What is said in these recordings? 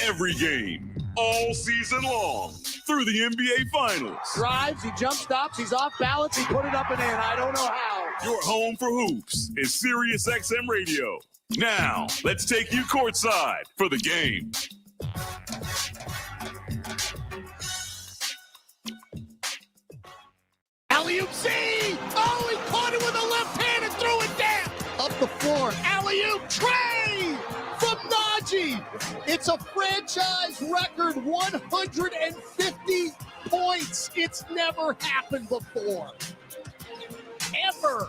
every game, all season long, through the NBA Finals. Drives, he jump stops, he's off balance, he put it up and in. I don't know how. Your home for hoops is Sirius XM Radio. Now, let's take you courtside for the game. Alley-oop C! Oh, he caught it with a left hand and threw it down! Up the floor, alley-oop Trey from Najee! It's a franchise record 150 points. It's never happened before. Ever.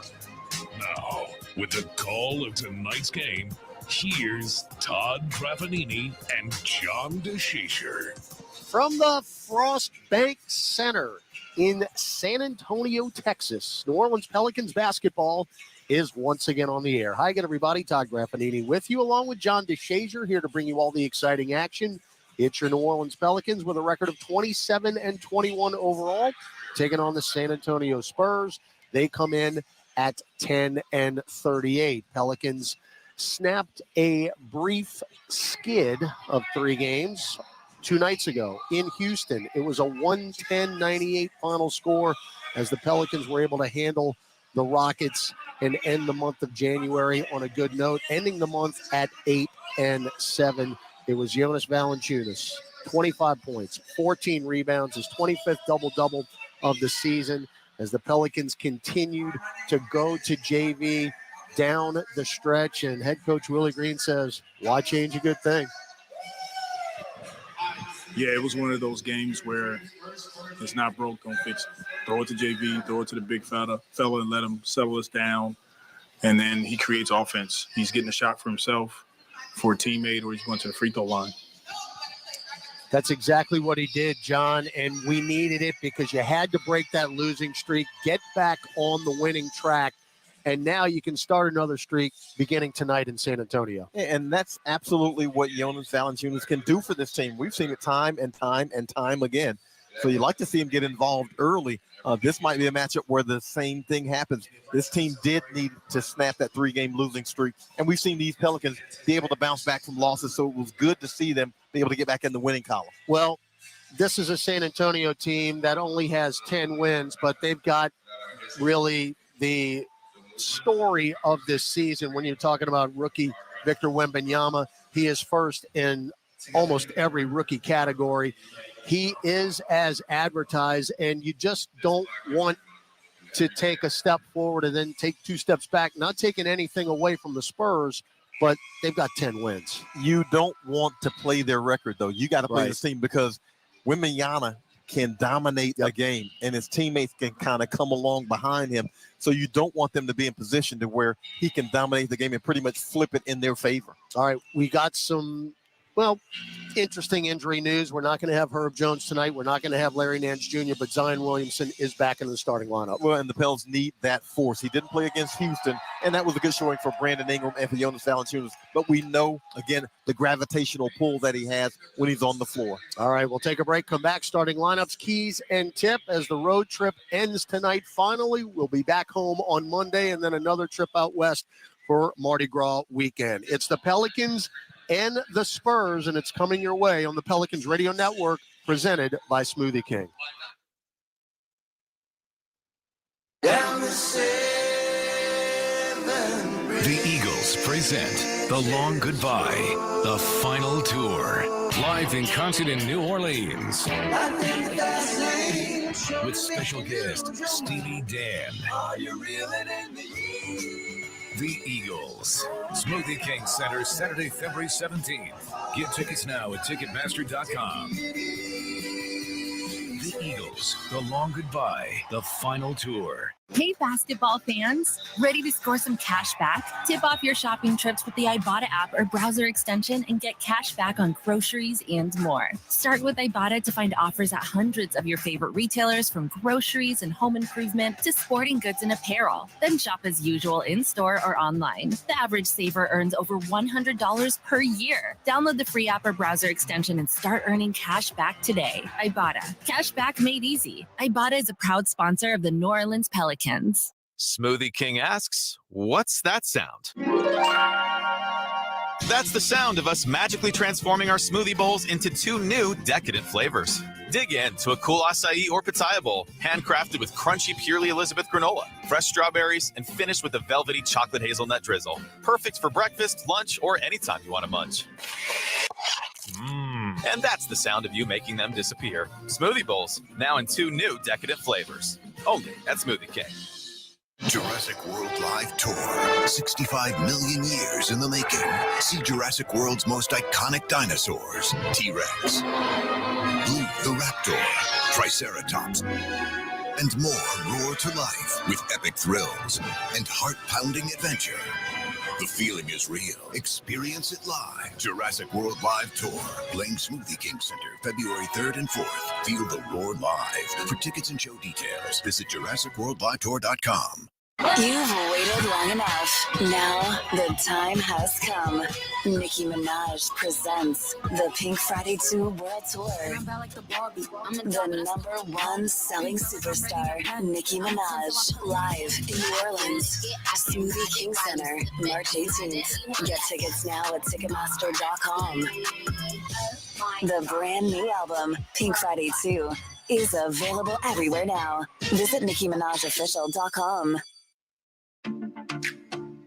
Now, with the call of tonight's game, here's Todd Graffanini and John DeShazier. From the Frost Bank Center in San Antonio, Texas, New Orleans Pelicans basketball is once again on the air. Hi again, everybody. Todd Graffanini with you, along with John DeShazier, here to bring you all the exciting action. It's your New Orleans Pelicans with a record of 27-21 overall, taking on the San Antonio Spurs. They come in at 10-38. Pelicans snapped a brief skid of 3 games 2 nights ago in Houston. It was a 110-98 final score as the Pelicans were able to handle the Rockets and end the month of January on a good note, ending the month at 8-7. It was Jonas Valanciunas, 25 points, 14 rebounds, his 25th double-double of the season as the Pelicans continued to go to JV down the stretch. And head coach Willie Green says, why change a good thing? Yeah, it was one of those games where it's not broke, don't fix it. Throw it to JV, throw it to the big fella and let him settle us down. And then he creates offense. He's getting a shot for himself, for a teammate, or he's going to the free throw line. That's exactly what he did, John, and we needed it because you had to break that losing streak, get back on the winning track, and now you can start another streak beginning tonight in San Antonio. And that's absolutely what Jonas Valanciunas can do for this team. We've seen it time and time and time again. So you'd like to see him get involved early. This might be a matchup where the same thing happens. This team did need to snap that 3-game losing streak, and we've seen these Pelicans be able to bounce back from losses, so it was good to see them be able to get back in the winning column. Well, this is a San Antonio team that only has 10 wins, but they've got really the story of this season when you're talking about rookie Victor Wembanyama. He is first in almost every rookie category. He is as advertised, and you just don't want to take a step forward and then take 2 steps back, not taking anything away from the Spurs, but they've got 10 wins. You don't want to play their record, though. You got to play this team because Wembanyama can dominate a game, and his teammates can kind of come along behind him. So you don't want them to be in position to where he can dominate the game and pretty much flip it in their favor. All right, we got some, interesting injury news. We're not going to have Herb Jones tonight. We're not going to have Larry Nance Jr., but Zion Williamson is back in the starting lineup. Well, and the Pels need that force. He didn't play against Houston, and that was a good showing for Brandon Ingram and for Jonas Valanciunas. But we know, again, the gravitational pull that he has when he's on the floor. All right, we'll take a break, come back, starting lineups, keys, and tip as the road trip ends tonight. Finally, we'll be back home on Monday, and then another trip out west for Mardi Gras weekend. It's the Pelicans and the Spurs, and it's coming your way on the Pelicans Radio Network, presented by Smoothie King. Down the Eagles present The Long Goodbye, the final tour. Live in concert in New Orleans. With special guest Stevie Dan. Are you reeling in the The Eagles. Smoothie King Center, Saturday, February 17th. Get tickets now at Ticketmaster.com. The Eagles, The Long Goodbye, the final tour. Hey, basketball fans, ready to score some cash back? Tip off your shopping trips with the Ibotta app or browser extension and get cash back on groceries and more. Start with Ibotta to find offers at hundreds of your favorite retailers, from groceries and home improvement to sporting goods and apparel. Then shop as usual in-store or online. The average saver earns over $100 per year. Download the free app or browser extension and start earning cash back today. Ibotta. Cash back made easy. Ibotta is a proud sponsor of the New Orleans Pelicans. Smoothie King asks, what's that sound? That's the sound of us magically transforming our smoothie bowls into 2 new decadent flavors. Dig in to a cool acai or pitaya bowl, handcrafted with crunchy Purely Elizabeth granola, fresh strawberries, and finished with a velvety chocolate hazelnut drizzle. Perfect for breakfast, lunch, or anytime you want to munch. And that's the sound of you making them disappear. Smoothie bowls, now in 2 new decadent flavors. Only at Smoothie King. Jurassic World Live Tour. 65 million years in the making. See Jurassic World's most iconic dinosaurs. T-Rex, Blue the Raptor, Triceratops, and more roar to life with epic thrills and heart-pounding adventure. The feeling is real. Experience it live. Jurassic World Live Tour. Blaine Smoothie King Center, February 3rd and 4th. Feel the roar live. For tickets and show details, visit JurassicWorldLiveTour.com. You've waited long enough. Now the time has come. Nicki Minaj presents the Pink Friday 2 World Tour. The #1 selling superstar, Nicki Minaj, live in New Orleans, Smoothie King Center, March 18th. Get tickets now at Ticketmaster.com. The brand new album, Pink Friday 2, is available everywhere now. Visit NickiMinajOfficial.com.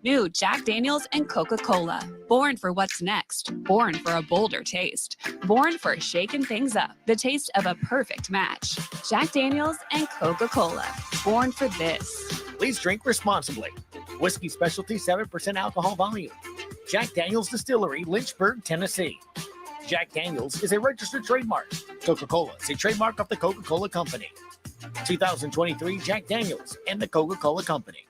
New Jack Daniels and Coca-Cola. Born for what's next. Born for a bolder taste. Born for shaking things up. The taste of a perfect match. Jack Daniels and Coca-Cola. Born for this. Please drink responsibly. Whiskey Specialty, 7% alcohol volume. Jack Daniels Distillery, Lynchburg, Tennessee. Jack Daniels is a registered trademark. Coca-Cola is a trademark of the Coca-Cola Company. 2023 Jack Daniels and the Coca-Cola Company.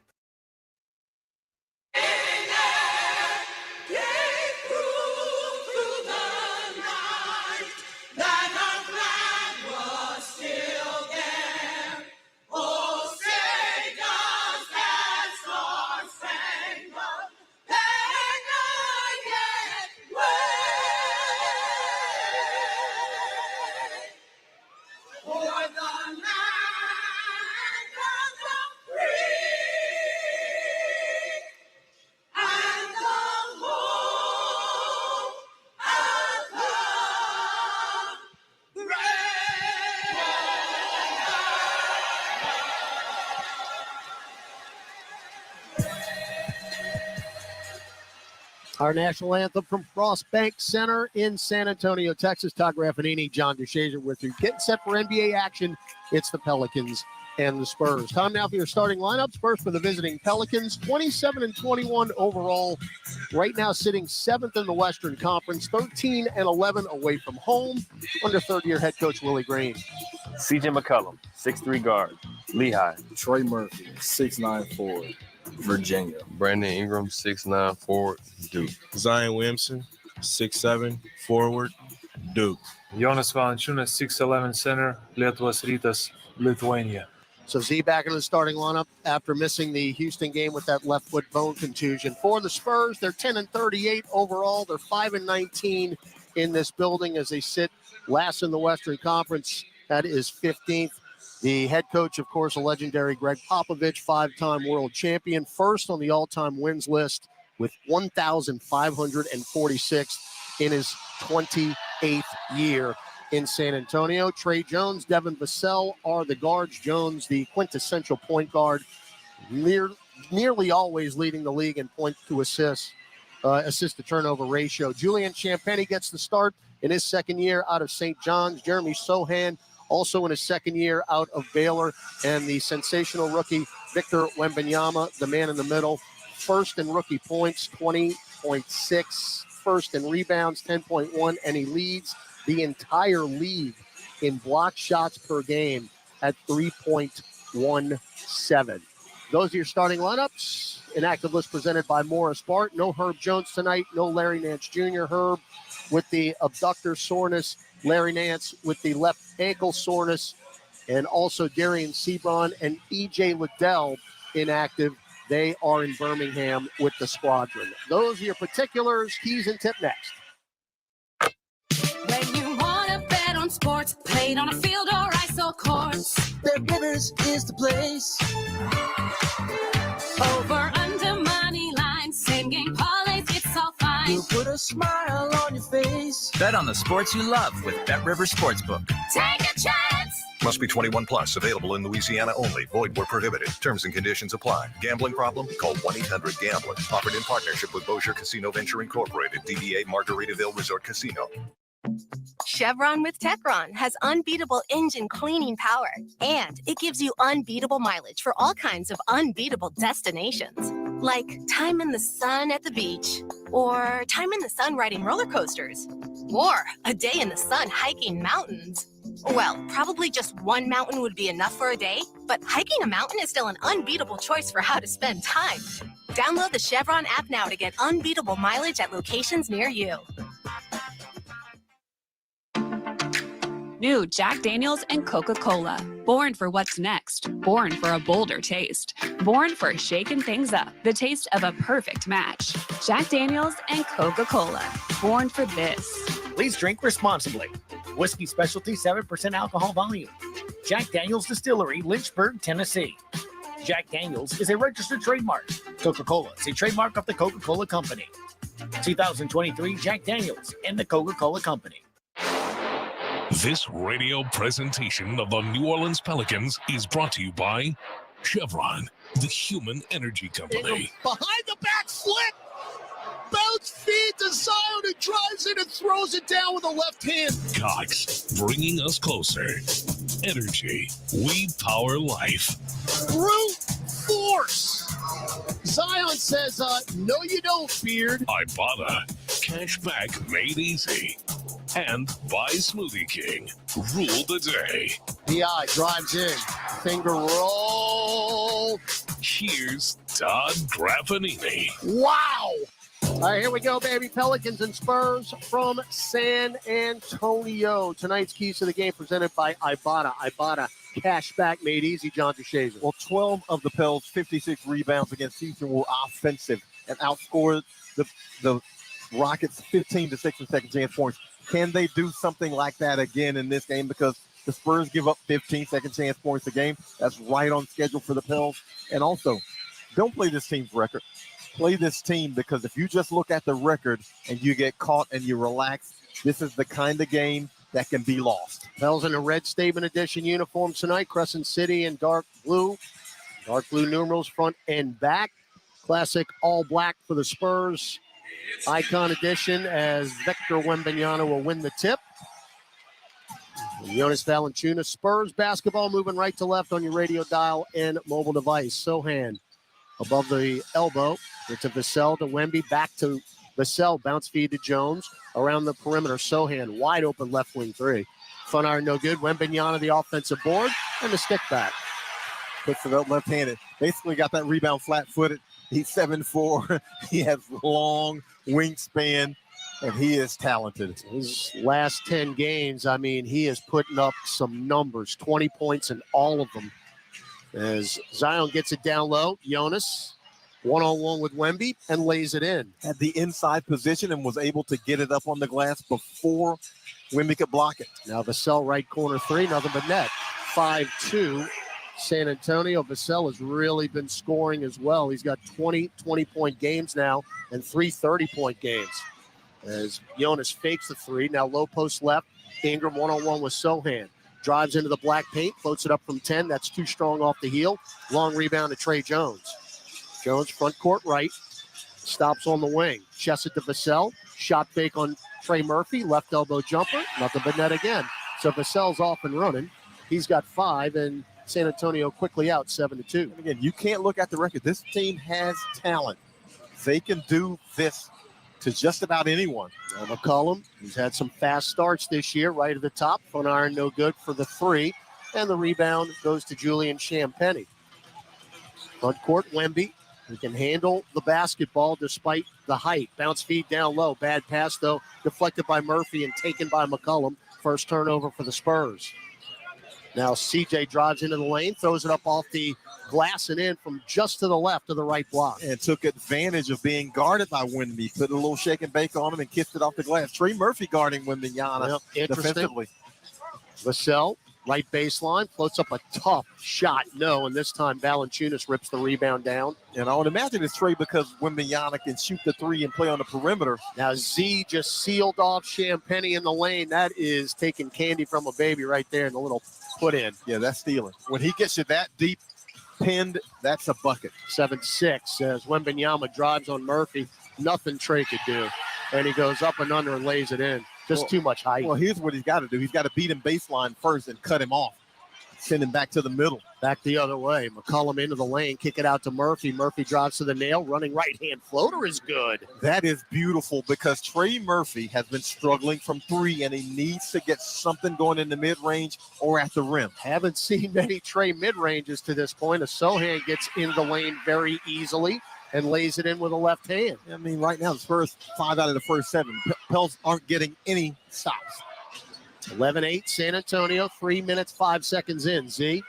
Our national anthem from Frost Bank Center in San Antonio, Texas. Todd Graffanini, John DeShazier with you. Getting set for NBA action. It's the Pelicans and the Spurs. Time now for your starting lineups. First for the visiting Pelicans, 27-21 overall. Right now sitting 7th in the Western Conference, 13-11 away from home under third-year head coach Willie Green. CJ McCollum, 6'3" guard, Lehigh. Trey Murphy, 6'9" forward, Virginia. Brandon Ingram, 6'9" forward, Duke. Zion Williamson, 6'7" forward, Duke. Jonas Valanciunas, 6'11" center, Lietuvos Rytas, Lithuania. So Z back in the starting lineup after missing the Houston game with that left foot bone contusion. For the Spurs, they're 10-38 overall. They're 5-19 in this building as they sit last in the Western Conference. That is 15th. The head coach, of course, a legendary Greg Popovich, 5-time world champion, first on the all-time wins list with 1,546 in his 28th year in San Antonio. Trey Jones, Devin Vassell are the guards. Jones, the quintessential point guard, nearly always leading the league in point to assist to turnover ratio. Julian Champagny gets the start in his second year out of St. John's. Jeremy Sohan also in his second year out of Baylor. And the sensational rookie, Victor Wembanyama, the man in the middle, first in rookie points, 20.6, first in rebounds, 10.1, and he leads the entire league in block shots per game at 3.17. Those are your starting lineups. An active list presented by Morris Bart. No Herb Jones tonight. No Larry Nance Jr. Herb with the abductor soreness. Larry Nance with the left ankle soreness. And also Darian Sebron and E.J. Liddell inactive. They are in Birmingham with the squadron. Those are your particulars. Keys and tip next. When you want to bet on sports, played on a field or ice or course, Bear Rivers is the place. Over, under, money line, same game parlays, it's all fine. We'll put a smile on your face. Bet on the sports you love with BetRivers Sportsbook. Take a chance. Must be 21 plus. Available in Louisiana only. Void where prohibited. Terms and conditions apply. Gambling problem? Call 1-800-GAMBLER. Offered in partnership with Bossier Casino Venture Incorporated. DBA Margaritaville Resort Casino. Chevron with Techron has unbeatable engine cleaning power, and it gives you unbeatable mileage for all kinds of unbeatable destinations, like time in the sun at the beach, or time in the sun riding roller coasters, or a day in the sun hiking mountains. Well, probably just one mountain would be enough for a day, but hiking a mountain is still an unbeatable choice for how to spend time. Download the Chevron app now to get unbeatable mileage at locations near you. New Jack Daniels and Coca-Cola. Born for what's next. Born for a bolder taste. Born for shaking things up. The taste of a perfect match. Jack Daniels and Coca-Cola. Born for this. Please drink responsibly. Whiskey Specialty, 7% alcohol volume. Jack Daniels Distillery, Lynchburg, Tennessee. Jack Daniels is a registered trademark. Coca-Cola is a trademark of the Coca-Cola Company. 2023 Jack Daniels and the Coca-Cola Company. This radio presentation of the New Orleans Pelicans is brought to you by Chevron, the human energy company. Behind the back flip. Bounce feed to Zion, who drives in and throws it down with a left hand. Cox, bringing us closer. Energy, we power life. Brute force. Zion says, no you don't, Beard. Ibotta, cash back made easy. And by Smoothie King, rule the day. P.I. drives in, finger roll. Here's Todd Graffanini. Wow. All right, here we go, baby. Pelicans and Spurs from San Antonio. Tonight's keys to the game presented by Ibotta. Ibotta, cash back made easy, John DeShazer. Well, 12 of the Pels' 56 rebounds against Houston were offensive and outscored the Rockets 15-6 in second chance points. Can they do something like that again in this game? Because the Spurs give up 15 second chance points a game. That's right on schedule for the Pels. And also, don't play this team's record. Play this team, because if you just look at the record and you get caught and you relax, this is the kind of game that can be lost. Pels in a red statement edition uniforms tonight. Crescent City in dark blue. Dark blue numerals front and back. Classic all black for the Spurs. Icon edition as Victor Wembanyama will win the tip. Jonas Valanciunas. Spurs basketball moving right to left on your radio dial and mobile device. Sohan above the elbow. It's a Vassell to Wemby. Back to Vassell. Bounce feed to Jones. Around the perimeter. Sohan wide open left wing three. Front iron no good. Wembanyama the offensive board and the stick back. Puts it up left-handed. Basically got that rebound flat-footed. He's 7'4". He has long wingspan, and he is talented. His last 10 games, I mean, he is putting up some numbers, 20 points in all of them. As Zion gets it down low, Jonas one-on-one with Wemby and lays it in. Had the inside position and was able to get it up on the glass before Wemby could block it. Now Vassell right corner three, nothing but net. 5-2. San Antonio. Vassell has really been scoring as well. He's got 20-point games now and 3 30-point games. As Jonas fakes the three. Now low post left. Ingram one-on-one with Sohan. Drives into the black paint. Floats it up from 10. That's too strong off the heel. Long rebound to Trey Jones. Jones front court right. Stops on the wing. Chest it to Vassell. Shot fake on Trey Murphy. Left elbow jumper. Nothing but net again. So Vassell's off and running. He's got 5, and San Antonio quickly out 7-2. And again, you can't look at the record. This team has talent. They can do this to just about anyone. Now McCollum, who's had some fast starts this year, right at the top. Front iron no good for the 3. And the rebound goes to Julian Champagnie. Front court, Wemby, who can handle the basketball despite the height. Bounce feed down low. Bad pass, though, deflected by Murphy and taken by McCollum. First turnover for the Spurs. Now CJ drives into the lane, throws it up off the glass and in from just to the left of the right block. And took advantage of being guarded by Wemby. Put a little shake and bake on him and kissed it off the glass. Trey Murphy guarding Wembanyama defensively. Vassell Right baseline, floats up a tough shot. No, and this time Valanciunas rips the rebound down. And I would imagine it's Trey because Wembanyama can shoot the three and play on the perimeter. Now Z just sealed off Champagny in the lane. That is taking candy from a baby right there in the little put in. Yeah, that's stealing. When he gets you that deep pinned, that's a bucket. 7-6 as Wembanyama drives on Murphy. Nothing Trey could do. And he goes up and under and lays it in. Just too much height. Well, here's what he's got to do. He's got to beat him baseline first and cut him off. Send him back to the middle. Back the other way. McCollum into the lane. Kick it out to Murphy. Murphy drives to the nail. Running right-hand floater is good. That is beautiful because Trey Murphy has been struggling from three, and he needs to get something going in the mid-range or at the rim. Haven't seen many Trey mid-ranges to this point. As Sohan gets in the lane very easily and lays it in with a left hand. I mean, right now, the Spurs 5 out of the first 7. Pels aren't getting any stops. 11-8 San Antonio, 3 minutes, 5 seconds in. Z,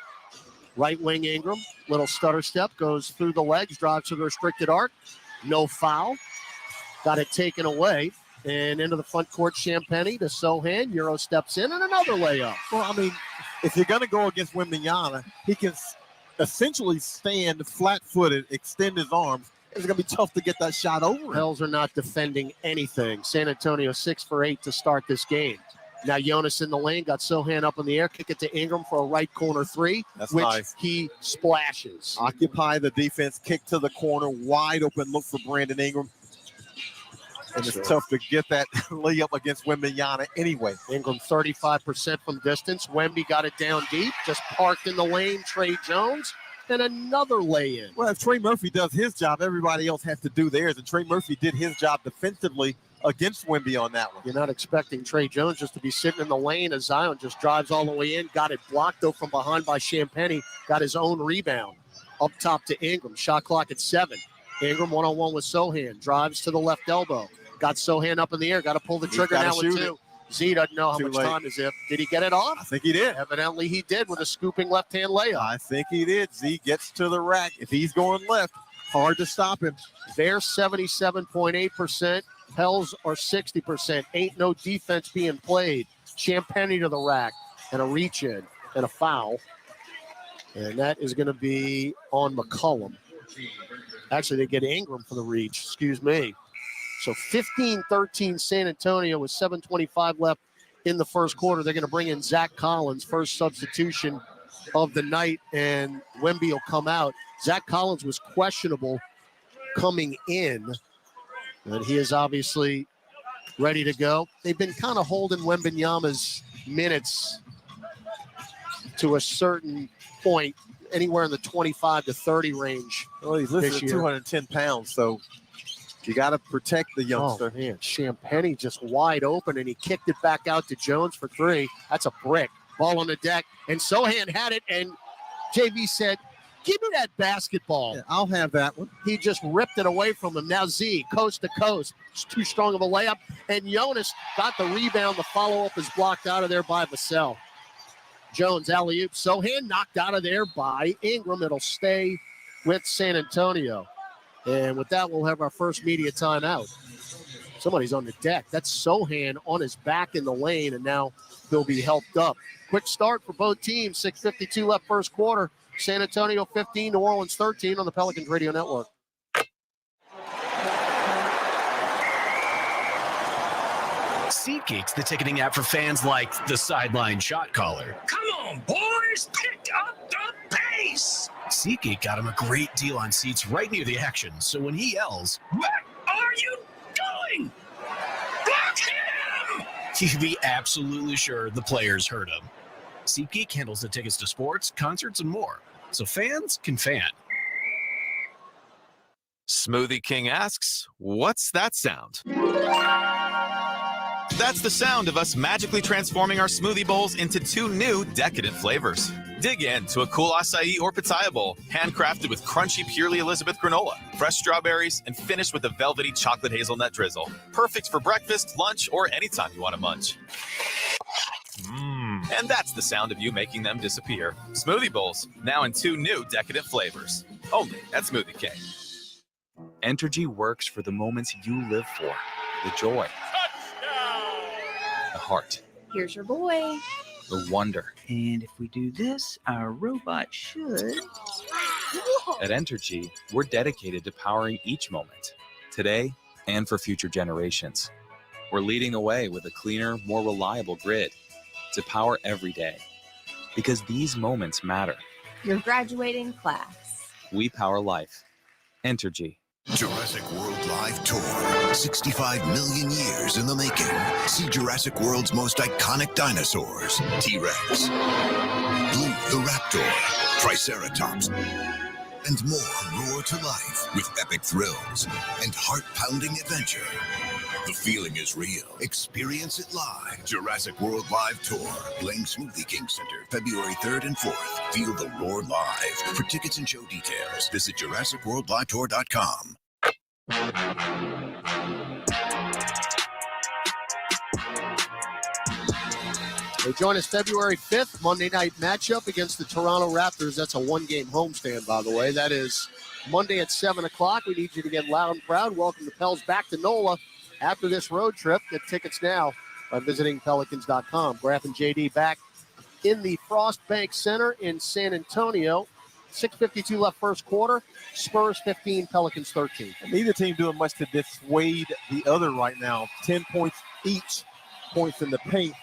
right wing Ingram, little stutter step, goes through the legs, drives to the restricted arc. No foul. Got it taken away. And into the front court, Champagny to Sohan. Euro steps in and another layup. Well, I mean, if you're going to go against Wembanyama, he can essentially stand flat-footed, extend his arms. It's going to be tough to get that shot over. Pels are not defending anything. San Antonio 6 for 8 to start this game. Now Jonas in the lane, got Sohan up in the air, kick it to Ingram for a right corner three, That's which nice. He splashes. Occupy the defense, kick to the corner, wide open look for Brandon Ingram. And it's tough to get that layup against Wembanyama anyway. Ingram 35% from distance. Wemby got it down deep, just parked in the lane. Trey Jones, and another lay-in. Well, if Trey Murphy does his job, everybody else has to do theirs. And Trey Murphy did his job defensively against Wemby on that one. You're not expecting Trey Jones just to be sitting in the lane as Zion just drives all the way in. Got it blocked, though, from behind by Champagny. Got his own rebound. Up top to Ingram. Shot clock at 7. Ingram one-on-one with Sohan. Drives to the left elbow. Got Sohan up in the air. Got to pull the trigger now with 2. Z doesn't know how much time is it. Did he get it off? I think he did. Evidently he did with a scooping left-hand layup. I think he did. Z gets to the rack. If he's going left, hard to stop him. They're 77.8%. Pels are 60%. Ain't no defense being played. Champagny to the rack and a reach in and a foul. And that is going to be on McCollum. Actually, they get Ingram for the reach. Excuse me. So 15-13 San Antonio with 7:25 left in the first quarter. They're going to bring in Zach Collins, first substitution of the night, and Wemby will come out. Zach Collins was questionable coming in, and he is obviously ready to go. They've been kind of holding Wembanyama's minutes to a certain point, anywhere in the 25 to 30 range. Well, he's listed at 210 pounds, so you got to protect the youngster. Oh, man. Champagny just wide open, and he kicked it back out to Jones for 3. That's a brick. Ball on the deck, and Sohan had it, and JV said, give me that basketball. Yeah, I'll have that one. He just ripped it away from him. Now Z, coast to coast. It's too strong of a layup, and Jonas got the rebound. The follow-up is blocked out of there by Vassell. Jones, alley-oop. Sohan knocked out of there by Ingram. It'll stay with San Antonio. And with that, we'll have our first media timeout. Somebody's on the deck. That's Sohan on his back in the lane, and now he'll be helped up. Quick start for both teams. 6:52 left first quarter. San Antonio 15, New Orleans 13 on the Pelicans Radio Network. SeatGeek's the ticketing app for fans like the sideline shot caller. Come on, boys, pick up the pace. SeatGeek got him a great deal on seats right near the action, so when he yells, "What are you doing? Block him!" you can be absolutely sure the players heard him. SeatGeek handles the tickets to sports, concerts, and more, so fans can fan. Smoothie King asks, what's that sound? That's the sound of us magically transforming our smoothie bowls into 2 new decadent flavors. Dig in to a cool acai or pitaya bowl, handcrafted with crunchy Purely Elizabeth granola, fresh strawberries, and finished with a velvety chocolate hazelnut drizzle. Perfect for breakfast, lunch, or anytime you want to munch. And that's the sound of you making them disappear. Smoothie bowls, now in 2 new decadent flavors. Only at Smoothie King. Entergy works for the moments you live for. The joy. The heart. Here's your boy. the wonder. And if we do this, our robot should. At Entergy, we're dedicated to powering each moment, today and for future generations. We're leading the way with a cleaner, more reliable grid to power every day. Because these moments matter. Your graduating class. We power life. Entergy. Jurassic World Live Tour. 65 million years in the making. See Jurassic World's most iconic dinosaurs. T-Rex, Blue the Raptor, Triceratops, and more roar to life with epic thrills and heart-pounding adventure. The feeling is real. Experience it live. Jurassic World Live Tour. Blaine Smoothie King Center, February 3rd and 4th. Feel the roar live. For tickets and show details, visit JurassicWorldLiveTour.com. They join us February 5th, Monday night matchup against the Toronto Raptors. That's a one-game homestand, by the way. That is Monday at 7 o'clock. We need you to get loud and proud. Welcome the Pels back to NOLA after this road trip. Get tickets now by visiting Pelicans.com. Graf and JD back in the Frost Bank Center in San Antonio. 6:52 left first quarter. Spurs 15, Pelicans 13. Neither team doing much to dissuade the other right now. 10 points each, points in the paint.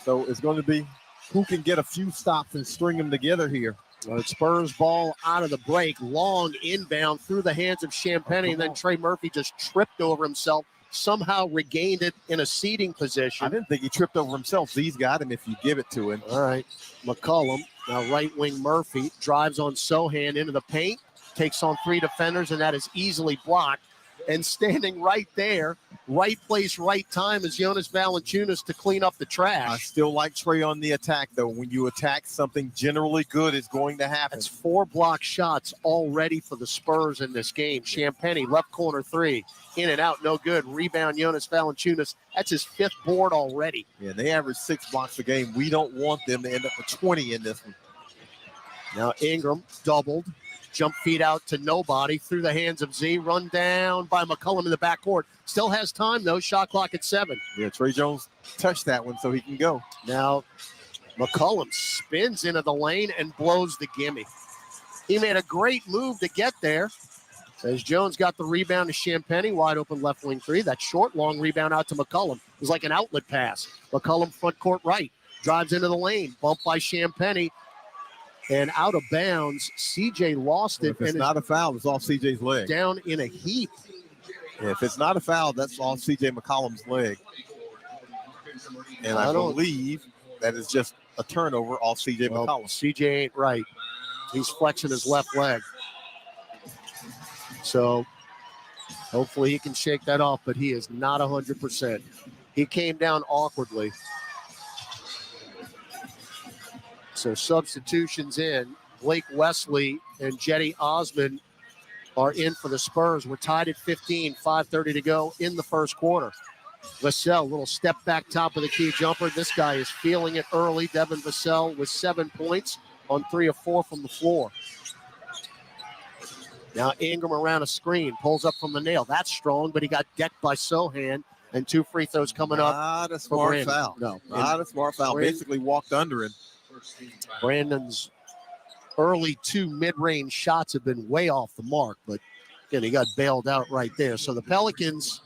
So it's going to be who can get a few stops and string them together here. Spurs ball out of the break. Long inbound through the hands of Champagny, and then Trey Murphy just tripped over himself, somehow regained it in a seating position. I didn't think he tripped over himself. He's got him if you give it to him. All right. McCollum, now right wing Murphy, drives on Sohan into the paint, takes on three defenders, and that is easily blocked. And standing right there, right place, right time, is Jonas Valanciunas to clean up the trash. I still like Trey on the attack, though. When you attack, something generally good is going to happen. That's 4 block shots already for the Spurs in this game. Champagny, left corner three, in and out, no good. Rebound, Jonas Valanciunas. That's his 5th board already. Yeah, they average 6 blocks a game. We don't want them to end up with 20 in this one. Now Ingram doubled. Jump feed out to nobody through the hands of Z. Run down by McCollum in the backcourt. Still has time, though. Shot clock at 7. Yeah, Trey Jones touched that one so he can go. Now McCollum spins into the lane and blows the gimme. He made a great move to get there. As Jones got the rebound to Champagny, wide open left wing three. That short, long rebound out to McCollum. It was like an outlet pass. McCollum front court right. Drives into the lane. Bumped by Champagny. And out of bounds, CJ lost it. If it's not a foul, it's off CJ's leg. Down in a heap. Yeah, if it's not a foul, that's off CJ McCollum's leg. And I believe that is just a turnover off CJ McCollum. CJ ain't right. He's flexing his left leg. So hopefully he can shake that off, but he is not 100%. He came down awkwardly. So substitutions in. Blake Wesley and Jetty Osman are in for the Spurs. We're tied at 15, 5:30 to go in the first quarter. Vassell, little step back top of the key jumper. This guy is feeling it early. Devin Vassell with 7 points on 3 of 4 from the floor. Now Ingram around a screen, pulls up from the nail. That's strong, but he got decked by Sohan. And 2 free throws coming up. Not a smart foul. No, not a smart foul. Basically walked under him. Brandon's early 2 mid-range shots have been way off the mark, but again, he got bailed out right there. So the Pelicans,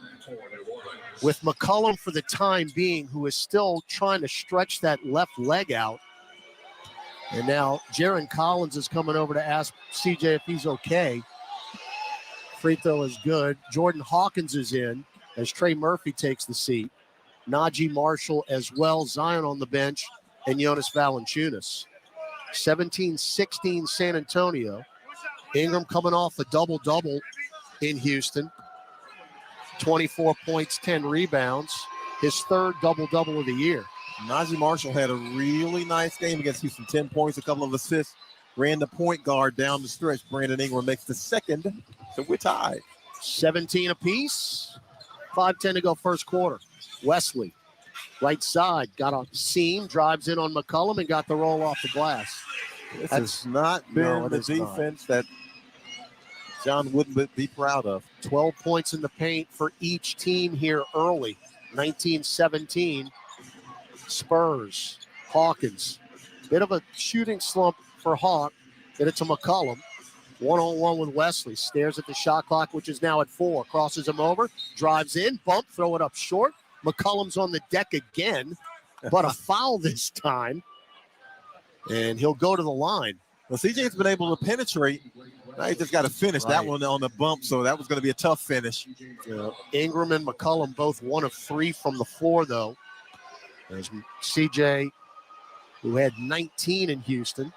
with McCollum for the time being, who is still trying to stretch that left leg out. And now Jaron Collins is coming over to ask CJ if he's okay. Free throw is good. Jordan Hawkins is in as Trey Murphy takes the seat. Najee Marshall as well. Zion on the bench. And Jonas Valanciunas. 17-16 San Antonio. Ingram coming off a double-double in Houston. 24 points, 10 rebounds. His 3rd double-double of the year. Najee Marshall had a really nice game against Houston. 10 points, a couple of assists. Ran the point guard down the stretch. Brandon Ingram makes the 2nd, so we're tied. 17 apiece. 5:10 to go first quarter. Wesley. Right side, got a seam, drives in on McCollum, and got the roll off the glass. This has not been the defense that John wouldn't be proud of. 12 points in the paint for each team here early. 19-17. Spurs Hawkins. Bit of a shooting slump for Hawk. Get it to McCollum. One-on-one with Wesley. Stares at the shot clock, which is now at 4. Crosses him over. Drives in. Bump. Throw it up short. McCollum's on the deck again. But a foul this time. And he'll go to the line. Well, CJ's been able to penetrate. Now he just got to finish that one on the bump, so that was going to be a tough finish. Ingram and McCollum both 1 of 3 from the floor, though. There's CJ, who had 19 in Houston.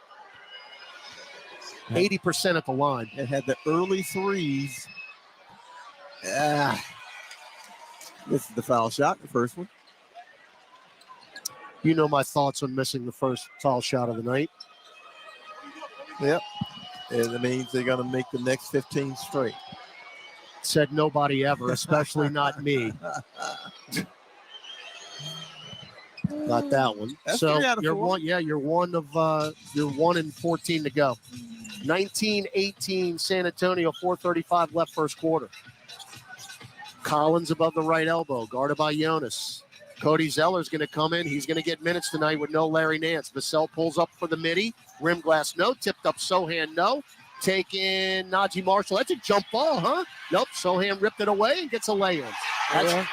80% at the line. It had the early threes. This is the foul shot, the first one. You know my thoughts on missing the first foul shot of the night. Yep. And that means they're going to make the next 15 straight. Said nobody ever, especially not me. Got that one. That's so 3 out of you're 4. one. Yeah, you're 1 and 14 to go. 19-18 San Antonio. 4:35 left first quarter. Collins above the right elbow, guarded by Jonas. Cody Zeller's going to come in. He's going to get minutes tonight with no Larry Nance. Vassell pulls up for the midi. Rim glass, no. Tipped up Sohan, no. Taking Najee Marshall. That's a jump ball, huh? Nope. Sohan ripped it away and gets a lay-in.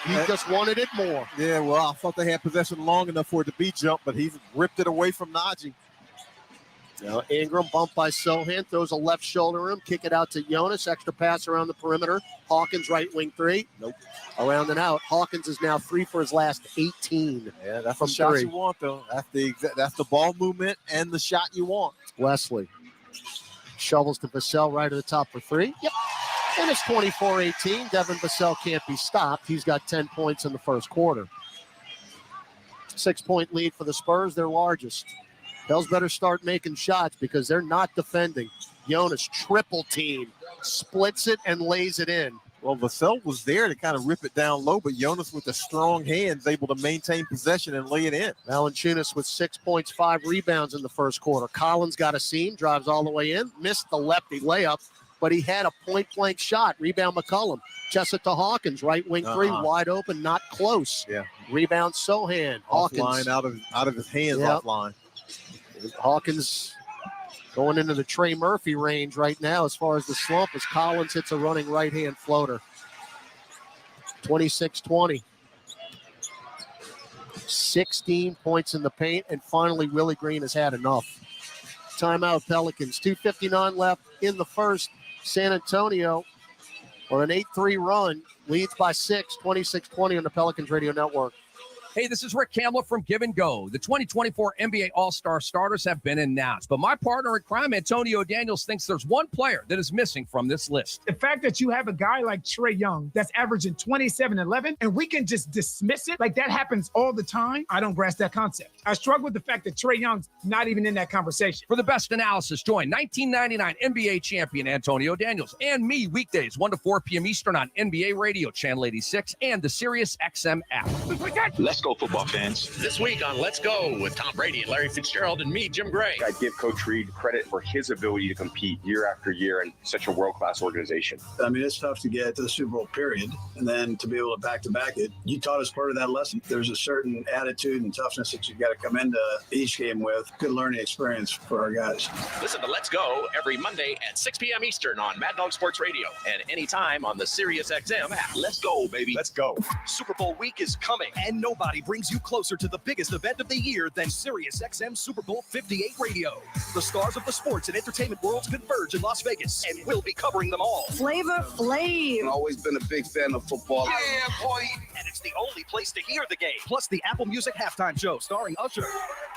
He just wanted it more. Yeah, well, I thought they had possession long enough for it to be jump, but he's ripped it away from Najee. Now Ingram bumped by Sohan, throws a left shoulder rim, kick it out to Jonas. Extra pass around the perimeter. Hawkins right wing 3. Nope. Around and out. Hawkins is now 3 for his last 18. Yeah, that's from the shot 3. you want, though. That's the ball movement and the shot you want. Wesley shovels to Vassell right at the top for 3. Yep. And it's 24-18. Devin Vassell can't be stopped. He's got 10 points in the first quarter. 6-point lead for the Spurs, their largest. Bells better start making shots because they're not defending. Jonas triple team, splits it and lays it in. Well, Vassell was there to kind of rip it down low, but Jonas with the strong hands able to maintain possession and lay it in. Valanciunas with 6 points, 5 rebounds in the first quarter. Collins got a seam, drives all the way in, missed the lefty layup, but he had a point-blank shot. Rebound McCollum. Chest it to Hawkins, right wing 3, wide open, not close. Yeah. Rebound Sohan. Hawkins. Offline, out of his hands, offline. Hawkins going into the Trey Murphy range right now as far as the slump as Collins hits a running right-hand floater. 26-20. 16 points in the paint, and finally Willie Green has had enough. Timeout Pelicans. 2:59 left in the first. San Antonio on an 8-3 run, leads by 6, 26-20 on the Pelicans Radio Network. Hey, this is Rick Kamla from Give and Go. The 2024 NBA All-Star starters have been announced, but my partner in crime, Antonio Daniels, thinks there's one player that is missing from this list. The fact that you have a guy like Trae Young that's averaging 27-11, and we can just dismiss it like that happens all the time, I don't grasp that concept. I struggle with the fact that Trae Young's not even in that conversation. For the best analysis, join 1999 NBA champion Antonio Daniels and me weekdays 1 to 4 p.m. Eastern on NBA Radio, Channel 86, and the Sirius XM app. Let's go, football fans. This week on Let's Go with Tom Brady and Larry Fitzgerald and me, Jim Gray. I give Coach Reed credit for his ability to compete year after year in such a world-class organization. I mean, it's tough to get to the Super Bowl, period. And then to be able to back-to-back it, you taught us part of that lesson. There's a certain attitude and toughness that you got to come into each game with. Good learning experience for our guys. Listen to Let's Go every Monday at 6 p.m. Eastern on Mad Dog Sports Radio and anytime on the Sirius XM app. Let's go, baby. Let's go. Super Bowl week is coming, and nobody brings you closer to the biggest event of the year than Sirius XM Super Bowl 58 Radio. The stars of the sports and entertainment worlds converge in Las Vegas, and we'll be covering them all. Flavor Flav. I've always been a big fan of football. Yeah, boy. And it's the only place to hear the game. Plus the Apple Music halftime show starring Usher.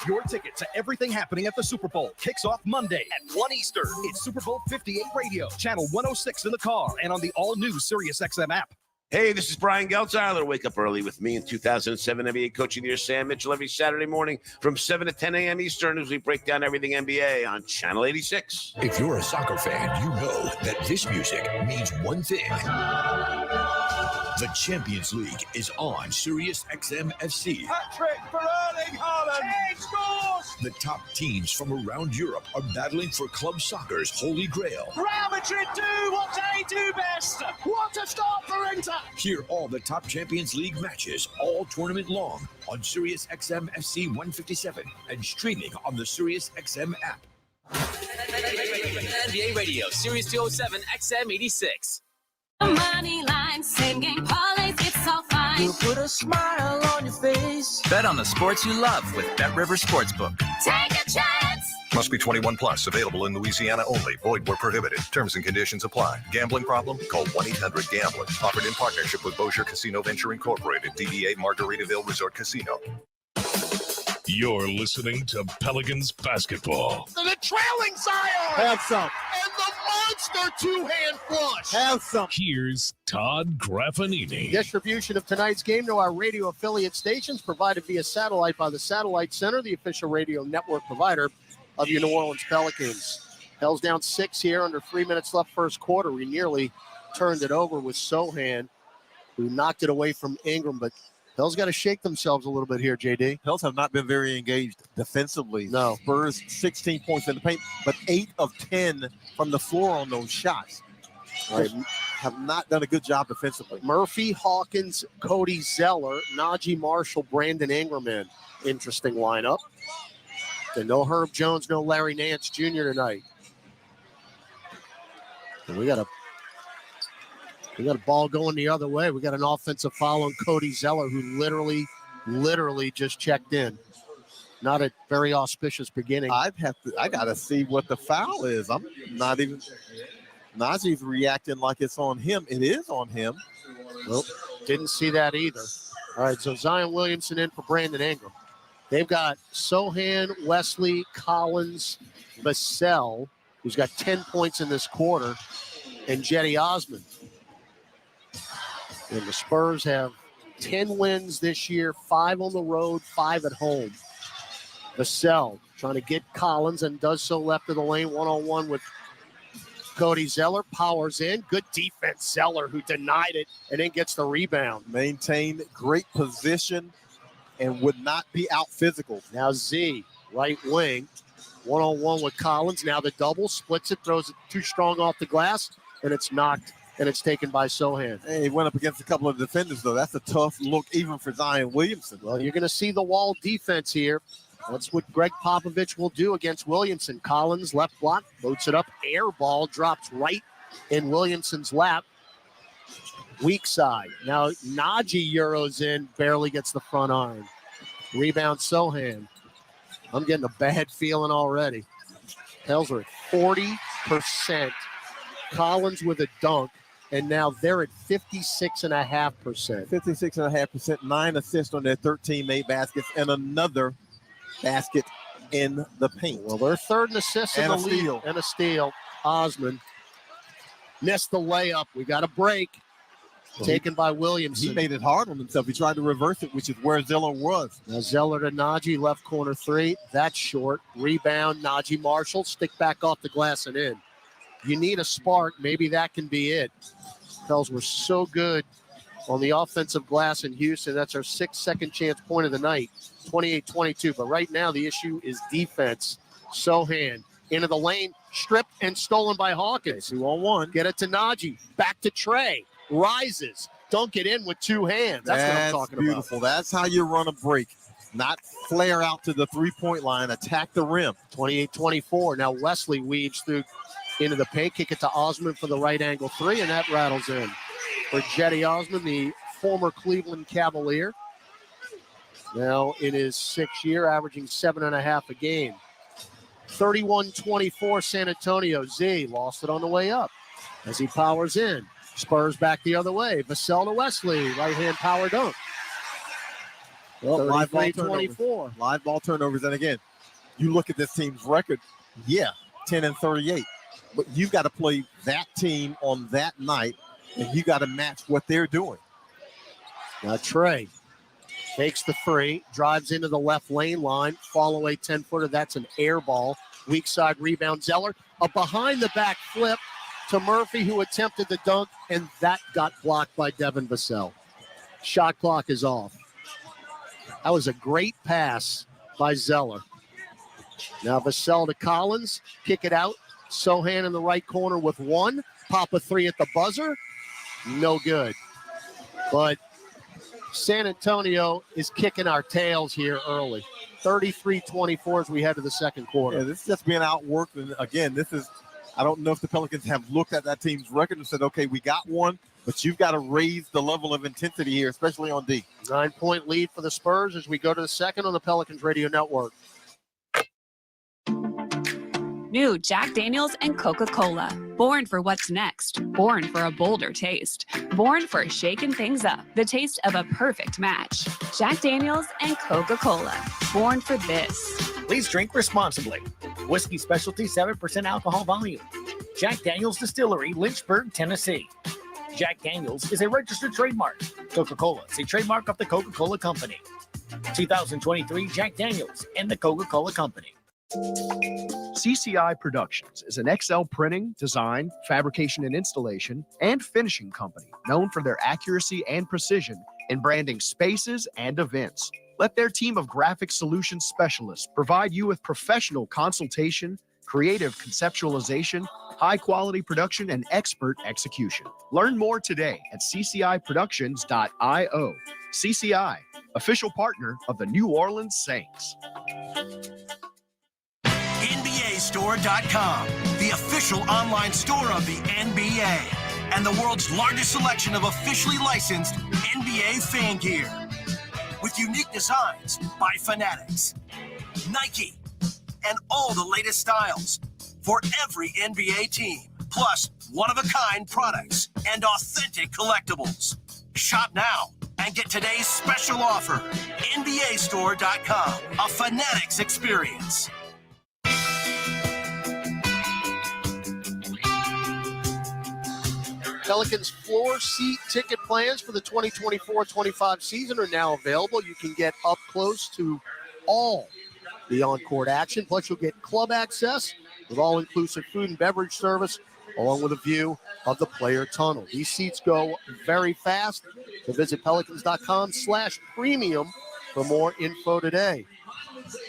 Your ticket to everything happening at the Super Bowl kicks off Monday at 1 Eastern. It's Super Bowl 58 Radio, channel 106 in the car, and on the all-new Sirius XM app. Hey, this is Brian Geltzeiler. Wake up early with me in 2007 NBA Coach of the Year Sam Mitchell every Saturday morning from 7 to 10 a.m. Eastern as we break down everything NBA on Channel 86. If you're a soccer fan, you know that this music means one thing. The Champions League is on Sirius XM FC. Hat-trick for Erling Haaland. Kane scores. The top teams from around Europe are battling for club soccer's holy grail. Real Madrid do what they do best. What a start for Inter. Hear all the top Champions League matches all tournament long on Sirius XM FC 157 and streaming on the Sirius XM app. NBA Radio, Series 207, XM 86. Money line, same game parlays, it's all fine. You put a smile on your face. Bet on the sports you love with BetRivers Sportsbook. Take a chance. Must be 21 plus. Available in Louisiana only. Void where prohibited. Terms and conditions apply. Gambling problem? Call 1-800-GAMBLER. Offered in partnership with Bossier Casino Venture Incorporated. DBA Margaritaville Resort Casino. You're listening to Pelicans basketball. The trailing Zion. Have some. And the monster two-hand flush. Have some. Here's Todd Graffanini. Distribution of tonight's game to our radio affiliate stations provided via satellite by the Satellite Center, the official radio network provider of your New Orleans Pelicans. Pels down 6 here under 3 minutes left first quarter. We nearly turned it over with Sohan, who knocked it away from Ingram, but Pels got to shake themselves a little bit here, JD. Pels have not been very engaged defensively. No. Spurs 16 points in the paint, but 8 of 10 from the floor on those shots. Right. Have not done a good job defensively. Murphy, Hawkins, Cody Zeller, Najee Marshall, Brandon Ingram in. Interesting lineup. And no Herb Jones, no Larry Nance Jr. tonight. And we got a ball going the other way. We got an offensive foul on Cody Zeller, who literally just checked in. Not a very auspicious beginning. I got to see what the foul is. I'm not even. Najee's reacting like it's on him. It is on him. Nope, didn't see that either. All right, so Zion Williamson in for Brandon Ingram. They've got Sohan, Wesley, Collins, Vassell, who's got 10 points in this quarter, and Jetty Osmond. And the Spurs have 10 wins this year, 5 on the road, 5 at home. Vassell trying to get Collins and does so left of the lane, one-on-one with Cody Zeller. Powers in. Good defense, Zeller, who denied it and then gets the rebound. Maintained great position and would not be out physical. Now Z, right wing, one-on-one with Collins. Now the double, splits it, throws it too strong off the glass, and it's knocked, and it's taken by Sohan. Hey, he went up against a couple of defenders, though. That's a tough look even for Zion Williamson. Well, you're going to see the wall defense here. That's what Greg Popovich will do against Williamson. Collins, left block, boots it up, air ball, drops right in Williamson's lap. Weak side. Now Najee Euros in, barely gets the front iron. Rebound Sohan. I'm getting a bad feeling already. Pels are at 40%. Collins with a dunk, and now they're at 56.5%. 56.5%, 9 assists on their 13 made baskets, and another basket in the paint. Well, they're third in assists in the league. And a steal. Osmond missed the layup. We got a break. Taken by Williamson. He made it hard on himself. He tried to reverse it, which is where Zeller was. Now Zeller to Najee, left corner three. That's short. Rebound, Najee Marshall. Stick back off the glass and in. You need a spark. Maybe that can be it. Pels were so good on the offensive glass in Houston. That's our 6th second chance point of the night, 28-22. But right now the issue is defense. Sohan into the lane, stripped and stolen by Hawkins. 2-on-1. Get it to Najee. Back to Trey. Rises. Dunk it in with 2 hands. That's what I'm talking beautiful. about. That's how you run a break. Not flare out to the three-point line. Attack the rim. 28-24. Now Wesley weaves through into the paint. Kick it to Osmond for the right angle 3, and that rattles in. For Jetty Osmond, the former Cleveland Cavalier. Now in his 6th year, averaging 7.5 a game. 31-24 San Antonio. Z lost it on the way up as he powers in. Spurs back the other way. Vassell to Wesley. Right-hand power dunk. Well, live ball 24. Live ball turnovers. And again, you look at this team's record. Yeah, 10-38. But you've got to play that team on that night, and you got to match what they're doing. Now Trey takes the free, drives into the left lane line, fall away 10-footer. That's an air ball. Weak side rebound. Zeller, a behind-the-back flip to Murphy, who attempted the dunk, and that got blocked by Devin Vassell. Shot clock is off. That was a great pass by Zeller. Now Vassell to Collins, kick it out. Sohan in the right corner with one. Pop a three at the buzzer. No good. But San Antonio is kicking our tails here early. 33-24 as we head to the second quarter. Yeah, this is just being outworked. And again, I don't know if the Pelicans have looked at that team's record and said, okay, we got one, but you've got to raise the level of intensity here, especially on D. 9-point lead for the Spurs as we go to the second on the Pelicans Radio Network. New Jack Daniels and Coca-Cola. Born for what's next. Born for a bolder taste. Born for shaking things up. The taste of a perfect match. Jack Daniels and Coca-Cola. Born for this. Please drink responsibly. Whiskey Specialty, 7% alcohol volume. Jack Daniels Distillery, Lynchburg, Tennessee. Jack Daniels is a registered trademark. Coca-Cola is a trademark of the Coca-Cola Company. 2023 Jack Daniels and the Coca-Cola Company. CCI Productions is an XL printing, design, fabrication and installation, and finishing company known for their accuracy and precision in branding spaces and events. Let their team of graphic solutions specialists provide you with professional consultation, creative conceptualization, high-quality production, and expert execution. Learn more today at cciproductions.io. CCI, official partner of the New Orleans Saints. NBAstore.com, the official online store of the NBA, and the world's largest selection of officially licensed NBA fan gear. With unique designs by Fanatics, Nike, and all the latest styles for every NBA team, plus one-of-a-kind products and authentic collectibles. Shop now and get today's special offer. NBAstore.com, a Fanatics experience. Pelicans floor seat ticket plans for the 2024-25 season are now available. You can get up close to all the on-court action. Plus, you'll get club access with all-inclusive food and beverage service, along with a view of the player tunnel. These seats go very fast. So visit pelicans.com/premium for more info today.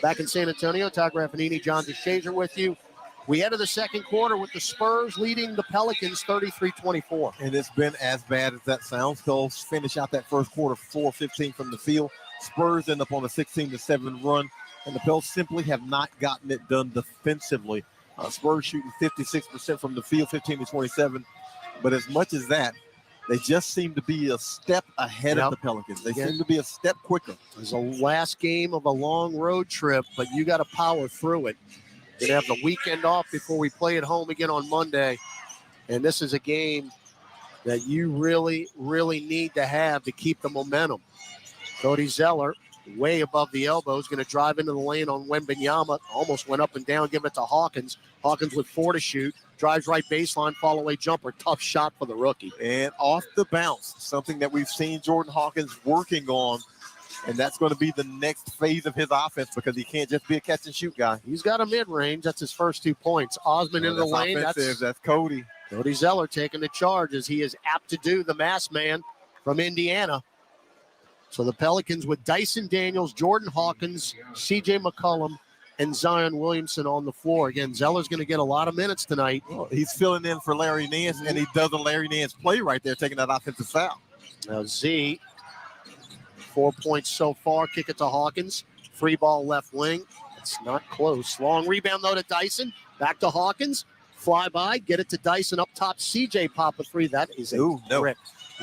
Back in San Antonio, Todd Graffanini, John DeShazer with you. We head to the second quarter with the Spurs leading the Pelicans 33-24. And it's been as bad as that sounds. They'll finish out that first quarter 4-15 from the field. Spurs end up on a 16-7 run, and the Pels simply have not gotten it done defensively. Spurs shooting 56% from the field, 15-27. But as much as that, they just seem to be a step ahead of the Pelicans. They seem to be a step quicker. It's the last game of a long road trip, but you got to power through it. Going to have the weekend off before we play at home again on Monday. And this is a game that you really, really need to have to keep the momentum. Cody Zeller, way above the elbow, is going to drive into the lane on Wembanyama. Almost went up and down, give it to Hawkins. Hawkins with 4 to shoot. Drives right baseline, follow-away jumper. Tough shot for the rookie. And off the bounce, something that we've seen Jordan Hawkins working on. And that's going to be the next phase of his offense because he can't just be a catch-and-shoot guy. He's got a mid-range. That's his first 2 points. Osman in the lane. That's Cody. Cody Zeller taking the charge as he is apt to do, the mass man from Indiana. So the Pelicans with Dyson Daniels, Jordan Hawkins, C.J. McCollum, and Zion Williamson on the floor. Again, Zeller's going to get a lot of minutes tonight. Well, he's filling in for Larry Nance, and he does a Larry Nance play right there, taking that offensive foul. Now Z, 4 points so far. Kick it to Hawkins. Free ball left wing. It's not close. Long rebound, though, to Dyson. Back to Hawkins. Fly by. Get it to Dyson up top. CJ pop a three. That is a rip.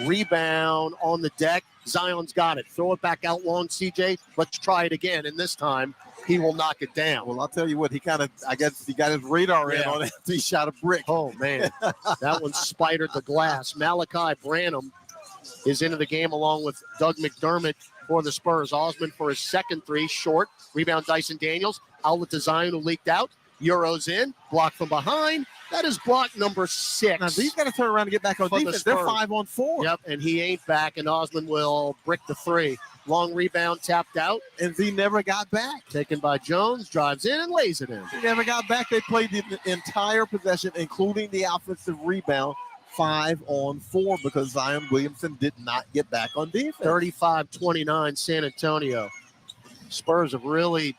Rebound on the deck. Zion's got it. Throw it back out long, CJ. Let's try it again. And this time, he will knock it down. Well, I'll tell you what. He kind of, I guess he got his radar in on it. He shot a brick. Oh, man. That one spidered the glass. Malachi Branham is into the game along with Doug McDermott for the Spurs. Osman for his second three, short. Rebound Dyson Daniels. Outlet to Zion, who leaked out. Euros in. Block from behind. That is block number 6. Now, these got to turn around and get back on defense. They're 5 on 4. Yep, and he ain't back, and Osman will brick the three. Long rebound tapped out. And Z never got back. Taken by Jones, drives in and lays it in. He never got back. They played the entire possession, including the offensive rebound, 5-on-4 because Zion Williamson did not get back on defense. 35-29 San Antonio. Spurs have really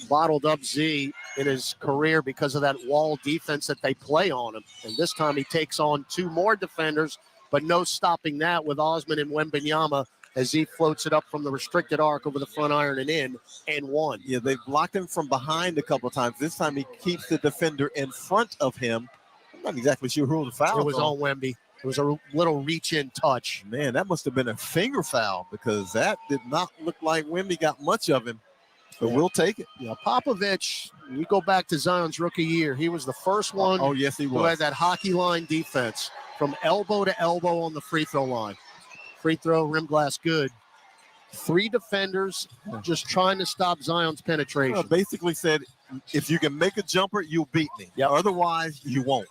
bottled up Z in his career because of that wall defense that they play on him. And this time he takes on two more defenders, but no stopping that with Osman and Wembanyama as he floats it up from the restricted arc over the front iron and in and one. Yeah, they've blocked him from behind a couple of times. This time he keeps the defender in front of him. I'm not exactly sure who the foul was. It was on Wemby. It was a little reach-in touch. Man, that must have been a finger foul because that did not look like Wemby got much of him. But we'll take it. Yeah, Popovich, we go back to Zion's rookie year. He was the first one yes, he was. who had that hockey line defense from elbow to elbow on the free throw line. Free throw, rim glass, good. 3 defenders just trying to stop Zion's penetration. Well, basically said, if you can make a jumper, you'll beat me. Yep. Otherwise, you won't.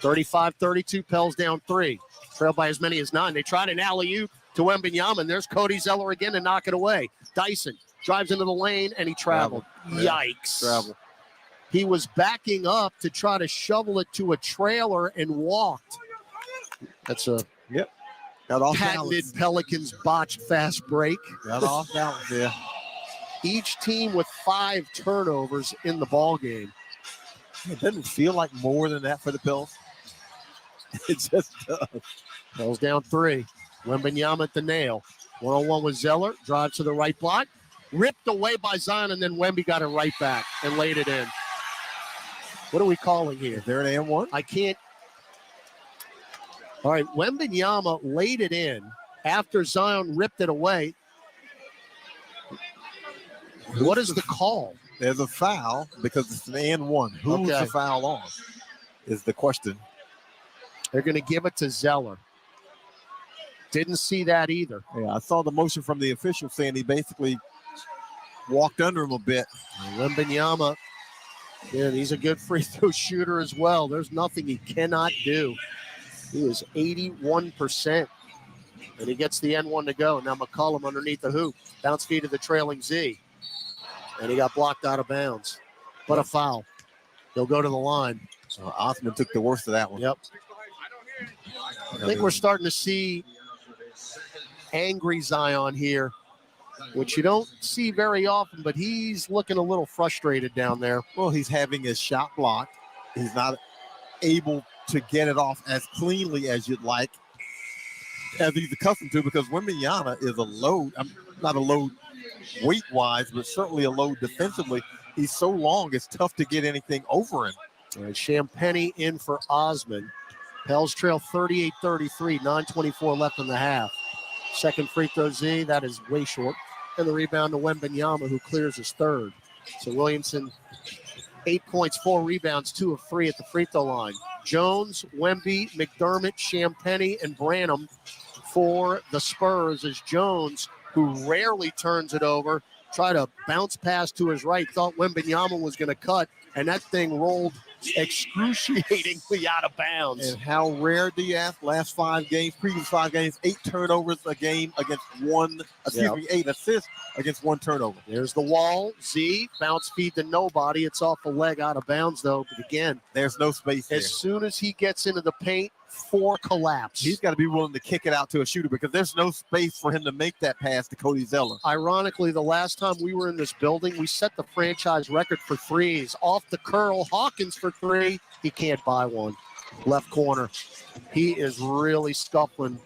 35-32, Pels down 3. Trailed by as many as 9. They tried an alley-oop to Wembanyama, and there's Cody Zeller again to knock it away. Dyson drives into the lane, and he traveled. Yikes. Travel. He was backing up to try to shovel it to a trailer and walked. That's a got off patented balance. Pelicans botched fast break. Got off balance, yeah. Each team with 5 turnovers in the ball game. It doesn't feel like more than that for the Pels. It just does. Pels down 3. Wembanyama at the nail. 1-on-1 with Zeller. Drives to the right block. Ripped away by Zion, and then Wemby got it right back and laid it in. What are we calling here? Is there an and-one? I can't. All right, Wembanyama laid it in after Zion ripped it away. What is the call? There's a foul because it's an and-one. Who's the foul on is the question. They're going to give it to Zeller. Didn't see that either. Yeah, I saw the motion from the official saying he basically walked under him a bit. Wembanyama, yeah, he's a good free throw shooter as well. There's nothing he cannot do. He is 81%. And he gets the N1 to go. Now McCollum underneath the hoop. Bounce feed to the trailing Z. And he got blocked out of bounds. But a foul. He'll go to the line. So Osman took the worst of that one. Yep. I think we're starting to see angry Zion here, which you don't see very often, but he's looking a little frustrated down there. Well, he's having his shot blocked. He's not able to get it off as cleanly as you'd like, as he's accustomed to, because Wembanyama is a load. Not a load weight-wise, but certainly a load defensively. He's so long, it's tough to get anything over him. All right, Champagny in for Osman. Pels trail 38-33, 9:24 left in the half. Second free throw, Z, that is way short. And the rebound to Wembanyama, who clears his third. So Williamson, 8 points, 4 rebounds, 2 of 3 at the free throw line. Jones, Wemby, McDermott, Champagny, and Branham for the Spurs as Jones, who rarely turns it over, tried to bounce pass to his right, thought Wembanyama was going to cut, and that thing rolled excruciatingly out of bounds. And how rare do you ask? Last 5 games, previous 5 games, 8 turnovers a game against 8 assists against 1 turnover. There's the wall. Z, bounce feed to nobody. It's off the leg, out of bounds, though. But again, there's no space there. As soon as he gets into the paint, 4 collapse. He's got to be willing to kick it out to a shooter because there's no space for him to make that pass to Cody Zeller. Ironically, the last time we were in this building, we set the franchise record for threes. Off the curl, Hawkins for 3. He can't buy one. Left corner. He is really scuffling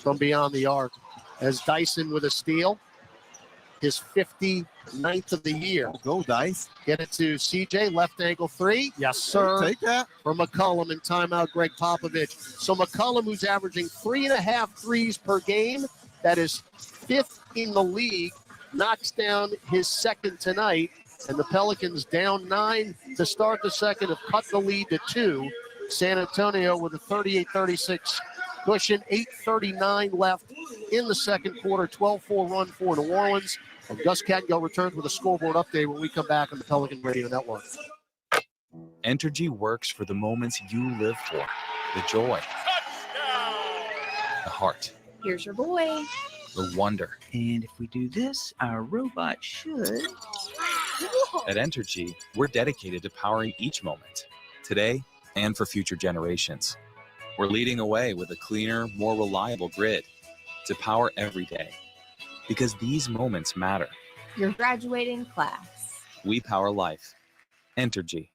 from beyond the arc. As Dyson with a steal. His 59th of the year. Go, Dice. Get it to CJ, left ankle 3. Yes, sir. Take that. For McCollum and timeout, Greg Popovich. So McCollum, who's averaging 3.5 threes per game, that is 5th in the league, knocks down his second tonight. And the Pelicans down 9 to start the second, have cut the lead to 2. San Antonio with a 38-36 cushion, 8:39 left in the second quarter, 12-4 run for New Orleans. And Gus Catgill returns with a scoreboard update when we come back on the Pelican Radio Network. Entergy works for the moments you live for. The joy. The heart. Here's your boy. the wonder. And if we do this, our robot should. At Entergy, we're dedicated to powering each moment, today and for future generations. We're leading away with a cleaner, more reliable grid to power every day. Because these moments matter. Your graduating class. We power life. Entergy.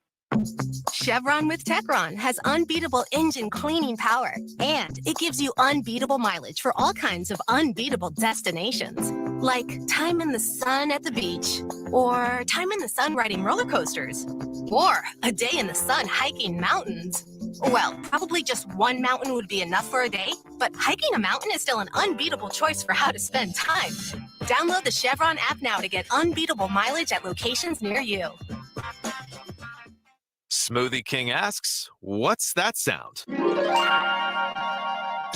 Chevron with Techron has unbeatable engine cleaning power, and it gives you unbeatable mileage for all kinds of unbeatable destinations, like time in the sun at the beach, or time in the sun riding roller coasters, or a day in the sun hiking mountains. Well, probably just one mountain would be enough for a day, but hiking a mountain is still an unbeatable choice for how to spend time. Download the Chevron app now to get unbeatable mileage at locations near you. Smoothie King asks, what's that sound?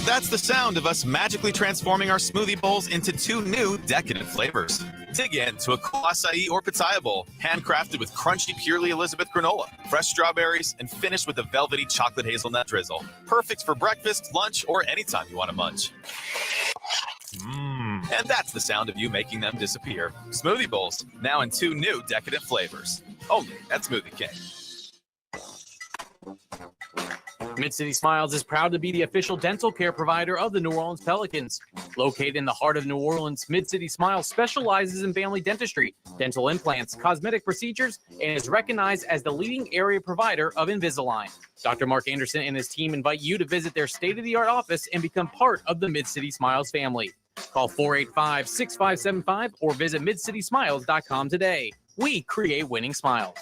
That's the sound of us magically transforming our smoothie bowls into 2 new decadent flavors. Dig in to a cool acai or pitaya bowl, handcrafted with crunchy Purely Elizabeth granola, fresh strawberries, and finished with a velvety chocolate hazelnut drizzle. Perfect for breakfast, lunch, or anytime you want to munch. And that's the sound of you making them disappear. Smoothie bowls, now in 2 new decadent flavors. Only at Smoothie King. Mid-City Smiles is proud to be the official dental care provider of the New Orleans Pelicans. Located in the heart of New Orleans, Mid-City Smiles specializes in family dentistry, dental implants, cosmetic procedures, and is recognized as the leading area provider of Invisalign. Dr. Mark Anderson and his team invite you to visit their state-of-the-art office and become part of the Mid-City Smiles family. Call 485-6575 or visit midcitysmiles.com today. We create winning smiles.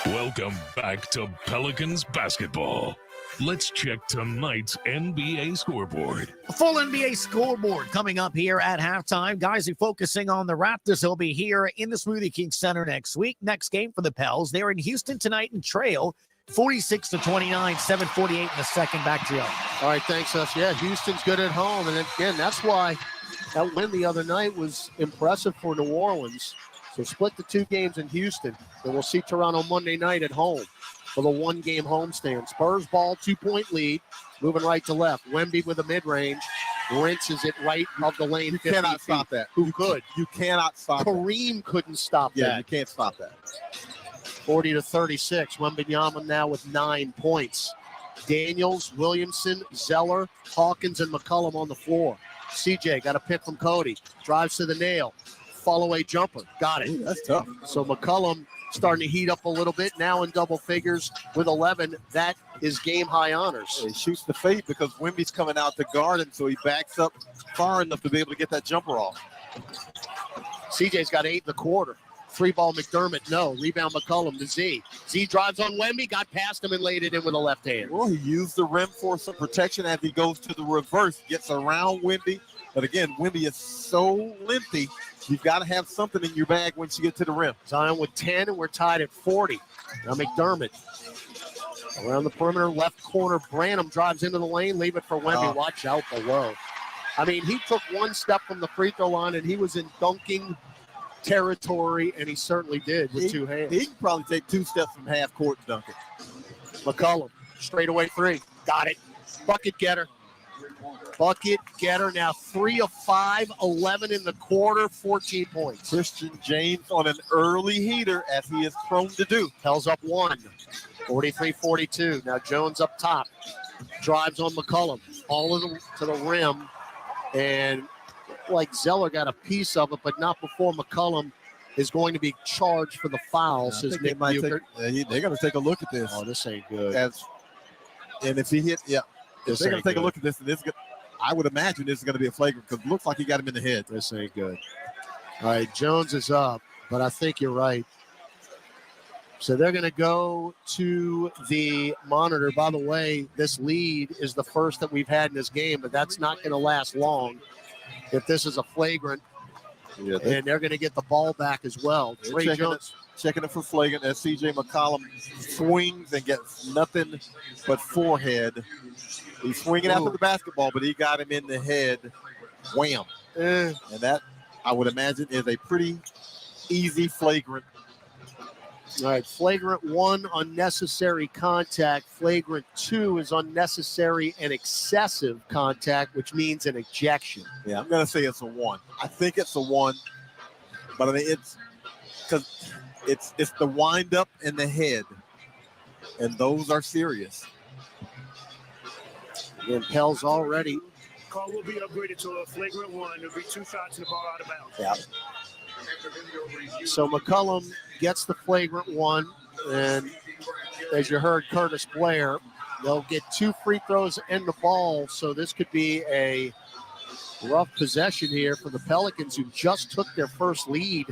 Welcome back to Pelicans basketball. Let's check tonight's NBA scoreboard. A full NBA scoreboard coming up here at halftime. Guys, are focusing on the Raptors. They'll be here in the Smoothie King Center next week. Next game for the Pels. They're in Houston tonight and trail 46-29, 7:48 in the second. Back to you. All right, thanks, us. Yeah, Houston's good at home. And again, that's why that win the other night was impressive for New Orleans. So split the 2 games in Houston, and we'll see Toronto Monday night at home for the 1-game homestand. Spurs ball, 2-point lead, moving right to left. Wemby with a mid-range, rinses it right of the lane. You cannot stop that. Who could? You cannot stop Kareem couldn't stop that. Yeah, you can't stop that. 40-36. Wembanyama now with 9 points. Daniels, Williamson, Zeller, Hawkins, and McCollum on the floor. CJ got a pick from Cody. Drives to the nail. Follow-away jumper. Got it. Ooh, that's tough. So McCollum starting to heat up a little bit, now in double figures with 11. That is game-high honors. He shoots the fade because Wemby's coming out to guard him, so he backs up far enough to be able to get that jumper off. CJ's got 8 in the quarter. 3-ball McDermott, no. Rebound McCollum to Z. Z drives on Wemby, got past him and laid it in with a left hand. Well, he used the rim for some protection as he goes to the reverse, gets around Wemby. But again, Wemby is so lengthy, you've got to have something in your bag once you get to the rim. Zion with 10, and we're tied at 40. Now McDermott around the perimeter, left corner. Branham drives into the lane, leave it for Wemby. Watch out below. I mean, he took 1 step from the free throw line, and he was in dunking territory, and he certainly did with 2 hands. He can probably take 2 steps from half court and dunk it. McCollum, straightaway 3. Got it. Bucket getter. Bucket getter now 3 of 5, 11 in the quarter, 14 points. Christian James on an early heater, as he is prone to do. Pels up 1, 43-42. Now Jones up top, drives on McCollum, all to the rim, and like Zeller got a piece of it, but not before McCollum is going to be charged for the foul, says Nick Bucher. They're going to take a look at this. Oh, this ain't good. And if he hit, if they're going to take a look at this, and this, I would imagine this is going to be a flagrant because it looks like he got him in the head. This ain't good. All right, Jones is up, but I think you're right. So they're going to go to the monitor. By the way, this lead is the first that we've had in this game, but that's not going to last long if this is a flagrant. Yeah, and they're going to get the ball back as well. Trey Jones checking it for flagrant as C.J. McCollum swings and gets nothing but forehead. He's swinging after the basketball, but he got him in the head. Wham. And that, I would imagine, is a pretty easy flagrant. All right, flagrant 1, unnecessary contact. Flagrant 2 is unnecessary and excessive contact, which means an ejection. Yeah, I'm going to say it's a 1. I think it's a 1, but I mean, it's because it's the wind up and the head, and those are serious. And Pell's already. Call will be upgraded to a flagrant 1. There'll be 2 shots and the ball out of bounds. Yeah. So McCollum gets the flagrant 1, and as you heard Curtis Blair, they'll get 2 free throws and the ball, so this could be a rough possession here for the Pelicans, who just took their first lead.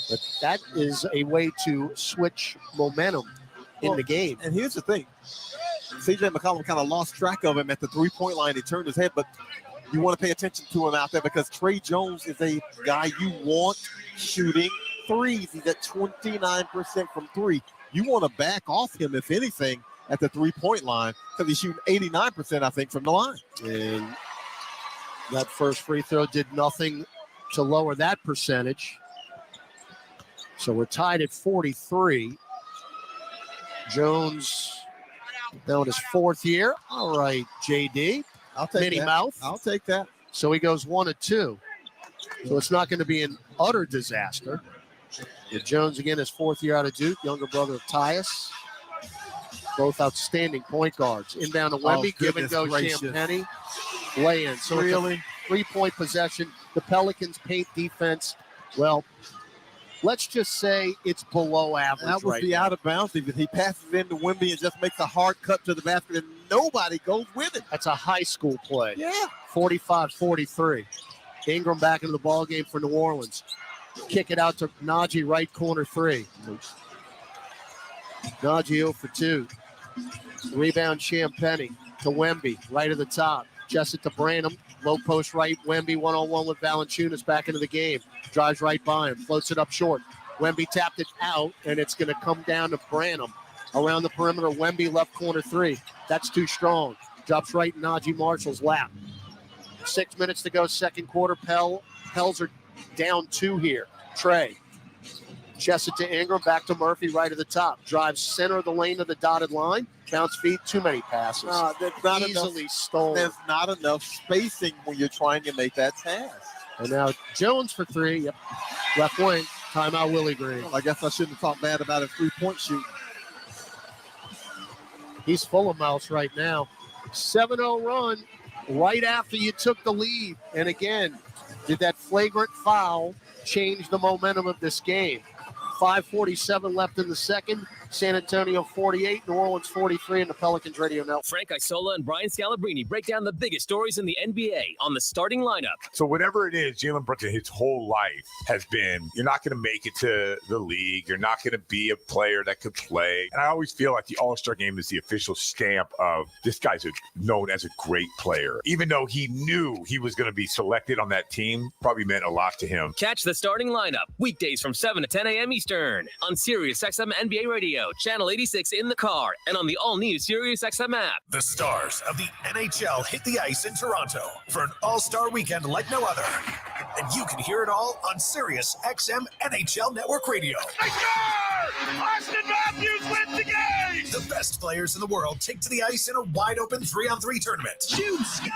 But that is a way to switch momentum in the game. And here's the thing. C.J. McCollum kind of lost track of him at the three-point line. He turned his head, but you want to pay attention to him out there because Trey Jones is a guy you want shooting threes. He's at 29% from 3. You want to back off him, if anything, at the three-point line because he's shooting 89%, I think, from the line. And that first free throw did nothing to lower that percentage. So we're tied at 43. Jones now in his 4th year. All right, JD. I'll take Minnie that. Mouth. I'll take that. So he goes 1 of 2. So it's not going to be an utter disaster. With Jones again, his 4th year out of Duke, younger brother of Tyus. Both outstanding point guards. Inbound to Wemby, give and go Champagnie. Lay in. So really? It's a 3-point possession. The Pelicans' paint defense, well, let's just say it's below average. That was right the now. out of bounds. He passes into Wemby and just makes a hard cut to the basket, and nobody goes with it. That's a high school play. Yeah. 45-43. Ingram back into the ball game for New Orleans. Kick it out to Najee, right corner 3. Najee 0 for 2. Rebound Champagnie to Wemby, right at the top. Jessup to Branham, low post right. Wemby one-on-one with Valanciunas back into the game. Drives right by him, floats it up short. Wemby tapped it out, and it's going to come down to Branham. Around the perimeter, Wemby left corner 3. That's too strong. Drops right in Najee Marshall's lap. 6 minutes to go, second quarter. Pels are down 2 here. Trey. Jessup to Ingram, back to Murphy, right at the top. Drives center of the lane to the dotted line. Bounce feet, too many passes. There's not Easily enough, stolen. There's not enough spacing when you're trying to make that pass. And now Jones for 3. Yep. Left wing. Timeout, Willie Green. Well, I guess I shouldn't have talked bad about his three-point shoot. He's full of mouse right now. 7-0 run right after you took the lead. And again, did that flagrant foul change the momentum of this game? 5:47 left in the second. San Antonio 48, New Orleans 43 in the Pelicans Radio Network. Frank Isola and Brian Scalabrine break down the biggest stories in the NBA on the starting lineup. So whatever it is, Jalen Brunson, his whole life has been, you're not going to make it to the league. You're not going to be a player that could play. And I always feel like the All-Star game is the official stamp of this guy's known as a great player. Even though he knew he was going to be selected on that team, probably meant a lot to him. Catch the starting lineup weekdays from 7 to 10 a.m. Eastern on Sirius XM NBA Radio, Channel 86 in the car, and on the all-new Sirius XM app. The stars of the NHL hit the ice in Toronto for an all-star weekend like no other. And you can hear it all on Sirius XM NHL Network Radio. Austin Matthews wins the game! The best players in the world take to the ice in a wide-open 3-on-3 tournament. Shoot, scores!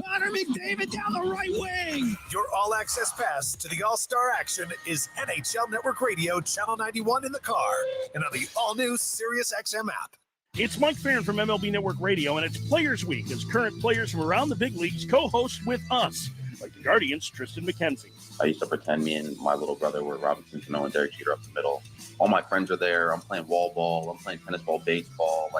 Connor McDavid down the right wing! Your all-access pass to the all-star action is NHL Network Radio, Channel 91 in the car, and on the all-new Sirius XM app. It's Mike Farron from MLB Network Radio, and it's Players Week as current players from around the big leagues co-host with us, like the Guardians' Tristan McKenzie. I used to pretend me and my little brother were Robinson Cano and Derek Jeter up the middle. All my friends are there. I'm playing wall ball. I'm playing tennis ball, baseball.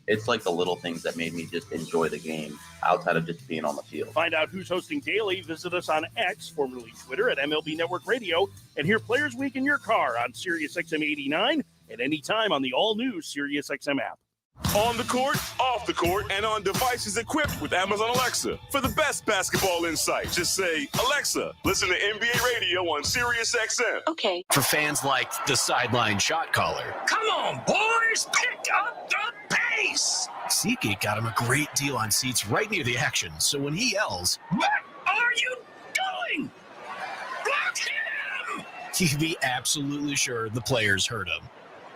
It's like the little things that made me just enjoy the game outside of just being on the field. Find out who's hosting daily. Visit us on X, formerly Twitter, at MLB Network Radio, and hear Players Week in your car on Sirius XM 89 at any time on the all-new Sirius XM app. On the court, off the court, and on devices equipped with Amazon Alexa. For the best basketball insight, just say, Alexa, listen to NBA Radio on Sirius XM. Okay. For fans like the sideline shot caller. Come on, boys, pick up the pace! SeatGeek got him a great deal on seats right near the action, so when he yells, What are you doing? Block him! you can be absolutely sure the players heard him.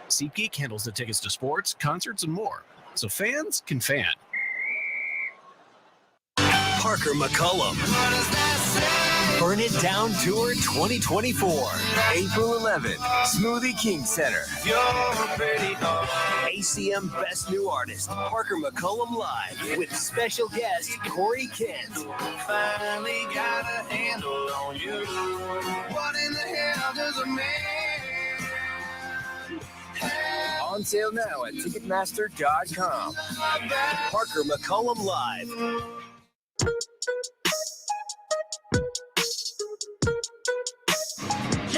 SeatGeek handles the tickets to sports, concerts, and more, so fans can fan. Parker McCollum. Burn It Down Tour 2024. April 11th, Smoothie King Center. ACM Best New Artist, Parker McCollum Live, with special guest Corey Kent. Finally got a handle on you. What in the hell does a man? On sale now at Ticketmaster.com. Parker McCollum Live.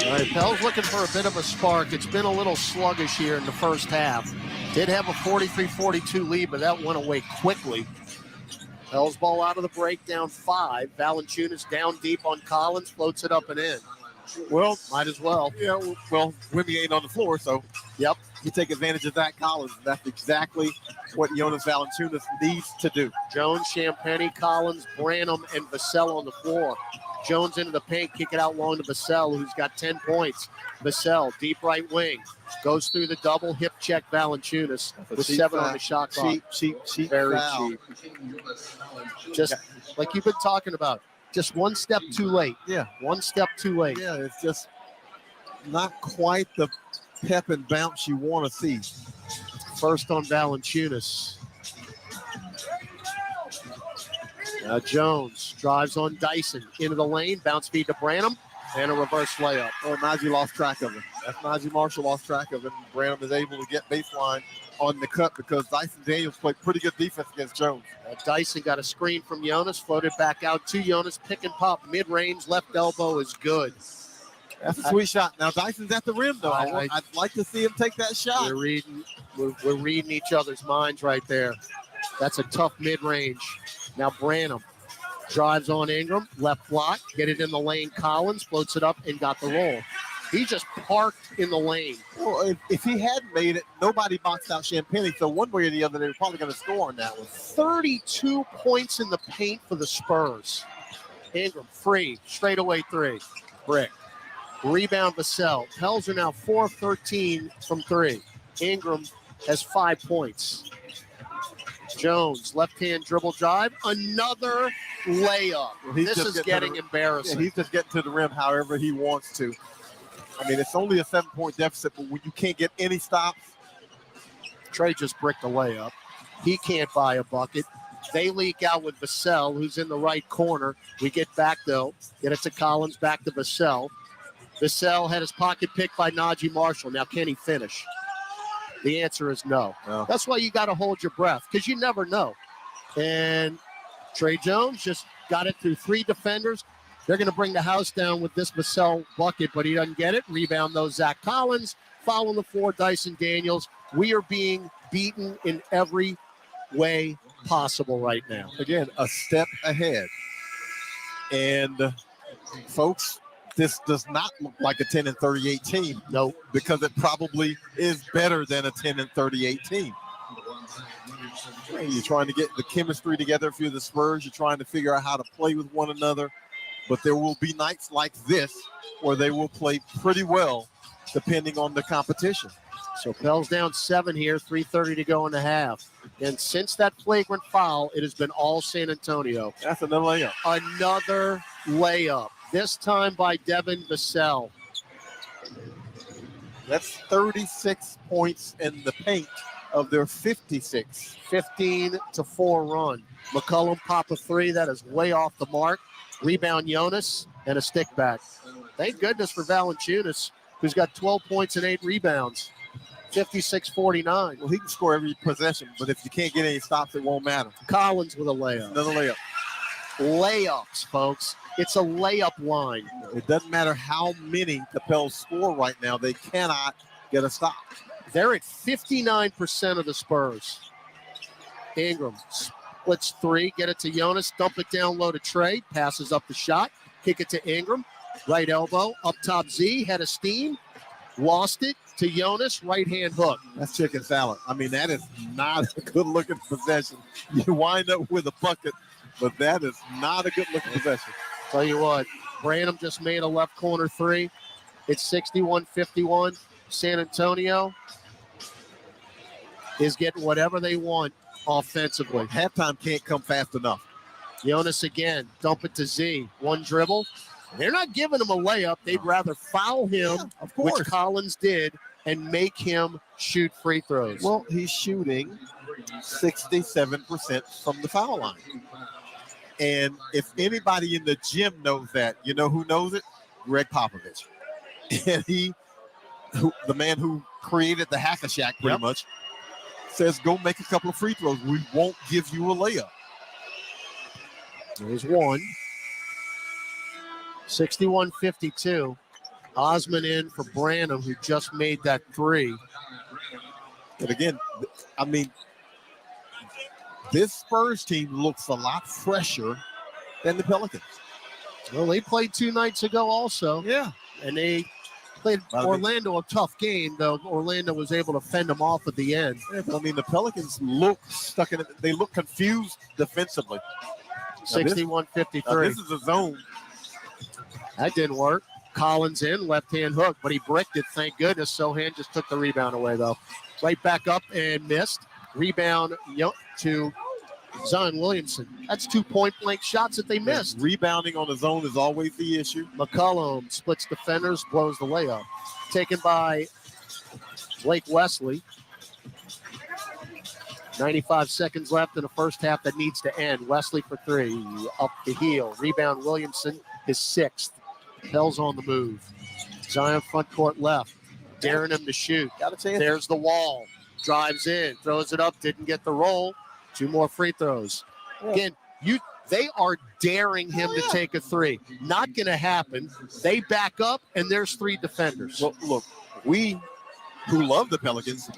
All right, Pell's looking for a bit of a spark. It's been a little sluggish here in the first half. Did have a 43-42 lead, but that went away quickly. Pell's ball out of the break, down 5. Valanciunas down deep on Collins, floats it up and in. Well, might as well. Yeah, well, Wemby ain't on the floor, so yep, you take advantage of that, Collins. That's exactly what Jonas Valanciunas needs to do. Jones, Champagnie, Collins, Branham, and Vassell on the floor. Jones into the paint, kick it out long to Vassell, who's got 10 points. Vassell, deep right wing, goes through the double, hip check Valanciunas with 7 on the shot clock. Cheap, very foul. cheap. Just like you've been talking about, just one step too late. Yeah. One step too late. Yeah, it's just not quite the pep and bounce you want to see. First on Valanciunas. Jones drives on Dyson into the lane, bounce feed to Branham, and a reverse layup. Oh, Najee lost track of him. That's Najee Marshall lost track of him. Branham is able to get baseline on the cut because Dyson Daniels played pretty good defense against Jones. Dyson got a screen from Jonas, floated back out to Jonas, pick and pop, mid-range, left elbow is good. That's a sweet shot. Now Dyson's at the rim, though. I'd like to see him take that shot. We're reading each other's minds right there. That's a tough mid-range. Now Branham drives on Ingram, left block, get it in the lane. Collins floats it up and got the roll. He just parked in the lane. Well, if he hadn't made it, nobody boxed out Champagnie. So one way or the other, they were probably going to score on that one. 32 points in the paint for the Spurs. Ingram, free, straightaway 3. Brick. Rebound Vassell. Pels are now 4 of 13 from 3. Ingram has 5 points. Jones, left-hand dribble drive, another layup. This is getting embarrassing. Yeah, he's just getting to the rim however he wants to. I mean, it's only a 7-point deficit, but when you can't get any stops. Trey just bricked a layup. He can't buy a bucket. They leak out with Vassell, who's in the right corner. We get back, though. Get it to Collins, back to Vassell. Vassell had his pocket picked by Najee Marshall. Now, can he finish? The answer is no. That's why you got to hold your breath, because you never know. And Trey Jones just got it through 3 defenders. They're going to bring the house down with this Vassell bucket, but he doesn't get it. Rebound, though, Zach Collins. Foul on the floor, Dyson Daniels. We are being beaten in every way possible right now. Again, a step ahead. And, folks, this does not look like a 10-38 team. No, because it probably is better than a 10-38 team. You're trying to get the chemistry together if you're the Spurs. You're trying to figure out how to play with one another. But there will be nights like this where they will play pretty well depending on the competition. So Pell's down 7 here, 3:30 to go in the half. And since that flagrant foul, it has been all San Antonio. That's another layup. Another layup. This time by Devin Vassell. That's 36 points in the paint of their 56. 15-4 run. McCollum pop a 3. That is way off the mark. Rebound Jonas and a stick back. Thank goodness for Valanciunas, who's got 12 points and 8 rebounds. 56-49. Well, he can score every possession, but if you can't get any stops, it won't matter. Collins with a layup. Another layup. Layups, folks. It's a layup line. It doesn't matter how many the Pels score right now. They cannot get a stop. They're at 59% of the Spurs. Ingram splits 3, get it to Jonas, dump it down low to Trey, passes up the shot, kick it to Ingram, right elbow, up top Z, had a steam, lost it to Jonas, right-hand hook. That's chicken salad. I mean, that is not a good-looking possession. You wind up with a bucket, but that is not a good-looking possession. Tell you what, Branham just made a left corner 3. It's 61-51. San Antonio is getting whatever they want offensively. Halftime can't come fast enough. Jonas again, dump it to Z. One dribble. They're not giving him a layup. They'd rather foul him, which Collins did, and make him shoot free throws. Well, he's shooting 67% from the foul line. And if anybody in the gym knows that, you know who knows it? Greg Popovich. And the man who created the Hack-a-Shack pretty much, says go make a couple of free throws. We won't give you a layup. There's one. 61-52. Osman in for Branham, who just made that three. And again, I mean, this Spurs team looks a lot fresher than the Pelicans. Well, they played 2 nights ago also. Yeah. And they played Orlando a tough game, though. Orlando was able to fend them off at the end. Yeah, but I mean, the Pelicans look stuck in it. They look confused defensively. 61-53. This is a zone. That didn't work. Collins in, left-hand hook, but he bricked it, thank goodness. Sohan just took the rebound away, though. Right back up and missed. Rebound to Zion Williamson. That's 2 point-blank shots that they missed. Rebounding on the zone is always the issue. McCollum splits defenders, blows the layup. Taken by Blake Wesley. 95 seconds left in the first half that needs to end. Wesley for three, up the heel. Rebound Williamson, his sixth. Pell's on the move. Zion front court left, daring him to shoot. Got a chance. There's the wall. Drives in, throws it up, didn't get the roll. 2 more free throws. Again, they are daring him to take a three. Not going to happen. They back up, and there's 3 defenders. Well, look, we who love the Pelicans,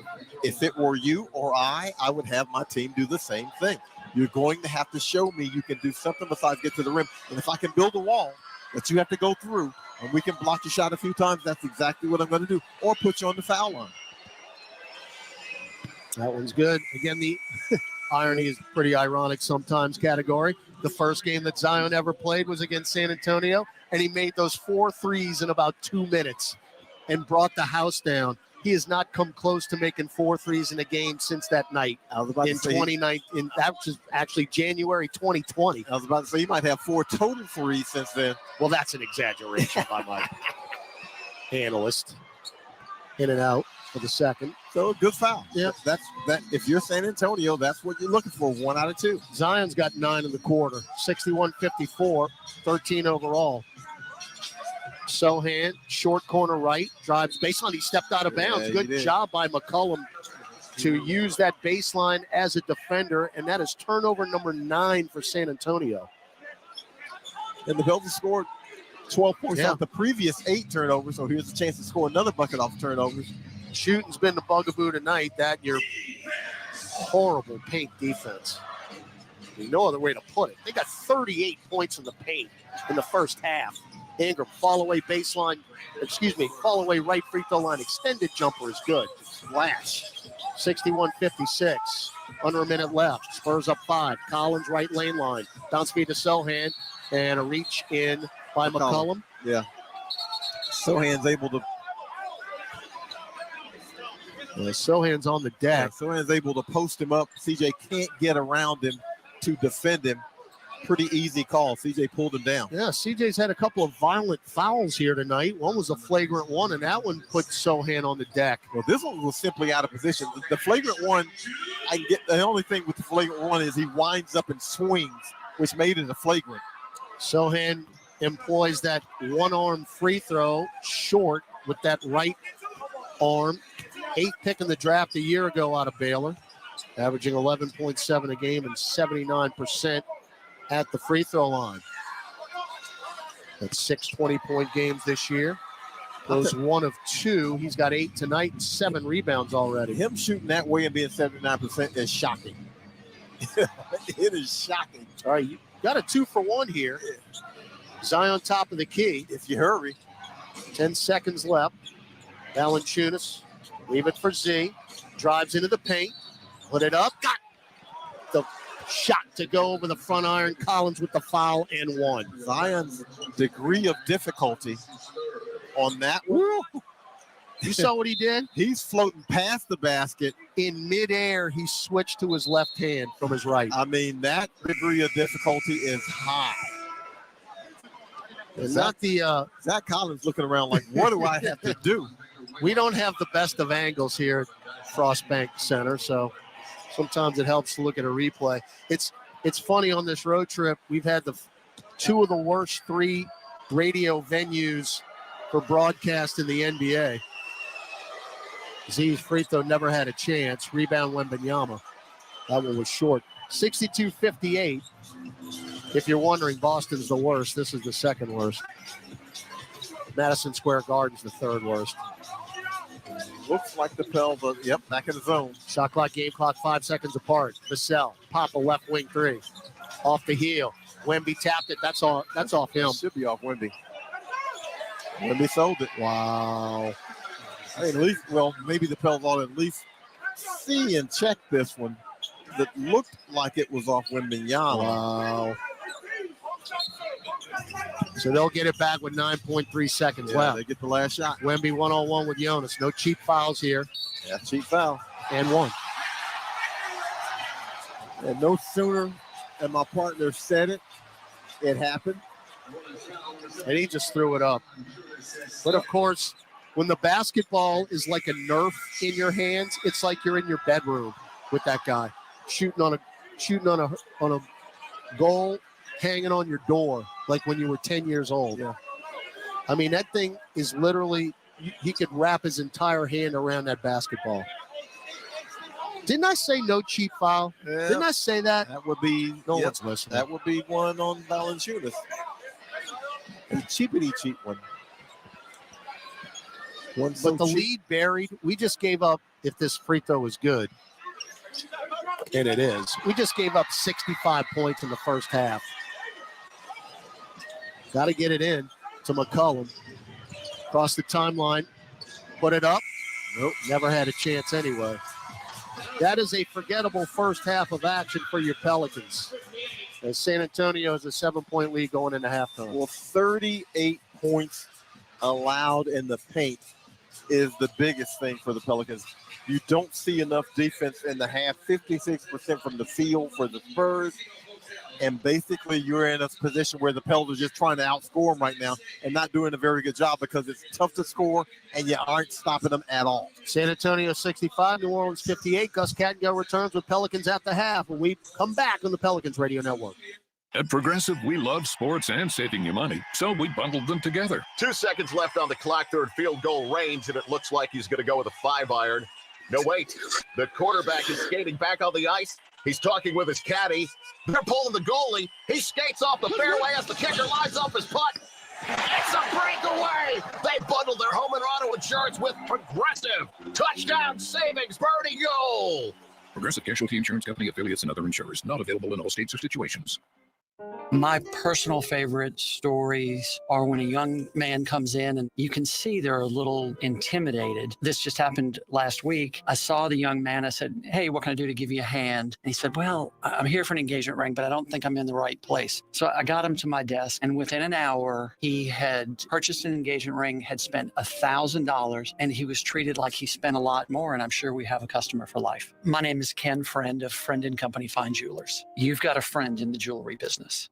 if it were you or I would have my team do the same thing. You're going to have to show me you can do something besides get to the rim. And if I can build a wall that you have to go through, and we can block your shot a few times, that's exactly what I'm going to do. Or put you on the foul line. That one's good. Again, the irony is pretty ironic sometimes category. The first game that Zion ever played was against San Antonio, and he made those 4 threes in about 2 minutes and brought the house down. He has not come close to making 4 threes in a game since that night in 2019. That was actually January 2020. I was about to say, you might have 4 total threes since then. Well, that's an exaggeration by my analyst. In and out for the second. So a good foul. Yeah. That if you're San Antonio, that's what you're looking for. 1 out of 2. Zion's got 9 in the quarter. 61-54, 13 overall. Sohan, short corner right, drives baseline. He stepped out of bounds. Good job by McCollum to use that baseline as a defender, and that is turnover number 9 for San Antonio. And the Pelicans scored 12 points off the previous 8 turnovers, so here's a chance to score another bucket off turnovers. Shooting's been the bugaboo tonight. That your horrible paint defense. There's no other way to put it. They got 38 points in the paint in the first half. Ingram, fall away right free throw line. Extended jumper is good. Flash. 61-56. Under a minute left. Spurs up 5. Collins, right lane line. Bounce feed to Sohan. And a reach in by McCollum. Yeah. Sohan's able to. Sohan's on the deck. Yeah, Sohan's able to post him up. CJ can't get around him to defend him. Pretty easy call. CJ pulled him down. Yeah, CJ's had a couple of violent fouls here tonight. One was a flagrant one, and that one put Sohan on the deck. Well, this one was simply out of position. The flagrant one, the only thing with the flagrant one is he winds up and swings, which made it a flagrant. Sohan employs that one-arm free throw short with that right arm. 8th pick in the draft a year ago out of Baylor, averaging 11.7 a game and 79% at the free throw line. That's 6 20-point games this year. Those 1 of 2. He's got 8 tonight and 7 rebounds already. Him shooting that way and being 79% is shocking. It is shocking. All right, you got a 2-for-1 here. Zion top of the key. If you hurry. 10 seconds left. Valanciunas, leave it for Z. Drives into the paint. Put it up. Got the shot to go over the front iron. Collins with the foul and 1. Zion's degree of difficulty on that one. You saw what he did? He's floating past the basket. In midair, he switched to his left hand from his right. I mean, that degree of difficulty is high. And not the Zach Collins looking around like, what do I have to do? We don't have the best of angles here at Frost Bank Center, so sometimes it helps to look at a replay. It's funny on this road trip, we've had two of the worst 3 radio venues for broadcast in the NBA. Z's free throw never had a chance. Rebound Wembanyama. That one was short. 62-58. If you're wondering, Boston's the worst. This is the second worst. Madison Square Garden's the third worst. Looks like the Pels are, back in the zone. Shot clock, game clock, 5 seconds apart. Vassell, pop a left wing 3. Off the heel. Wemby tapped it. That's off him. Should be off Wemby. Wemby sold it. Wow. I mean, at least, maybe the Pels ought to at least see and check this one. That looked like it was off Wembanyama. Wow. So they'll get it back with 9.3 seconds left. They get the last shot. Wemby 1-on-1 with Jonas. No cheap fouls here. Yeah, cheap foul. And one. And no sooner than my partner said it, it happened. And he just threw it up. But of course, when the basketball is like a Nerf in your hands, it's like you're in your bedroom with that guy shooting on a goal, hanging on your door, like when you were 10 years old. Yeah. I mean, that thing is literally, he could wrap his entire hand around that basketball. Didn't I say no cheap foul? Yeah. Didn't I say that? That would be one's listening. That would be one on Valanciunas. A cheapity cheap one. But the lead buried. We just gave up, if this free throw is good, and it is, we just gave up 65 points in the first half. Got to get it in to McCollum. Across the timeline. Put it up. Nope, never had a chance anyway. That is a forgettable first half of action for your Pelicans. As San Antonio has a 7-point lead going into halftime. Well, 38 points allowed in the paint is the biggest thing for the Pelicans. You don't see enough defense in the half. 56% from the field for the Spurs. And basically you're in a position where the Pels are just trying to outscore them right now and not doing a very good job because it's tough to score and you aren't stopping them at all. San Antonio 65, New Orleans 58. Gus Cattingill returns with Pelicans at the half when we come back on the Pelicans Radio Network. At Progressive, we love sports and saving you money, so we bundled them together. 2 seconds left on the clock, third field goal range, and it looks like he's going to go with a 5-iron. No, wait. The quarterback is skating back on the ice. He's talking with his caddy. They're pulling the goalie. He skates off the fairway as the kicker lines up his putt. It's a breakaway. They bundle their home and auto insurance with Progressive. Touchdown savings, birdie goal. Progressive Casualty Insurance Company, affiliates, and other insurers. Not available in all states or situations. My personal favorite stories are when a young man comes in and you can see they're a little intimidated. This just happened last week. I saw the young man. I said, "Hey, what can I do to give you a hand?" And he said, "Well, I'm here for an engagement ring, but I don't think I'm in the right place." So I got him to my desk, and within an hour, he had purchased an engagement ring, had spent $1,000, and he was treated like he spent a lot more, and I'm sure we have a customer for life. My name is Ken Friend of Friend & Company Fine Jewelers. You've got a friend in the jewelry business.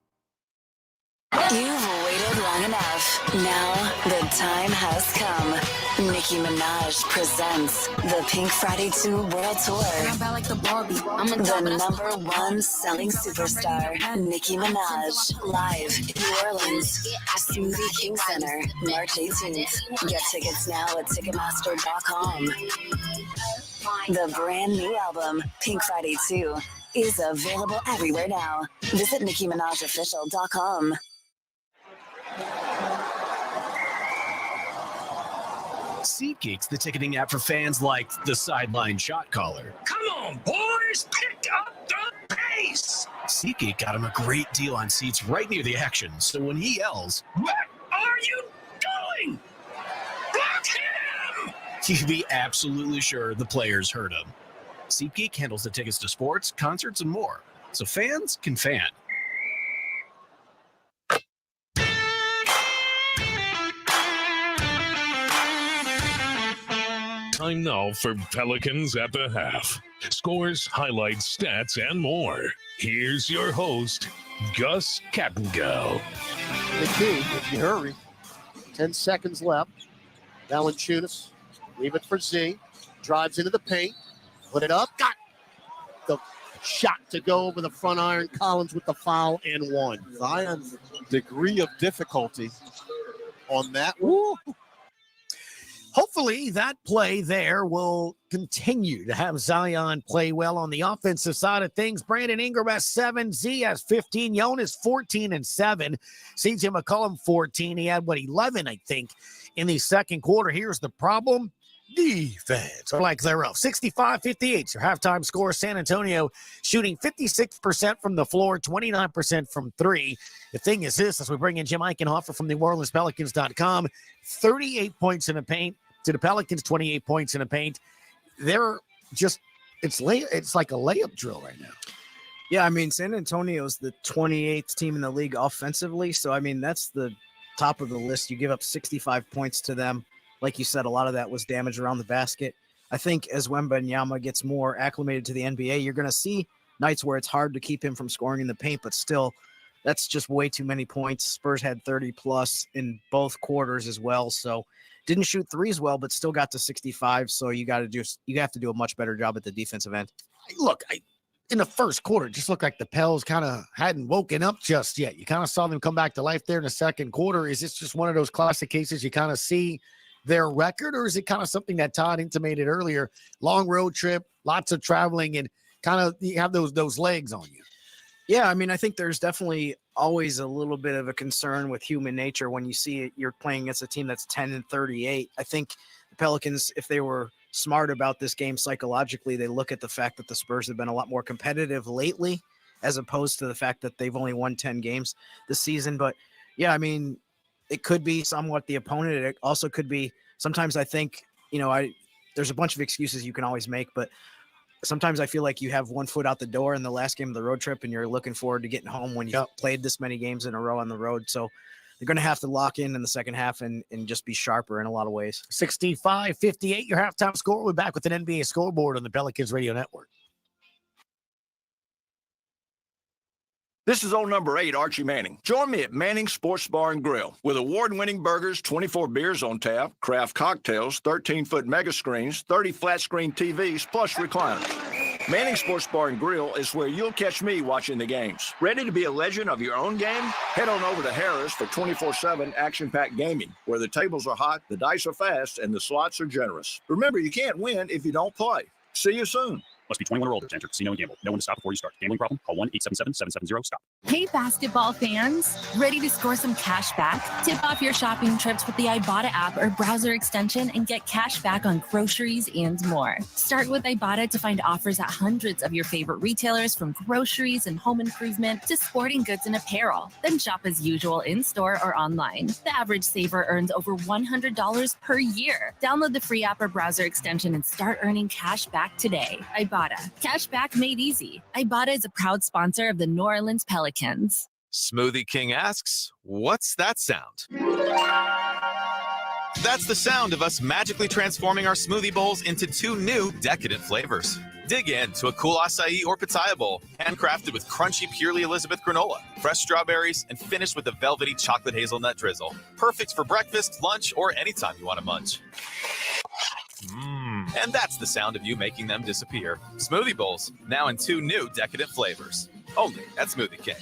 You've waited long enough. Now the time has come. Nicki Minaj presents the Pink Friday 2 World Tour. The #1 selling superstar, Nicki Minaj, live New Orleans, Smoothie King Center, March 18th. Get tickets now at Ticketmaster.com. The brand new album, Pink Friday 2, is available everywhere now. Visit NickiMinajOfficial.com. SeatGeek's the ticketing app for fans like the sideline shot caller. Come on, boys, pick up the pace! SeatGeek got him a great deal on seats right near the action, so when he yells, "What are you doing? Block him!" you can be absolutely sure the players heard him. SeatGeek handles the tickets to sports, concerts, and more, so fans can fan. Time now for Pelicans at the half. Scores, highlights, stats, and more. Here's your host, Gus Kattengell. The key, if you hurry. 10 seconds left. Valanciunas, leave it for Z. Drives into the paint. Put it up. Got the shot to go over the front iron. Collins with the foul and one. Zion's degree of difficulty on that one. Hopefully that play there will continue to have Zion play well on the offensive side of things. Brandon Ingram has 7, Z has 15, Jonas 14 and 7, CJ McCollum 14. He had 11, I think, in the second quarter. Here's the problem. Defense, or like thereof. 65-58, your halftime score. San Antonio shooting 56% from the floor, 29% from three. The thing is this, as we bring in Jim Eichenhofer from the NewOrleansPelicans.com, 38 points in the paint to the Pelicans, 28 points in the paint. They're just, it's like a layup drill right now. Yeah, I mean, San Antonio's the 28th team in the league offensively. So, I mean, that's the top of the list. You give up 65 points to them. Like you said, a lot of that was damage around the basket. I think as Wembanyama gets more acclimated to the NBA, you're going to see nights where it's hard to keep him from scoring in the paint, but still, that's just way too many points. Spurs had 30-plus in both quarters as well, so didn't shoot threes well, but still got to 65, so you have to do a much better job at the defensive end. Look, in the first quarter, it just looked like the Pels kind of hadn't woken up just yet. You kind of saw them come back to life there in the second quarter. Is this just one of those classic cases you kind of see their record, or is it kind of something that Todd intimated earlier? Long road trip, lots of traveling, and kind of you have those legs on you. Yeah, I mean, I think there's definitely always a little bit of a concern with human nature when you see it. You're playing against a team that's 10-38. I think the Pelicans, if they were smart about this game psychologically, they look at the fact that the Spurs have been a lot more competitive lately, as opposed to the fact that they've only won 10 games this season. But yeah, I mean, it could be somewhat the opponent. It also could be, sometimes I think, there's a bunch of excuses you can always make, but sometimes I feel like you have one foot out the door in the last game of the road trip and you're looking forward to getting home when you've played this many games in a row on the road. So they're going to have to lock in the second half and just be sharper in a lot of ways. 65-58, your halftime score. We're back with an NBA scoreboard on the Pelicans Radio Network. This is old number 8, Archie Manning. Join me at Manning Sports Bar and Grill. With award-winning burgers, 24 beers on tap, craft cocktails, 13-foot mega screens, 30 flat-screen TVs, plus recliners. Manning Sports Bar and Grill is where you'll catch me watching the games. Ready to be a legend of your own game? Head on over to Harris for 24/7 action-packed gaming, where the tables are hot, the dice are fast, and the slots are generous. Remember, you can't win if you don't play. See you soon. Must be 21 or older to enter casino and gamble. Know when to stop before you start. Gambling problem? Call 1-877-770-STOP. Hey, basketball fans. Ready to score some cash back? Tip off your shopping trips with the Ibotta app or browser extension and get cash back on groceries and more. Start with Ibotta to find offers at hundreds of your favorite retailers, from groceries and home improvement to sporting goods and apparel. Then shop as usual in-store or online. The average saver earns over $100 per year. Download the free app or browser extension and start earning cash back today. Ibotta. Cash back made easy. Ibotta is a proud sponsor of the New Orleans Pelicans. Smoothie King asks, what's that sound? That's the sound of us magically transforming our smoothie bowls into 2 new decadent flavors. Dig in to a cool acai or pitaya bowl, handcrafted with crunchy Purely Elizabeth granola, fresh strawberries, and finished with a velvety chocolate hazelnut drizzle. Perfect for breakfast, lunch, or anytime you want to munch. And that's the sound of you making them disappear. Smoothie bowls, now in 2 new decadent flavors. Only at Smoothie King.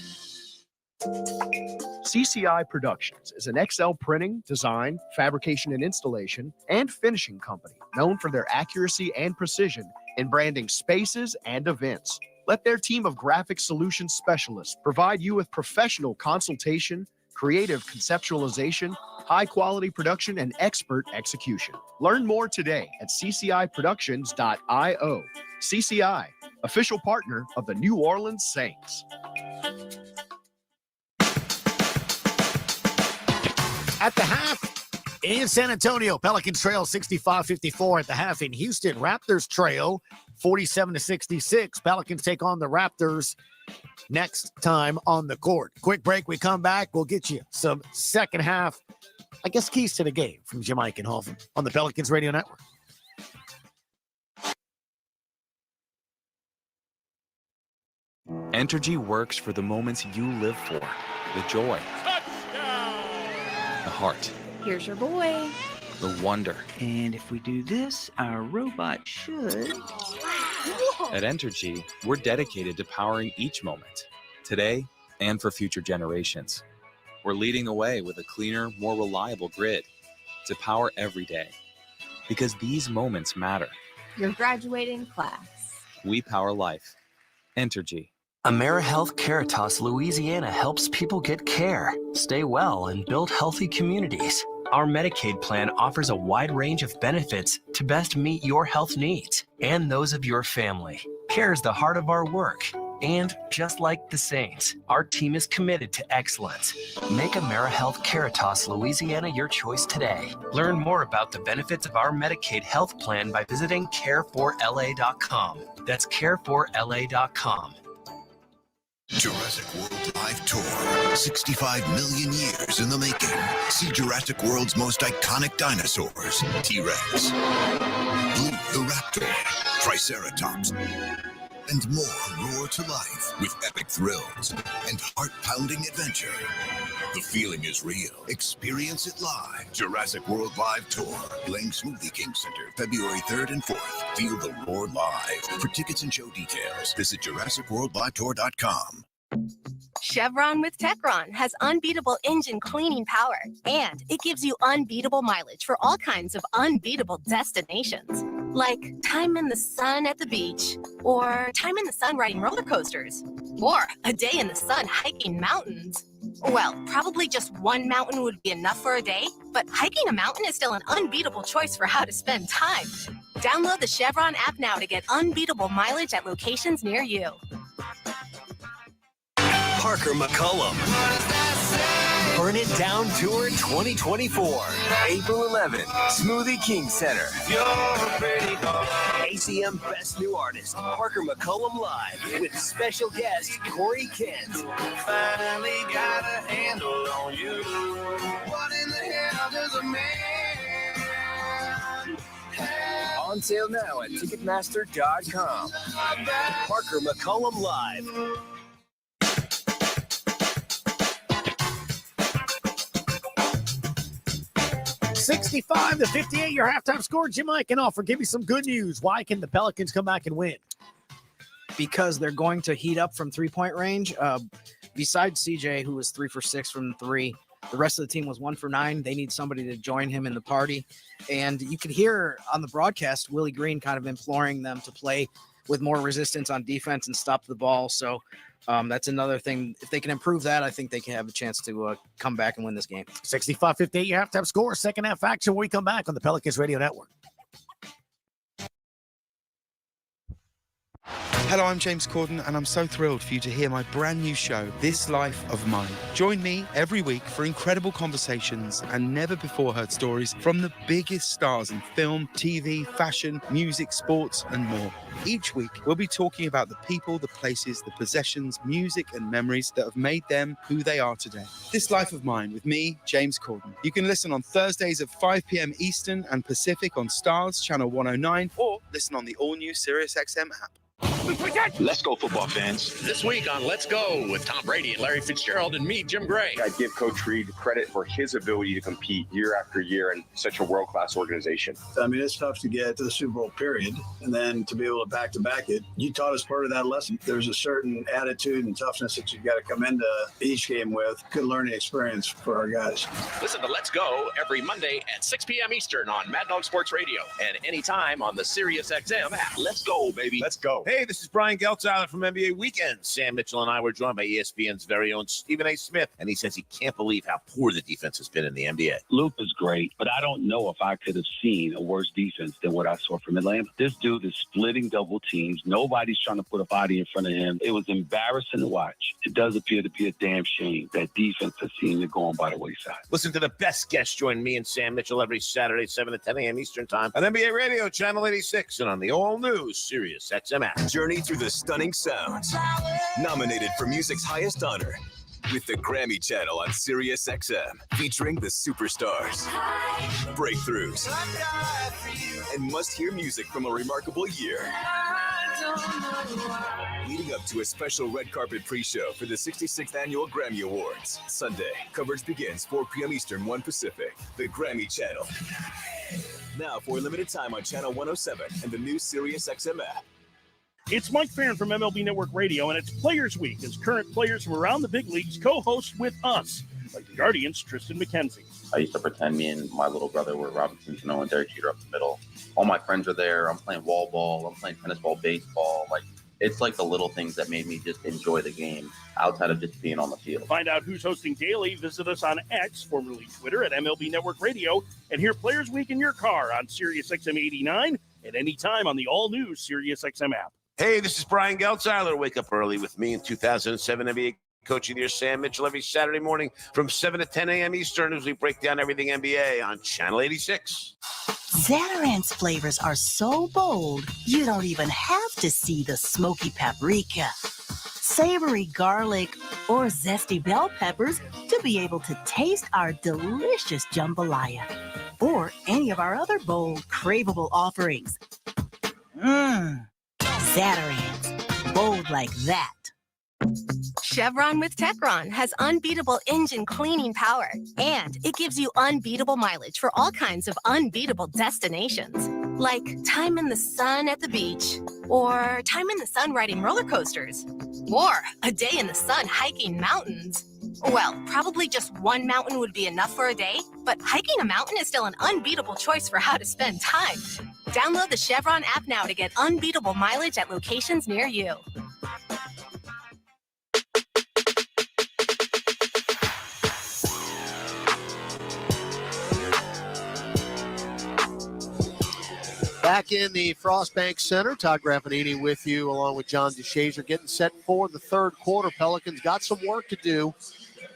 CCI Productions is an XL printing, design, fabrication and installation, and finishing company known for their accuracy and precision in branding spaces and events. Let their team of graphic solutions specialists provide you with professional consultation, creative conceptualization, high-quality production, and expert execution. Learn more today at cciproductions.io. CCI, official partner of the New Orleans Saints. At the half in San Antonio, Pelicans trail 65-54 at the half. In Houston, Raptors trail 47-66. Pelicans take on the Raptors next time on the court. Quick break. We come back. We'll get you some second half, keys to the game from Jim Eichenhofer on the Pelicans Radio Network. Entergy works for the moments you live for. The joy. The heart. Here's your boy. The wonder. And if we do this, our robot should. At Entergy, we're dedicated to powering each moment, today and for future generations. We're leading the way with a cleaner, more reliable grid to power every day. Because these moments matter. Your graduating class. We power life. Entergy. AmeriHealth Caritas Louisiana helps people get care, stay well, and build healthy communities. Our Medicaid plan offers a wide range of benefits to best meet your health needs and those of your family. Care is the heart of our work. And just like the Saints, our team is committed to excellence. Make AmeriHealth Caritas Louisiana your choice today. Learn more about the benefits of our Medicaid health plan by visiting care4la.com. That's care4la.com. Jurassic World Live Tour. 65 million years in the making. See Jurassic World's most iconic dinosaurs. T-Rex, Blue the Raptor, Triceratops, and more roar to life with epic thrills and heart-pounding adventure. The feeling is real. Experience it live. Jurassic World Live Tour. Lang Smoothie King Center, February 3rd and 4th. Feel the roar live. For tickets and show details, visit JurassicWorldLiveTour.com. Chevron with Techron has unbeatable engine cleaning power, and it gives you unbeatable mileage for all kinds of unbeatable destinations, like time in the sun at the beach, or time in the sun riding roller coasters, or a day in the sun hiking mountains. Well, probably just one mountain would be enough for a day, but hiking a mountain is still an unbeatable choice for how to spend time. Download the Chevron app now to get unbeatable mileage at locations near you. Parker McCollum. Burn It Down Tour 2024. April 11th, Smoothie King Center. ACM Best New Artist, Parker McCollum Live, with special guest Corey Kent. Finally got a handle on you. What in the hell does a man have? On sale now at Ticketmaster.com. Parker McCollum Live. 65-58, your halftime score. Jim Eichenoff, give me some good news. Why can the Pelicans come back and win? Because they're going to heat up from three-point range. Besides CJ, who was 3 for 6 from 3, the rest of the team was 1 for 9. They need somebody to join him in the party. And you could hear on the broadcast Willie Green kind of imploring them to play with more resistance on defense and stop the ball. So that's another thing. If they can improve that, I think they can have a chance to come back and win this game. 65-58, your halftime score. Second half action when we come back on the Pelicans Radio Network. Hello, I'm James Corden, and I'm so thrilled for you to hear my brand new show, This Life of Mine. Join me every week for incredible conversations and never-before-heard stories from the biggest stars in film, TV, fashion, music, sports, and more. Each week, we'll be talking about the people, the places, the possessions, music, and memories that have made them who they are today. This Life of Mine with me, James Corden. You can listen on Thursdays at 5 p.m. Eastern and Pacific on Stars, Channel 109, or listen on the all-new SiriusXM app. Let's go, football fans. This week on Let's Go with Tom Brady and Larry Fitzgerald and me, Jim Gray. I give Coach Reed credit for his ability to compete year after year in such a world-class organization. I mean, it's tough to get to the Super Bowl, period, and then to be able to back-to-back it. You taught us part of that lesson. There's a certain attitude and toughness that you've got to come into each game with. Good learning experience for our guys. Listen to Let's Go every Monday at 6 p.m. Eastern on Mad Dog Sports Radio and anytime on the SiriusXM app. Let's go, baby. Let's go. Hey, this is Brian Geltzeiler from NBA Weekend. Sam Mitchell and I were joined by ESPN's very own Stephen A. Smith, and he says he can't believe how poor the defense has been in the NBA. Luke is great, but I don't know if I could have seen a worse defense than what I saw from Atlanta. This dude is splitting double teams. Nobody's trying to put a body in front of him. It was embarrassing to watch. It does appear to be a damn shame that defense has seen it going by the wayside. Listen to the best guests join me and Sam Mitchell every Saturday, 7 to 10 a.m. Eastern Time on NBA Radio, Channel 86, and on the all-new SiriusXM app. Journey through the stunning sounds. Nominated for music's highest honor with the Grammy Channel on SiriusXM, featuring the superstars, breakthroughs, and must-hear music from a remarkable year. Leading up to a special red carpet pre-show for the 66th Annual Grammy Awards. Sunday, coverage begins 4 p.m. Eastern, 1 Pacific. The Grammy Channel. Now for a limited time on Channel 107 and the new Sirius XM app. It's Mike Farron from MLB Network Radio, and it's Players Week as current players from around the big leagues co-host with us, like the Guardians' Tristan McKenzie. I used to pretend me and my little brother were Robinson Cano and Derek Jeter up the middle. All my friends are there. I'm playing wall ball. I'm playing tennis ball, baseball. It's like the little things that made me just enjoy the game outside of just being on the field. To find out who's hosting daily, visit us on X, formerly Twitter, at MLB Network Radio, and hear Players Week in your car on Sirius XM 89 at any time on the all-new Sirius XM app. Hey, this is Brian Geltzeiler. Wake up early with me in 2007 NBA Coach of the Year Sam Mitchell every Saturday morning from 7 to 10 a.m. Eastern as we break down everything NBA on Channel 86. Zatarain's flavors are so bold, you don't even have to see the smoky paprika, savory garlic, or zesty bell peppers to be able to taste our delicious jambalaya or any of our other bold, craveable offerings. Zatarain's, bold like that. Chevron with Techron has unbeatable engine cleaning power, and it gives you unbeatable mileage for all kinds of unbeatable destinations, like time in the sun at the beach, or time in the sun riding roller coasters, or a day in the sun hiking mountains. Well, probably just one mountain would be enough for a day, but hiking a mountain is still an unbeatable choice for how to spend time. Download the Chevron app now to get unbeatable mileage at locations near you. Back in the Frostbank Center, Todd Graffanini with you along with John DeShazer getting set for the third quarter. Pelicans got some work to do.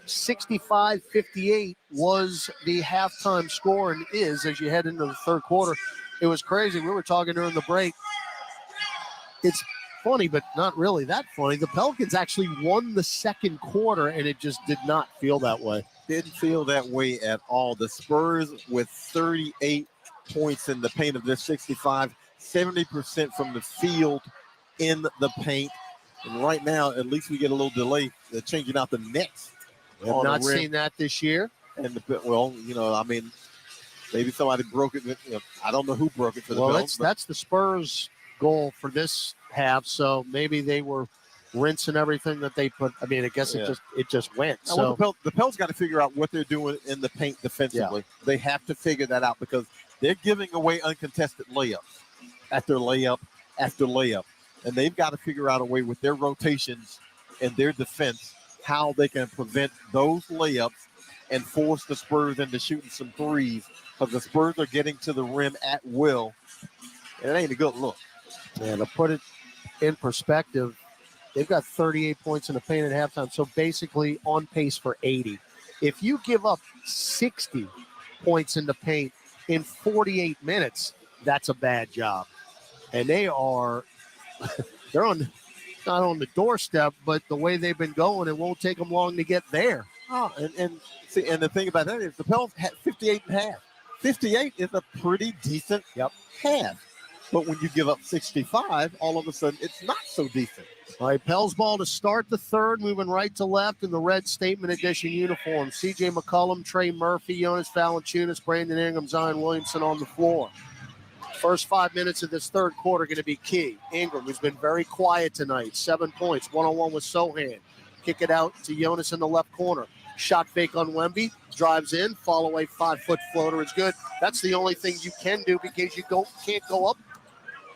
65-58 was the halftime score and is as you head into the third quarter. It was crazy. We were talking during the break. It's funny, but not really that funny. The Pelicans actually won the second quarter, and it just did not feel that way. Didn't feel that way at all. The Spurs with 38 points in the paint of this 65, 70% from the field in the paint. And right now, at least we get a little delay. They're changing out the nets. We have not seen that this year. And maybe somebody broke it. I don't know who broke it for the Pels. That's the Spurs' goal for this half. So maybe they were rinsing everything that they put. I mean, I guess it just went. So the Pels got to figure out what they're doing in the paint defensively. Yeah. They have to figure that out because they're giving away uncontested layups after layup after layup. And they've got to figure out a way with their rotations and their defense how they can prevent those layups and force the Spurs into shooting some threes because the Spurs are getting to the rim at will. And it ain't a good look. Yeah, to put it in perspective, they've got 38 points in the paint at halftime, so basically on pace for 80. If you give up 60 points in the paint in 48 minutes, that's a bad job. And they're not on the doorstep, but the way they've been going, it won't take them long to get there. Oh, and the thing about that is the Pels had 58 and a half. 58 is a pretty decent half. But when you give up 65, all of a sudden it's not so decent. All right, Pels ball to start the third, moving right to left in the red Statement Edition uniform. C.J. McCollum, Trey Murphy, Jonas Valanciunas, Brandon Ingram, Zion Williamson on the floor. First 5 minutes of this third quarter going to be key. Ingram, who's been very quiet tonight, 7 points, one-on-one with Sohan. Kick it out to Jonas in the left corner. Shot fake on Wemby, drives in, fall away, 5-foot floater is good. That's the only thing you can do because you can't go up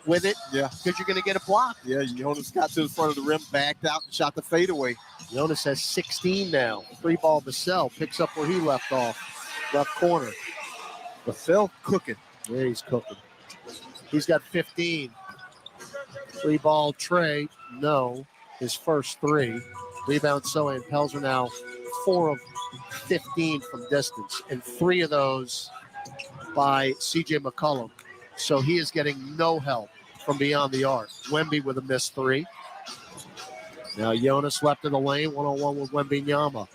with it because you're going to get a block. Yeah, Jonas got to the front of the rim, backed out, and shot the fadeaway. Jonas has 16 now. 3-ball Vassell picks up where he left off, left corner. Vassell cooking. Yeah, he's cooking. He's got 15. 3-ball Trey, no. His first three. Rebound Sohan. Pels are now 4 of 15 from distance, and 3 of those by C.J. McCollum. So he is getting no help from beyond the arc. Wemby with a missed 3. Now Jonas left in the lane, one-on-one with Wembanyama.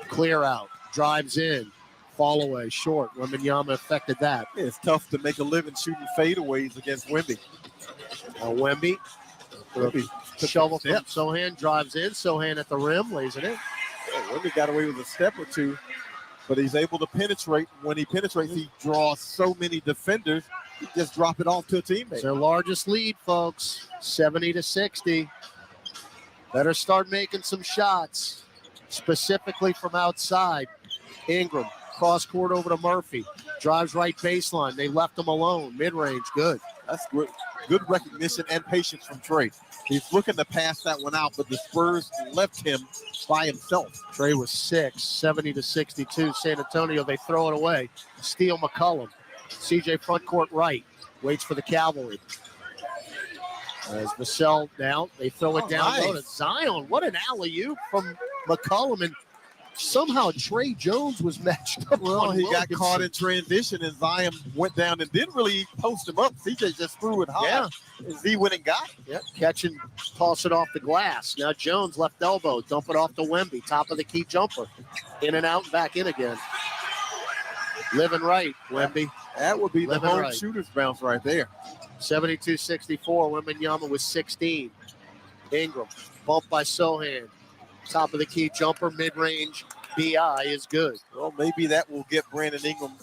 Clear out, drives in, fall away, short. Wembanyama affected that. It's tough to make a living shooting fadeaways against Wemby. Now Wemby Shovel from Sohan, drives in. Sohan at the rim, lays it in. Wemby got away with a step or two, but he's able to penetrate. When he penetrates, he draws so many defenders, he just drop it off to a teammate. It's their largest lead, folks, 70-60. Better start making some shots, specifically from outside. Ingram, cross court over to Murphy. Drives right baseline. They left him alone. Mid-range, good. That's good. Good recognition and patience from Trey. He's looking to pass that one out, but the Spurs left him by himself. Trey was 70-62. San Antonio, they throw it away. Steal McCollum. CJ front court right. Waits for the Cavalry. As Vassell down, they throw it down low to Zion. What an alley-oop from McCollum. And somehow Trey Jones was matched up. Well, he got caught in transition, and Zion went down and didn't really post him up. CJ just threw it high. Yeah. And Z went and got it. Yep. Catch and toss it off the glass. Now Jones left elbow. Dump it off to Wemby. Top of the key jumper. In and out and back in again. Living right, Wemby. That would be Living the home right. shooter's bounce right there. 72-64. Wembanyama with 16. Ingram. Bumped by Sohan. Top of the key jumper. Mid-range. BI is good. Well, maybe that will get Brandon Ingram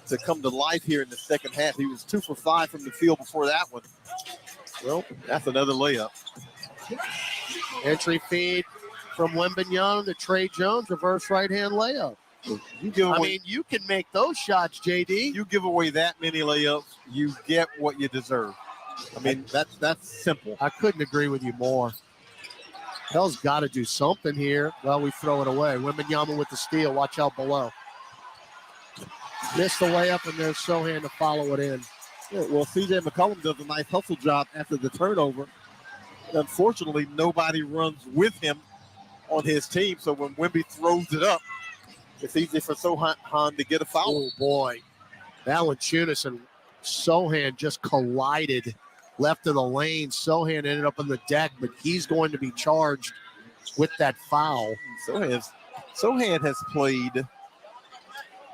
to come to life here in the second half. He was 2 for 5 from the field before that one. Well, that's another layup. Entry feed from Wembanyama to Trey Jones. Reverse right-hand layup. You can make those shots, JD. You give away that many layups, you get what you deserve. I mean, that's simple. I couldn't agree with you more. Hell's got to do something here. Well, we throw it away. Wembanyama with the steal. Watch out below. Missed the layup, and there's Sohan to follow it in. Yeah, well, CJ McCollum does a nice hustle job after the turnover. Unfortunately, nobody runs with him on his team, so when Wemby throws it up, it's easy for Sohan to get a foul. Oh, boy. Valanciunas and Sohan just collided left of the lane. Sohan ended up on the deck, but he's going to be charged with that foul. Sohan has played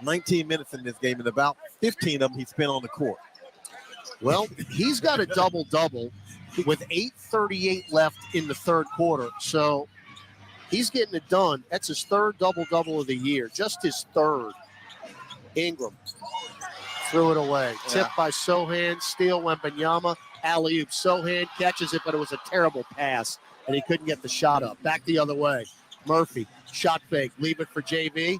19 minutes in this game, and about 15 of them he spent on the court. Well, he's got a double-double with 8:38 left in the third quarter. So he's getting it done. That's his third double-double of the year, just his third. Ingram threw it away. Tipped by Sohan, steal Wembanyama, alley-oop. Sohan catches it, but it was a terrible pass, and he couldn't get the shot up. Back the other way. Murphy, shot fake, leave it for JV,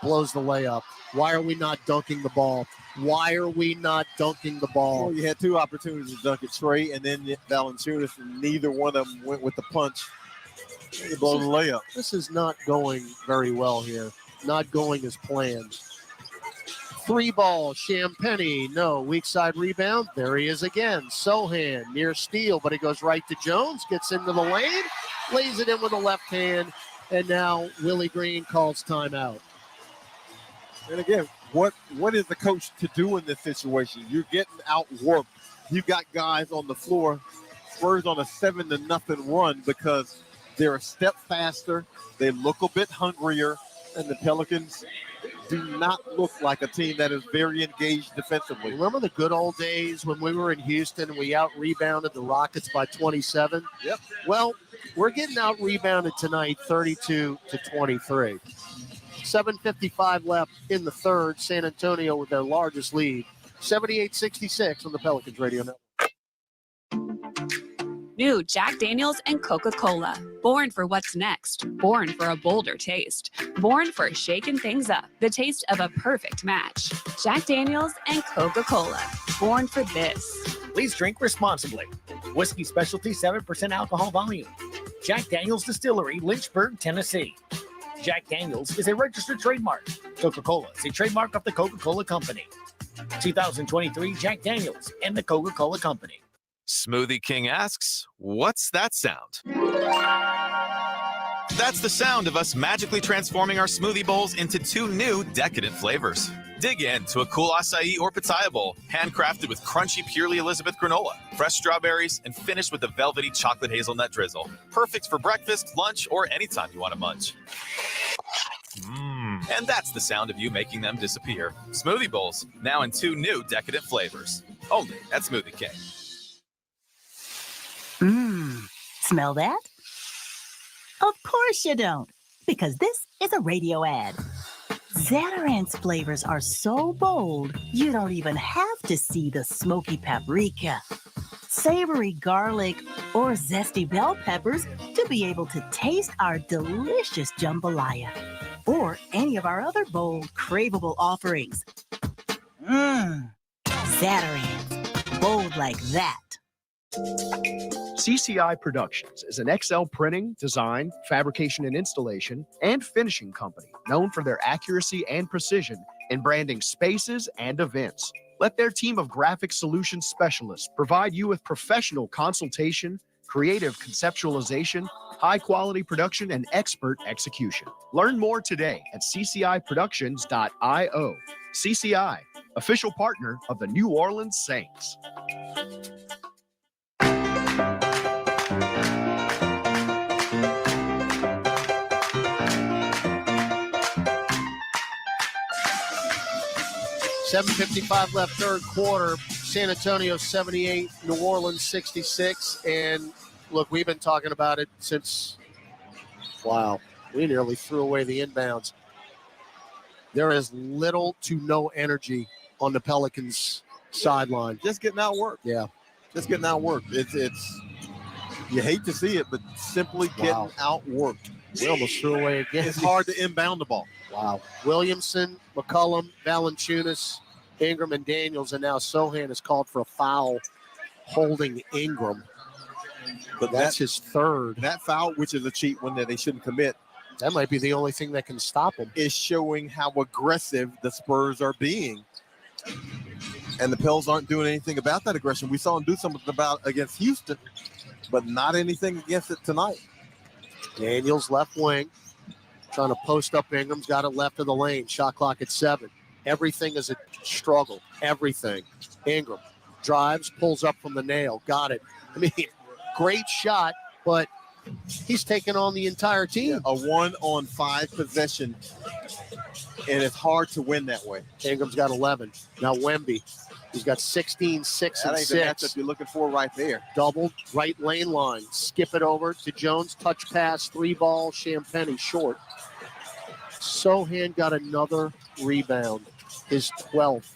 blows the layup. Why are we not dunking the ball? Why are we not dunking the ball? Well, you had two opportunities to dunk it, Trey, and then Valanciunas, and neither one of them went with the punch. They blow the layup. This is not going very well here. Not going as planned. 3 ball, Champagny, no. Weak side rebound. There he is again. Sohan near steal, but he goes right to Jones, gets into the lane, lays it in with the left hand, and now Willie Green calls timeout. And again, what is the coach to do in this situation? You're getting outworked. You've got guys on the floor, Spurs on a 7-0 run because they're a step faster. They look a bit hungrier, and the Pelicans do not look like a team that is very engaged defensively. Remember the good old days when we were in Houston and we out-rebounded the Rockets by 27? Yep. Well, we're getting out-rebounded tonight, 32-23. 7:55 left in the third. San Antonio with their largest lead. 78-66 on the Pelicans Radio Network. New Jack Daniels and Coca-Cola. Born for what's next. Born for a bolder taste. Born for shaking things up. The taste of a perfect match. Jack Daniels and Coca-Cola. Born for this. Please drink responsibly. Whiskey Specialty, 7% alcohol volume. Jack Daniels Distillery, Lynchburg, Tennessee. Jack Daniels is a registered trademark. Coca-Cola is a trademark of the Coca-Cola Company. 2023 Jack Daniels and the Coca-Cola Company. Smoothie King asks, what's that sound? That's the sound of us magically transforming our smoothie bowls into 2 new decadent flavors. Dig in to a cool acai or pitaya bowl, handcrafted with crunchy Purely Elizabeth granola, fresh strawberries, and finished with a velvety chocolate hazelnut drizzle. Perfect for breakfast, lunch, or anytime you want to munch. And that's the sound of you making them disappear. Smoothie bowls, now in 2 new decadent flavors. Only at Smoothie King. Smell that? Of course you don't, because this is a radio ad. Zatarans flavors are so bold, you don't even have to see the smoky paprika, savory garlic, or zesty bell peppers to be able to taste our delicious jambalaya or any of our other bold, craveable offerings. Zatarans, bold like that. CCI Productions is an XL printing, design, fabrication and installation, and finishing company known for their accuracy and precision in branding spaces and events. Let their team of graphic solutions specialists provide you with professional consultation, creative conceptualization, high-quality production, and expert execution. Learn more today at cciproductions.io. CCI, official partner of the New Orleans Saints. $7:55 left, third quarter. San Antonio 78, New Orleans 66. And look, we've been talking about it since, wow, we nearly threw away the inbounds. There is little to no energy on the Pelicans sideline. Just getting outworked. Yeah. Just getting outworked. It's you hate to see it, but simply getting outworked. We almost threw away again. It's hard to inbound the ball. Wow. Williamson, McCollum, Valanciunas, Ingram, and Daniels, and now Sohan is called for a foul holding Ingram. But that's his third. That foul, which is a cheat one that they shouldn't commit. That might be the only thing that can stop him. Is showing how aggressive the Spurs are being. And the Pels aren't doing anything about that aggression. We saw them do something about against Houston, but not anything against it tonight. Daniels left wing, trying to post up Ingram's got it left of the lane. Shot clock at 7. Everything is a struggle. Everything. Ingram drives, pulls up from the nail. Got it. I mean, great shot, but he's taking on the entire team. A 1-on-5 possession, and it's hard to win that way. Ingram's got 11. Now Wemby, he's got 16, 6, and 6. That ain't the matchup you're looking for right there. Doubled, right lane line. Skip it over to Jones. Touch pass, 3-ball. Champagny short. Sohan got another rebound, his 12th.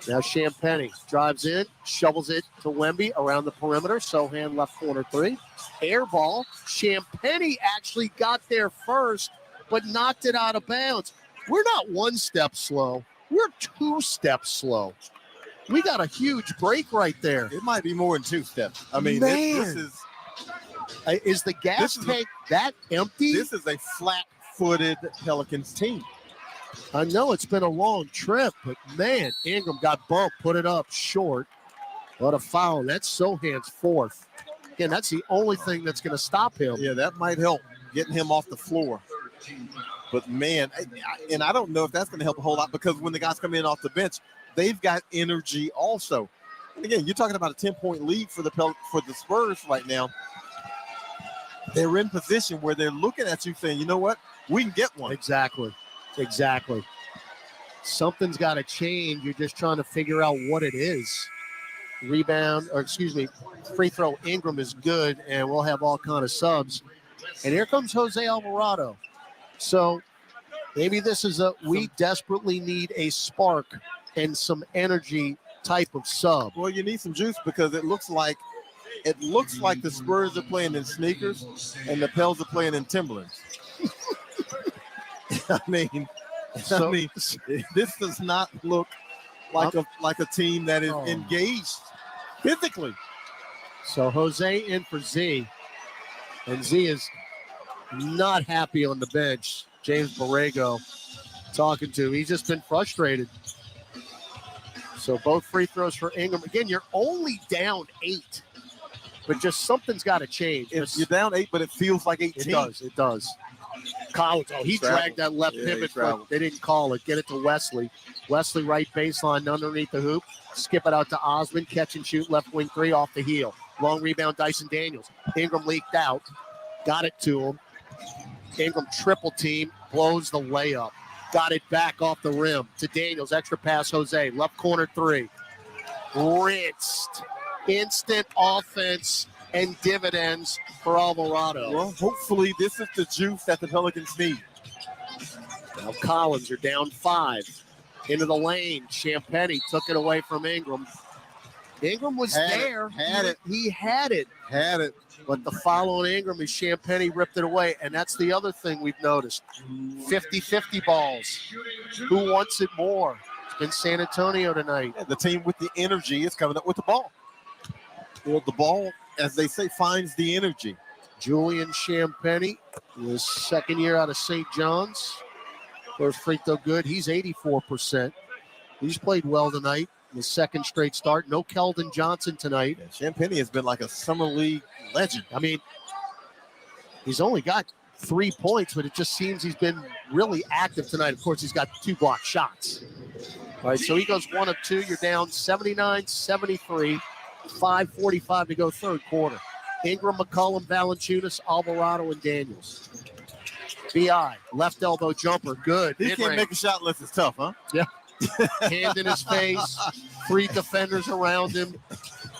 Now Champagny drives in, shovels it to Wemby around the perimeter. Sohan left corner 3. Air ball. Champagny actually got there first, but knocked it out of bounds. We're not 1 step slow. We're 2 steps slow. We got a huge break right there. It might be more than 2 steps. I mean, Man. this is the gas tank that empty? This is a flat-footed Pelicans team. I know it's been a long trip, but man, Ingram got bumped, put it up short. What a foul. That's Sohan's 4th. Again, that's the only thing that's going to stop him. Yeah, that might help getting him off the floor. But, man, and I don't know if that's going to help a whole lot because when the guys come in off the bench, they've got energy also. And, again, you're talking about a 10-point lead for the Spurs right now. They're in position where they're looking at you saying, you know what, we can get one. Exactly. Something's got to change. You're just trying to figure out what it is. Free throw Ingram is good, and we'll have all kind of subs. And here comes Jose Alvarado. So maybe this is we desperately need a spark and some energy type of sub. Well, you need some juice because it looks like the Spurs are playing in sneakers and the Pels are playing in Timberlands. I mean, this does not look like a team that is engaged physically. So Jose in for Z, and Z is not happy on the bench. James Borrego talking to him. He's just been frustrated. So both free throws for Ingram. Again, you're only down 8, but just something's got to change. You're down 8, but it feels like 18. It does. Collins, he dragged that left pivot, but they didn't call it. Get it to Wesley. Wesley right baseline underneath the hoop. Skip it out to Osmond. Catch and shoot left wing 3 off the heel. Long rebound, Dyson Daniels. Ingram leaked out. Got it to him. Ingram triple team. Blows the layup. Got it back off the rim to Daniels. Extra pass, Jose. Left corner 3. Rinsed. Instant offense and dividends for Alvarado. Well, hopefully this is the juice that the Pelicans need. Now Collins are down 5. Into the lane. Champagny took it away from Ingram. Ingram was there. He had it. But the foul on Ingram is Champagny ripped it away. And that's the other thing we've noticed. 50-50 balls. Who wants it more? It's been San Antonio tonight. Yeah, the team with the energy is coming up with the ball. Well, the ball, as they say, finds the energy. Julian Champagny, his second year out of St. John's. First free throw good. He's 84%. He's played well tonight. His second straight start. No Keldon Johnson tonight. Yeah, Champagny has been like a summer league legend. I mean, he's only got 3 points, but it just seems he's been really active tonight. Of course, he's got 2 blocked shots. All right, so he goes 1 of 2. You're down 79-73. 5:45 to go third quarter. Ingram, McCollum, Valanciunas, Alvarado, and Daniels. B.I. left elbow jumper, good. He can't make a shot unless it's tough, huh? Yeah. Hand in his face, 3 defenders around him.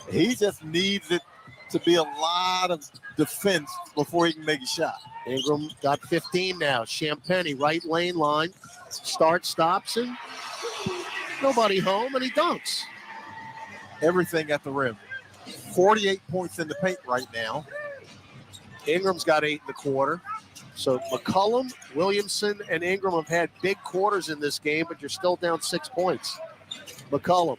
He just needs it to be a lot of defense before he can make a shot. Ingram got 15 now. Champagny, right lane line. Stops, and nobody home, and he dunks. Everything at the rim. 48 points in the paint right now. Ingram's got 8 in the quarter. So McCollum, Williamson, and Ingram have had big quarters in this game, but you're still down 6 points. McCollum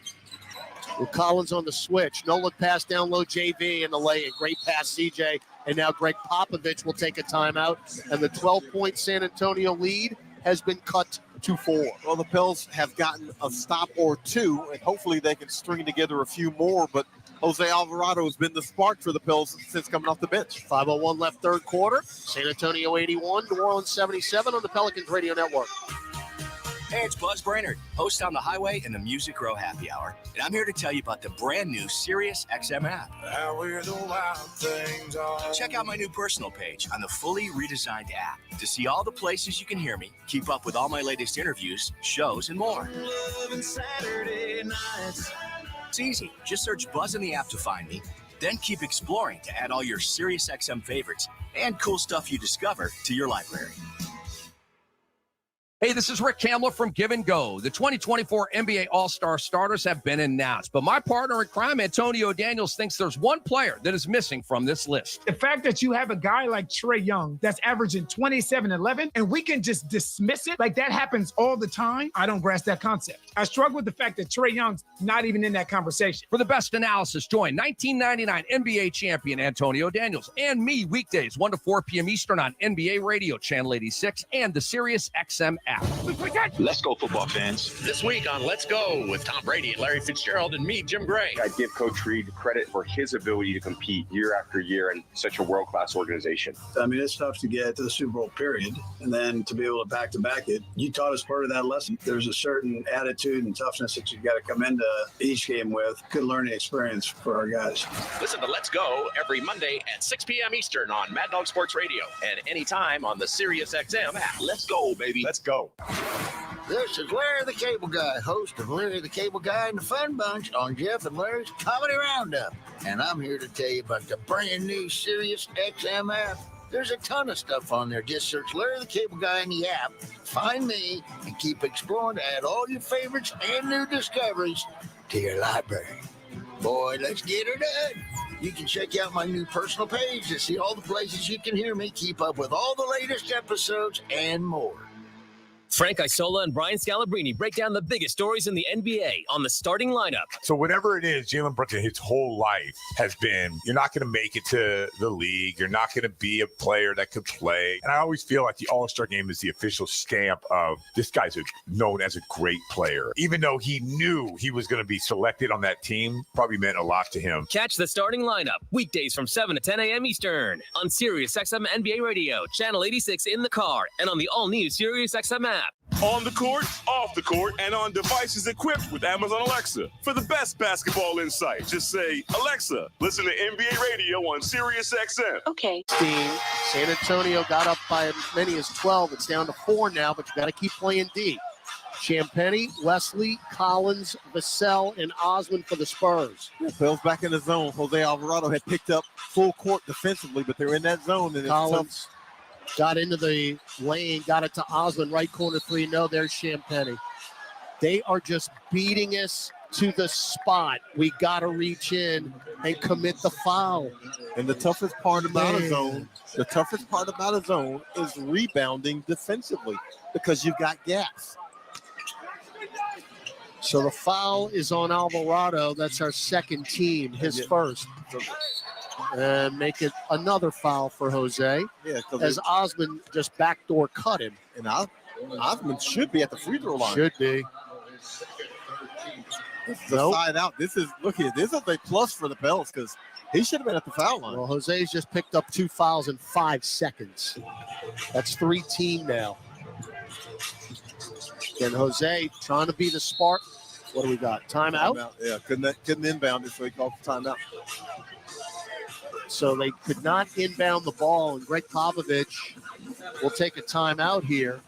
with Collins on the switch. No look pass down low, JV in the lay-in. Great pass, CJ. And now Greg Popovich will take a timeout. And the 12-point San Antonio lead has been cut to 4. Well, the Pels have gotten a stop or 2, and hopefully they can string together a few more, but Jose Alvarado has been the spark for the Pels since coming off the bench. 5:01 left third quarter. San Antonio 81, New Orleans 77 on the Pelicans Radio Network. Hey, it's Buzz Brainerd, host on The Highway and the Music Row Happy Hour. And I'm here to tell you about the brand new Sirius XM app. Check out my new personal page on the fully redesigned app to see all the places you can hear me, keep up with all my latest interviews, shows, and more. It's easy. Just search Buzz in the app to find me, then keep exploring to add all your Sirius XM favorites and cool stuff you discover to your library. Hey, this is Rick Kamler from Give and Go. The 2024 NBA All-Star starters have been announced, but my partner in crime, Antonio Daniels, thinks there's one player that is missing from this list. The fact that you have a guy like Trae Young that's averaging 27-11, and we can just dismiss it like that happens all the time, I don't grasp that concept. I struggle with the fact that Trae Young's not even in that conversation. For the best analysis, join 1999 NBA champion Antonio Daniels and me weekdays 1 to 4 p.m. Eastern on NBA Radio, Channel 86, and the Sirius XM app. Let's go, football fans. This week on Let's Go with Tom Brady and Larry Fitzgerald and me, Jim Gray. I'd give Coach Reed credit for his ability to compete year after year in such a world-class organization. I mean, it's tough to get to the Super Bowl, period. And then to be able to back-to-back it, you taught us part of that lesson. There's a certain attitude and toughness that you've got to come into each game with. Good learning experience for our guys. Listen to Let's Go every Monday at 6 p.m. Eastern on Mad Dog Sports Radio and anytime on the Sirius XM app. Let's go, baby. Let's go. This is Larry the Cable Guy, host of Larry the Cable Guy and the Fun Bunch on Jeff and Larry's Comedy Roundup. And I'm here to tell you about the brand new Sirius XM app. There's a ton of stuff on there. Just search Larry the Cable Guy in the app, find me, and keep exploring to add all your favorites and new discoveries to your library. Boy, let's get her done. You can check out my new personal page to see all the places you can hear me, keep up with all the latest episodes, and more. Frank Isola and Brian Scalabrine break down the biggest stories in the NBA on the starting lineup. So whatever it is, Jalen Brunson, his whole life has been, you're not going to make it to the league. You're not going to be a player that could play. And I always feel like the All-Star game is the official stamp of this guy's known as a great player. Even though he knew he was going to be selected on that team, probably meant a lot to him. Catch the starting lineup weekdays from 7 to 10 a.m. Eastern on Sirius XM NBA Radio, Channel 86 in the car, and on the all-new Sirius XM app. On the court, off the court, and on devices equipped with Amazon Alexa. For the best basketball insight, just say, Alexa, listen to NBA Radio on Sirius XM. Okay. San Antonio got up by as many as 12. It's down to 4 now, but you got to keep playing D. Champagny, Wesley, Collins, Vassell, and Osmond for the Spurs. Pels back in the zone. Jose Alvarado had picked up full court defensively, but they're in that zone. And Collins got into the lane, got it to Osmond, right corner three. No, there's Champagny. They are just beating us to the spot. We got to reach in and commit the foul. And the toughest part about a zone, is rebounding defensively because you've got gaps. So the foul is on Alvarado. That's our second team, his first. And make it another foul for Jose. Yeah, as Osmond just backdoor cut him. And Osmond should be at the free throw line. Should be. The side out. This is a plus for the Pels because he should have been at the foul line. Well, Jose's just picked up 2 fouls in 5 seconds. That's 3-team now. And Jose trying to be the spark. What do we got? Timeout? Yeah, couldn't inbound it, so he called for timeout. So they could not inbound the ball, and Greg Popovich will take a timeout here.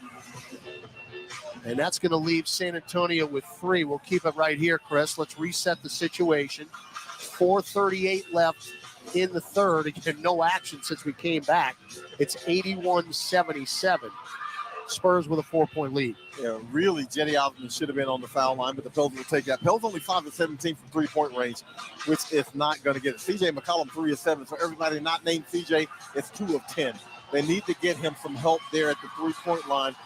And that's going to leave San Antonio with 3. We'll keep it right here, Chris. Let's reset the situation. 4:38 left in the third. Again, no action since we came back. It's 81-77. Spurs with a 4-point lead. Yeah, really, Jetty Osmond should have been on the foul line, but the Pels will take that. Pels only 5 of 17 from three-point range, which is not going to get it. CJ McCollum 3 of 7. So everybody not named CJ, it's 2 of 10. They need to get him some help there at the three-point line.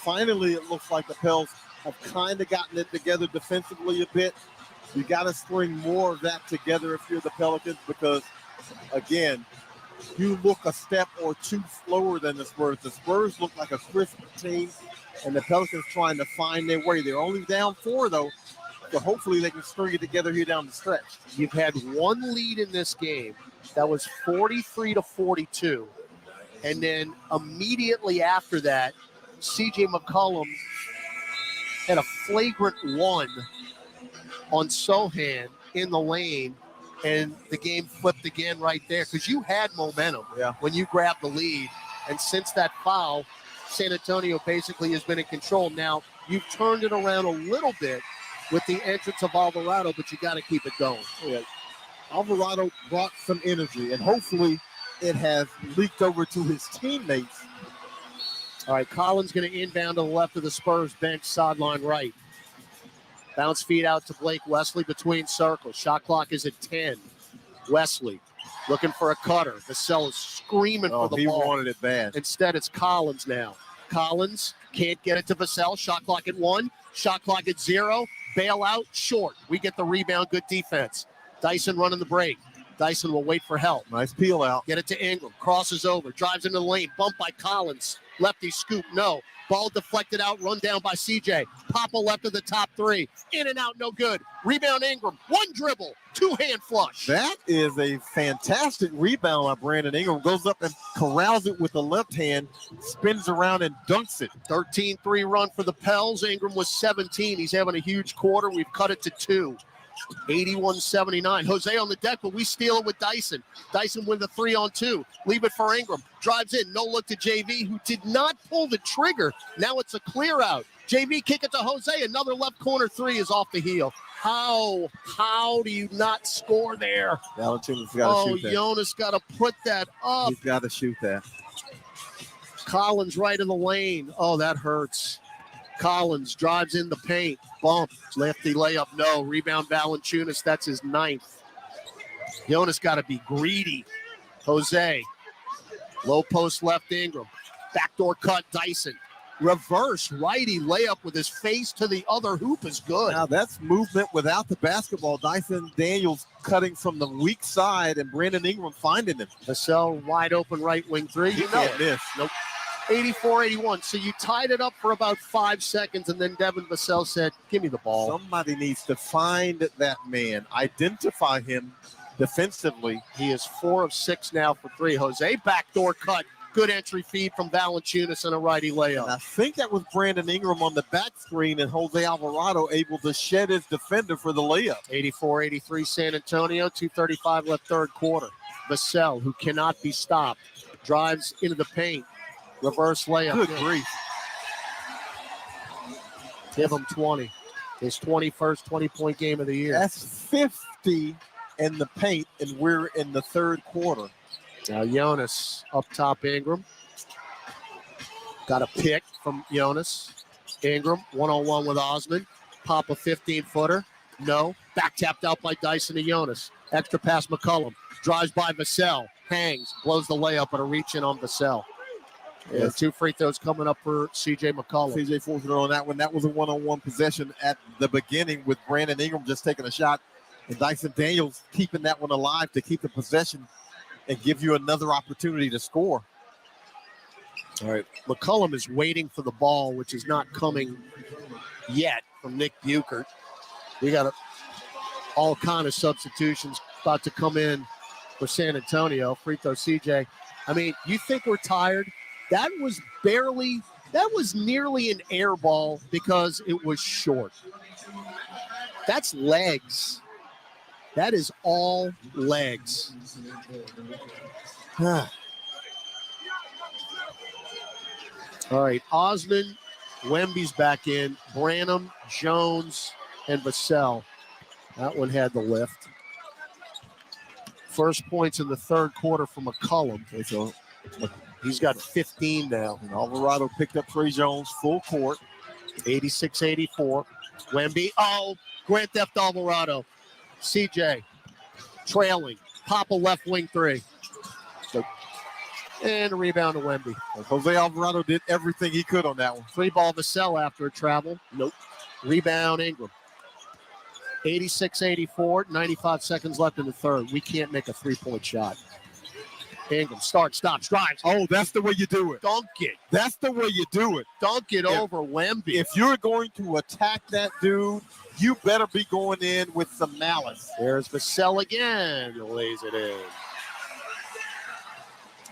Finally, it looks like the Pels have kind of gotten it together defensively a bit. You got to string more of that together if you're the Pelicans because, again, you look a step or 2 slower than the Spurs. The Spurs look like a crisp team, and the Pelicans trying to find their way. They're only down 4, though, so hopefully they can string it together here down the stretch. You've had one lead in this game. That was 43-42. And then immediately after that, C.J. McCollum had a flagrant 1 on Sohan in the lane, and the game flipped again right there because you had momentum when you grabbed the lead. And since that foul, San Antonio basically has been in control. Now, you've turned it around a little bit with the entrance of Alvarado, but you got to keep it going. Yeah. Alvarado brought some energy, and hopefully it has leaked over to his teammates. All right, Collins going to inbound to the left of the Spurs bench, sideline right. Bounce feed out to Blake Wesley between circles. Shot clock is at 10. Wesley looking for a cutter. Vassell is screaming for the ball. He wanted it bad. Instead, it's Collins now. Collins can't get it to Vassell. Shot clock at 1. Shot clock at 0. Bailout, short. We get the rebound. Good defense. Dyson running the break. Dyson will wait for help. Nice peel out. Get it to Ingram. Crosses over. Drives into the lane. Bumped by Collins. Lefty scoop. No. Ball deflected out. Run down by CJ. Papa left of the top 3. In and out. No good. Rebound Ingram. 1 dribble. 2-hand flush. That is a fantastic rebound by Brandon Ingram. Goes up and corrals it with the left hand. Spins around and dunks it. 13-3 run for the Pels. Ingram was 17. He's having a huge quarter. We've cut it to 2. 81-79. Jose on the deck, but we steal it with Dyson. Dyson with the 3-on-2. Leave it for Ingram. Drives in. No look to JV, who did not pull the trigger. Now it's a clear out. JV kick it to Jose. Another left corner 3 is off the heel. How do you not score there? Valanciunas got to shoot that. Jonas got to put that up. He's got to shoot that. Collins right in the lane. Oh, that hurts. Collins drives in the paint. Bump. Lefty layup. No. Rebound Valanciunas. That's his 9th. Jonas got to be greedy. Jose. Low post left Ingram. Backdoor cut Dyson. Reverse righty layup with his face to the other hoop is good. Now that's movement without the basketball. Dyson Daniels cutting from the weak side and Brandon Ingram finding him. Vassell wide open right wing 3. You know it. Miss. Nope. 84-81. So you tied it up for about 5 seconds, and then Devin Vassell said, give me the ball. Somebody needs to find that man, identify him defensively. He is 4 of 6 now for 3. Jose backdoor cut. Good entry feed from Valanciunas and a righty layup. And I think that was Brandon Ingram on the back screen and Jose Alvarado able to shed his defender for the layup. 84-83 San Antonio, 2:35 left third quarter. Vassell, who cannot be stopped, drives into the paint. Reverse layup. Good grief. Give him 20. His 21st 20-point game of the year. That's 50 in the paint, and we're in the third quarter. Now Jonas up top, Ingram. Got a pick from Jonas. Ingram, one-on-one with Osman. Pop a 15-footer. No. Back tapped out by Dyson to Jonas. Extra pass McCollum. Drives by Vassell. Hangs. Blows the layup, but a reach in on Vassell. Yeah, 2 free throws coming up for C.J. McCollum. C.J. forced it on that one. That was a one-on-one possession at the beginning with Brandon Ingram just taking a shot. And Dyson Daniels keeping that one alive to keep the possession and give you another opportunity to score. All right. McCollum is waiting for the ball, which is not coming yet from Nick Buchert. We got all kind of substitutions about to come in for San Antonio. Free throw, CJ. I mean, you think we're tired? That was nearly an air ball because it was short. That's legs. That is all legs. All right, Osman, Wemby's back in. Branham, Jones, and Vassell. That one had the lift. First points in the third quarter for McCollum. Okay, so he's got 15 now. And Alvarado picked up Trey Jones full court. 86-84. Wemby. Oh, Grand Theft Alvarado. CJ trailing. Pop a left wing 3. And a rebound to Wemby. Jose Alvarado did everything he could on that one. 3-ball Vassell after a travel. Nope. Rebound Ingram. 86-84. 95 seconds left in the third. We can't make a 3-point shot. Ingram starts, stops, drives. Oh, that's the way you do it. Dunk it. That's the way you do it. Dunk it over Wemby. If you're going to attack that dude, you better be going in with some malice. There's Vassell again. Lays it in.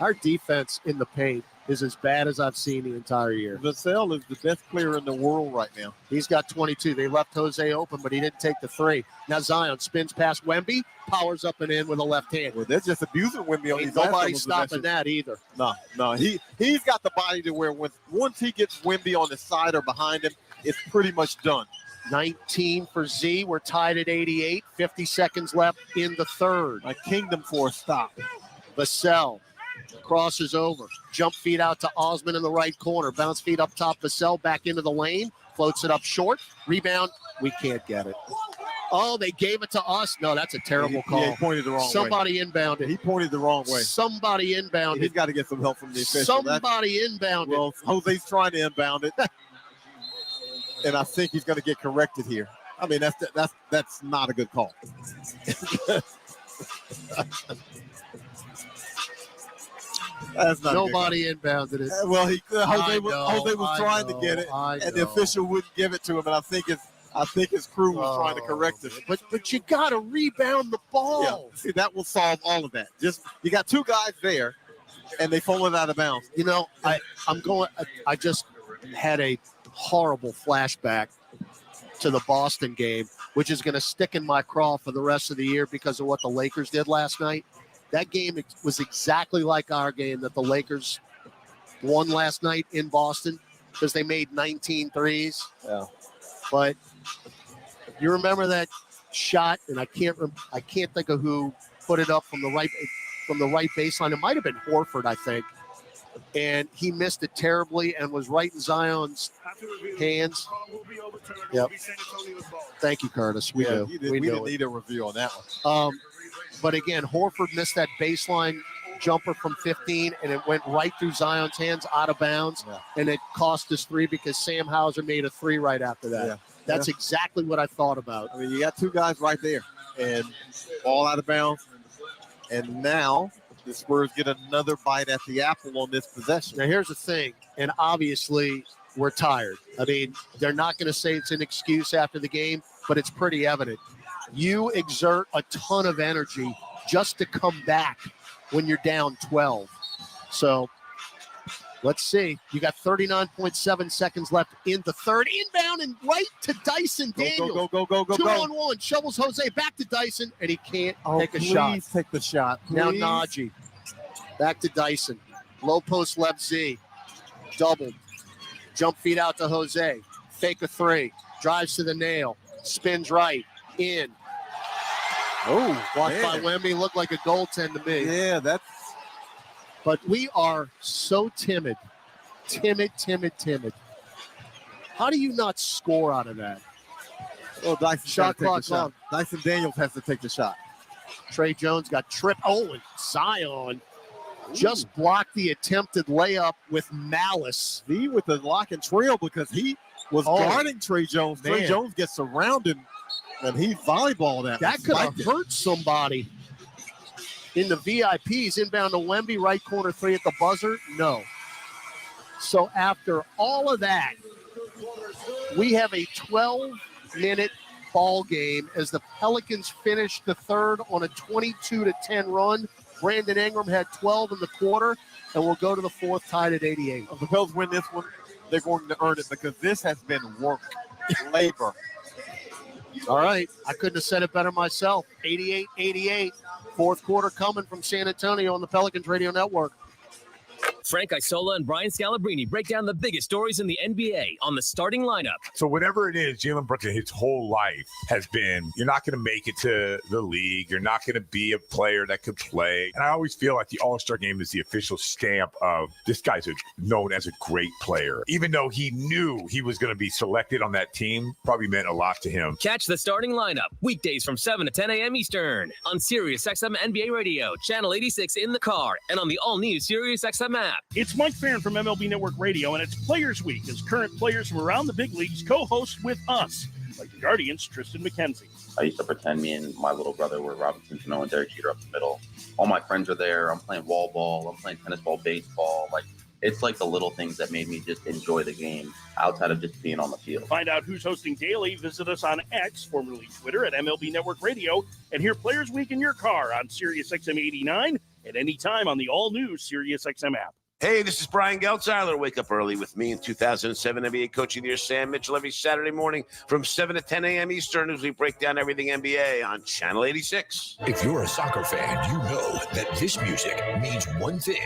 Our defense in the paint is as bad as I've seen the entire year. Vassell is the best player in the world right now. He's got 22. They left Jose open, but he didn't take the 3. Now Zion spins past Wemby, powers up and in with a left hand. Well, they're just abusing Wemby on these. Nobody's stopping that either. No. He's got the body to where once he gets Wemby on the side or behind him, it's pretty much done. 19 for Z. We're tied at 88. 50 seconds left in the third. A kingdom for a stop. Vassell crosses over. Jump feed out to Osman in the right corner. Bounce feed up top. Vassell back into the lane. Floats it up short. Rebound. We can't get it. Oh, they gave it to us. No, that's a terrible call. Yeah, he pointed the wrong way. Somebody inbounded. He pointed the wrong way. Somebody inbounded. He's got to get some help from the official. Somebody inbounded. Well, Jose's trying to inbound it. And I think he's going to get corrected here. I mean, that's not a good call. Nobody inbounded it. Well, Jose was trying to get it, and the official wouldn't give it to him. And I think his crew was trying to correct it. But you got to rebound the ball. Yeah. See, that will solve all of that. Just you got 2 guys there, and they falling out of bounds. You know, I just had a horrible flashback to the Boston game, which is going to stick in my craw for the rest of the year because of what the Lakers did last night. That game was exactly like our game that the Lakers won last night in Boston because they made 19 threes. Yeah. But you remember that shot, and I can't think of who put it up from the right baseline. It might have been Horford, I think. And he missed it terribly and was right in Zion's hands. Yep. Thank you, Curtis. We do. We didn't need a review on that one. But again, Horford missed that baseline jumper from 15, and it went right through Zion's hands out of bounds, and it cost us 3 because Sam Hauser made a 3 right after that. Yeah. That's exactly what I thought about. I mean, you got 2 guys right there, and all out of bounds. And now the Spurs get another bite at the apple on this possession. Now, here's the thing, and obviously we're tired. I mean, they're not going to say it's an excuse after the game, but it's pretty evident. You exert a ton of energy just to come back when you're down 12. So let's see. You got 39.7 seconds left in the third. Inbound and right to Dyson Daniels. Go. 2-on-1. Shovels Jose back to Dyson, and he can't take a shot. Please take the shot. Please. Now Najee. Back to Dyson. Low post left Z. Doubled. Jump feed out to Jose. Fake a three. Drives to the nail. Spins right. In. Oh, blocked by Wemby. Looked like a goaltend to me. Yeah, that's. But we are so timid. Timid. How do you not score out of that? Well, Dyson Shot clock shot. Dyson Daniels has to take the shot. Trey Jones got tripped. Oh, and Zion just blocked the attempted layup with malice. He with the lock and trail because he was guarding Trey Jones. Man. Trey Jones gets surrounded, and he volleyballed that. That could have hurt somebody. In the VIPs, inbound to Wemby, right corner three at the buzzer. No. So after all of that, we have a 12-minute ball game as the Pelicans finish the third on a 22-10 run. Brandon Ingram had 12 in the quarter, and we'll go to the fourth tied at 88. If the Pelicans win this one, they're going to earn it because this has been work, labor. All right. I couldn't have said it better myself. 88-88. Fourth quarter coming from San Antonio on the Pelicans Radio Network. Frank Isola and Brian Scalabrine break down the biggest stories in the NBA on the starting lineup. So whatever it is, Jalen Brunson, his whole life has been, you're not going to make it to the league. You're not going to be a player that could play. And I always feel like the All-Star game is the official stamp of this guy's known as a great player. Even though he knew he was going to be selected on that team, probably meant a lot to him. Catch the starting lineup weekdays from 7 to 10 a.m. Eastern on SiriusXM NBA Radio, Channel 86 in the car, and on the all-new SiriusXM app. It's Mike Farron from MLB Network Radio, and it's Players Week as current players from around the big leagues co-host with us, like the Guardians' Tristan McKenzie. I used to pretend me and my little brother were Robinson Cano and Derek Jeter up the middle. All my friends are there. I'm playing wall ball. I'm playing tennis ball, baseball. It's like the little things that made me just enjoy the game outside of just being on the field. Find out who's hosting daily. Visit us on X, formerly Twitter, at MLB Network Radio, and hear Players Week in your car on SiriusXM 89 at any time on the all-new SiriusXM app. Hey, this is Brian Geltzeiler. Wake up early with me in 2007 NBA Coach of the Year, Sam Mitchell, every Saturday morning from 7 to 10 a.m. Eastern as we break down everything NBA on Channel 86. If you're a soccer fan, you know that this music means one thing.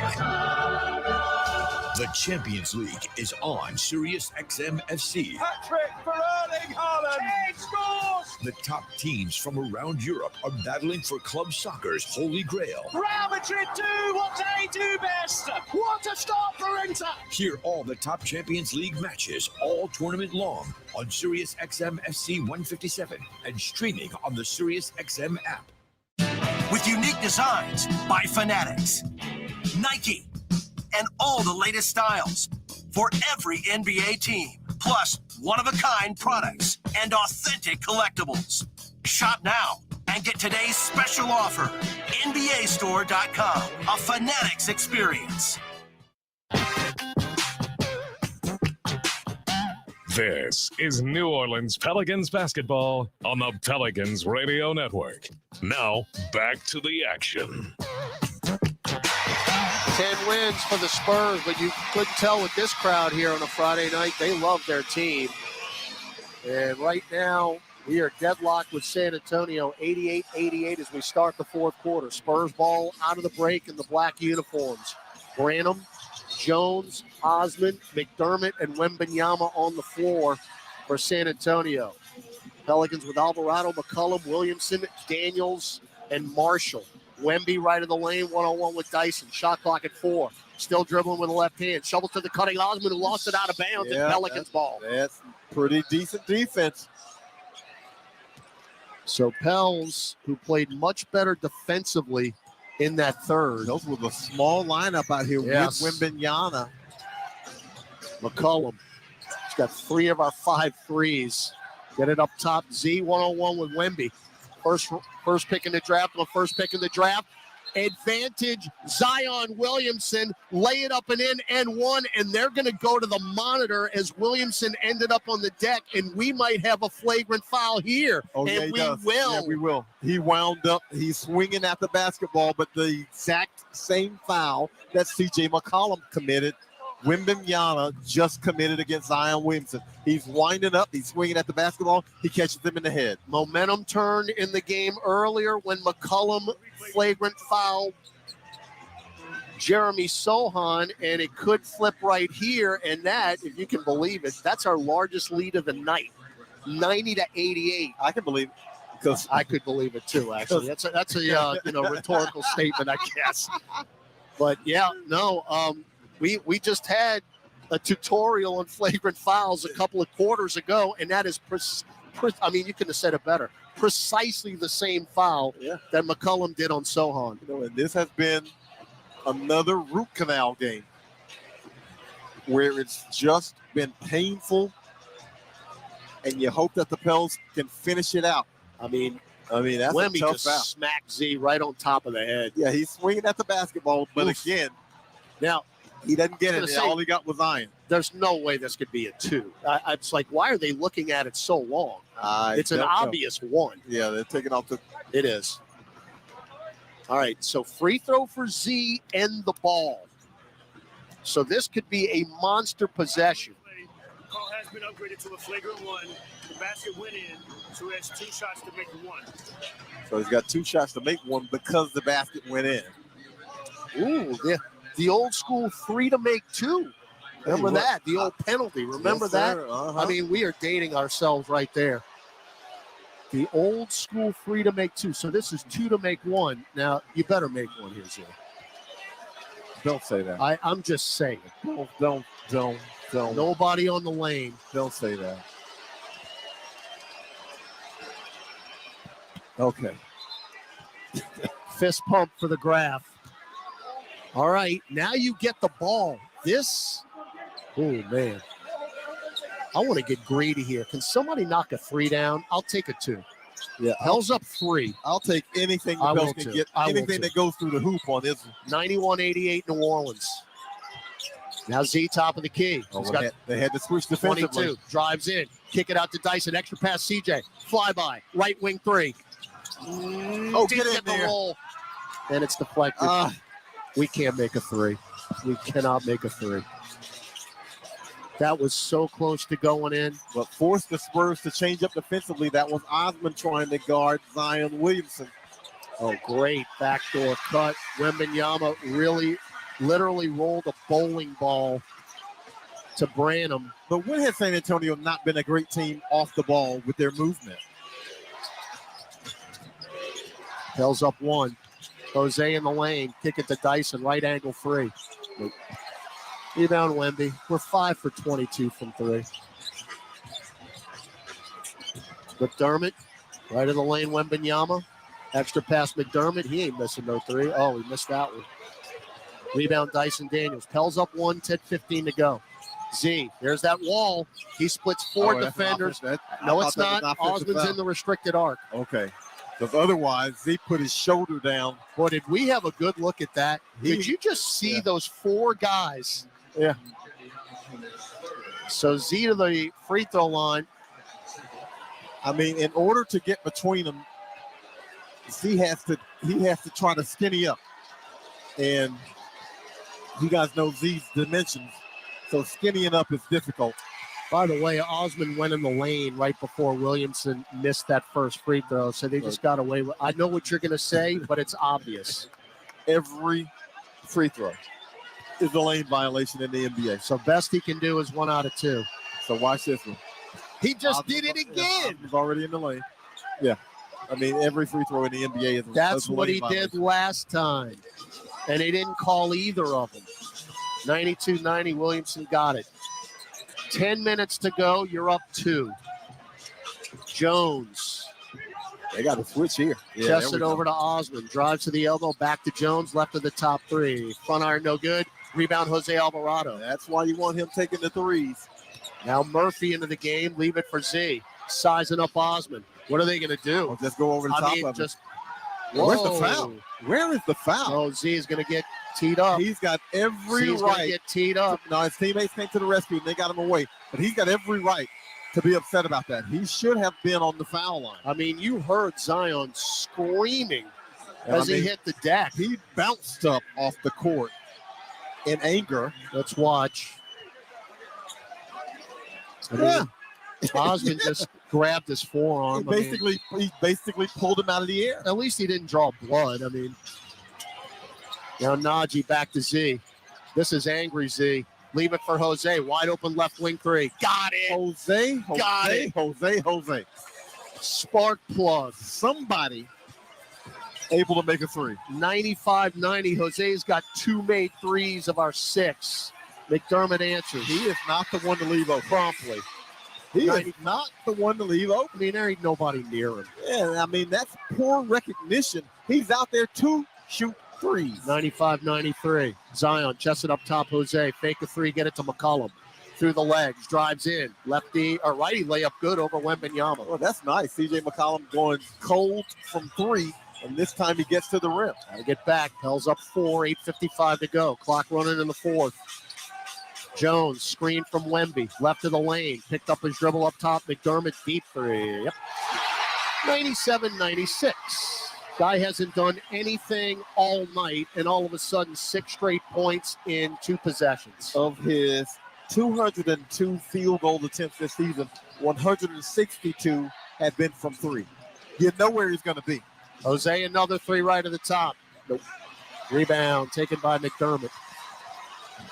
The Champions League is on SiriusXM FC. Patrick for Erling Haaland. Kane scores! The top teams from around Europe are battling for club soccer's holy grail. Real Madrid do what they do best. What a start for Inter. Hear all the top Champions League matches all tournament long on SiriusXM FC 157 and streaming on the SiriusXM app. With unique designs by Fanatics, Nike, and all the latest styles for every NBA team, plus one-of-a-kind products and authentic collectibles. Shop now and get today's special offer. NBAstore.com, a Fanatics experience. This is New Orleans Pelicans basketball on the Pelicans Radio Network. Now, back to the action. 10 wins for the Spurs, but you couldn't tell with this crowd here on a Friday night. They love their team. And right now, we are deadlocked with San Antonio, 88-88 as we start the fourth quarter. Spurs ball out of the break in the black uniforms. Branham, Jones, Osman, McDermott, and Wembanyama on the floor for San Antonio. Pelicans with Alvarado, McCollum, Williamson, Daniels, and Marshall. Wemby right of the lane, one-on-one with Dyson. Shot clock at 4. Still dribbling with the left hand. Shovel to the cutting Osman, who lost it out of bounds, and Pelicans ball. That's pretty decent defense. So Pels, who played much better defensively in that third. Those were the small lineup out here with Wembanyama. McCollum. He's got 3 of our 5 threes. Get it up top. Z one-on-one with Wemby. First pick in the draft. Advantage, Zion Williamson. Lay it up and in and one. And they're going to go to the monitor as Williamson ended up on the deck. And we might have a flagrant foul here. Oh, and yeah, we will. Yeah, we will. He wound up. He's swinging at the basketball, but the exact same foul that C.J. McCollum committed, Wembanyama just committed against Zion Williamson. He's winding up. He's swinging at the basketball. He catches him in the head. Momentum turned in the game earlier when McCollum flagrant foul Jeremy Sohan, and it could flip right here. And that, if you can believe it, that's our largest lead of the night, 90-88. I can believe it. Because I could believe it too. Actually, that's a rhetorical statement, I guess. But yeah, no, we just had a tutorial on flagrant fouls a couple of quarters ago, and that is, I mean, you couldn't have said it better. Precisely the same foul that McCollum did on Sohan. And this has been another root canal game where it's just been painful, and you hope that the Pels can finish it out. I mean, that's Wemby a tough just foul. smacked Z right on top of the head. Yeah, he's swinging at the basketball, but again, now he doesn't get it. All he got was iron. There's no way this could be a 2. It's like, why are they looking at it so long? It's an don't know. obvious 1. Yeah, they're taking off the. It is. All right, so free throw for Z and the ball. So this could be a monster possession. Call has been upgraded to a flagrant 1. The basket went in, so he has 2 shots to make 1. So he's got 2 shots to make 1 because the basket went in. Ooh, the old school 3 to make 2. Remember that? The old penalty. Remember Yes, that? sir. Uh-huh. I mean, we are dating ourselves right there. The old school 3 to make 2. So this is 2 to make 1. Now, you better make 1 here, Zay. Don't say that. I'm just saying. Don't. Nobody on the lane. Don't say that. Okay. Fist pump for the graph. All right, now you get the ball. Oh, man. I want to get greedy here. Can somebody knock a 3 down? I'll take a 2. Yeah, Hell's up 3. I'll take anything the I Pels will can too. get. I will Anything too. that goes through the hoop on this. 91-88 New Orleans. Now Z top of the key. He's got They had to switch defensively. 22. Drives in. Kick it out to Dyson. Extra pass CJ. Flyby. Right wing 3. Get in the there. roll. And it's deflected. We can't make a 3. We cannot make a 3. That was so close to going in. But forced the Spurs to change up defensively. That was Osman trying to guard Zion Williamson. Oh, great backdoor cut. Wembanyama literally rolled a bowling ball to Branham. But when has San Antonio not been a great team off the ball with their movement? Pels up 1. Jose in the lane. Kick it to Dyson. Right angle 3. Rebound Wemby. We're 5 for 22 from 3. McDermott. Right in the lane, Wembanyama. Extra pass McDermott. He ain't missing no 3. Oh, he missed that one. Rebound Dyson Daniels. Pels up 1, 10-15 to go. Z, there's that wall. He splits 4 defenders. No, it's not. Osman's in the restricted arc. Okay. Because otherwise, Z put his shoulder down. Boy, did we have a good look at that. Did you just see those 4 guys? Yeah. So Z to the free throw line. I mean, in order to get between them, he has to try to skinny up. And you guys know Z's dimensions. So skinnying up is difficult. By the way, Osman went in the lane right before Williamson missed that first free throw. So they just got away with I know what you're going to say, but it's obvious. Every free throw is a lane violation in the NBA. So best he can do is 1 out of 2. So watch this one. He just did it again. He's already in the lane. Yeah. I mean, every free throw in the NBA is That's a what lane he violation. did last time. And they didn't call either of them. 92-90, Williamson got it. 10 minutes to go. You're up 2. Jones. They got to switch here. Chest it over to Osman. Drives to the elbow. Back to Jones. Left of the top 3. Front iron no good. Rebound Jose Alvarado. That's why you want him taking the threes. Now Murphy into the game. Leave it for Z. Sizing up Osman. What are they going to do? Just go over the top of just, it. Where's the foul? Where is the foul? Oh, Z is going to get teed up. He's got every Z's right. gonna get teed up. No, his teammates came to the rescue and they got him away. But he's got every right to be upset about that. He should have been on the foul line. I mean, you heard Zion screaming as he hit the deck. He bounced up off the court in anger. Let's watch. Osman just grabbed his forearm. He basically pulled him out of the air. At least he didn't draw blood. I mean, Now Najee back to Z. This is angry Z. Leave it for Jose. Wide open left wing three. Got it. Jose. Got it. Jose. Spark plug. Somebody able to make a three. 95-90. Jose's got 2 made threes of our 6. McDermott answers. He is not the one to leave open. Promptly. He is not the one to leave open. I mean, there ain't nobody near him. Yeah, I mean, that's poor recognition. He's out there to shoot threes. 95-93. Zion, chested up top, Jose. Fake a three, get it to McCollum. Through the legs, drives in. Lefty or righty layup good over Wembanyama. Oh, that's nice. CJ McCollum going cold from 3, and this time he gets to the rim. Gotta get back. Pels up 4, 8:55 to go. Clock running in the 4th. Jones, screen from Wemby. Left of the lane. Picked up his dribble up top. McDermott, deep 3. Yep. 97-96. Guy hasn't done anything all night, and all of a sudden 6 straight points in 2 possessions. Of his 202 field goal attempts this season, 162 have been from 3. You know where he's going to be. Jose, another 3 right at the top. Nope. Rebound taken by McDermott.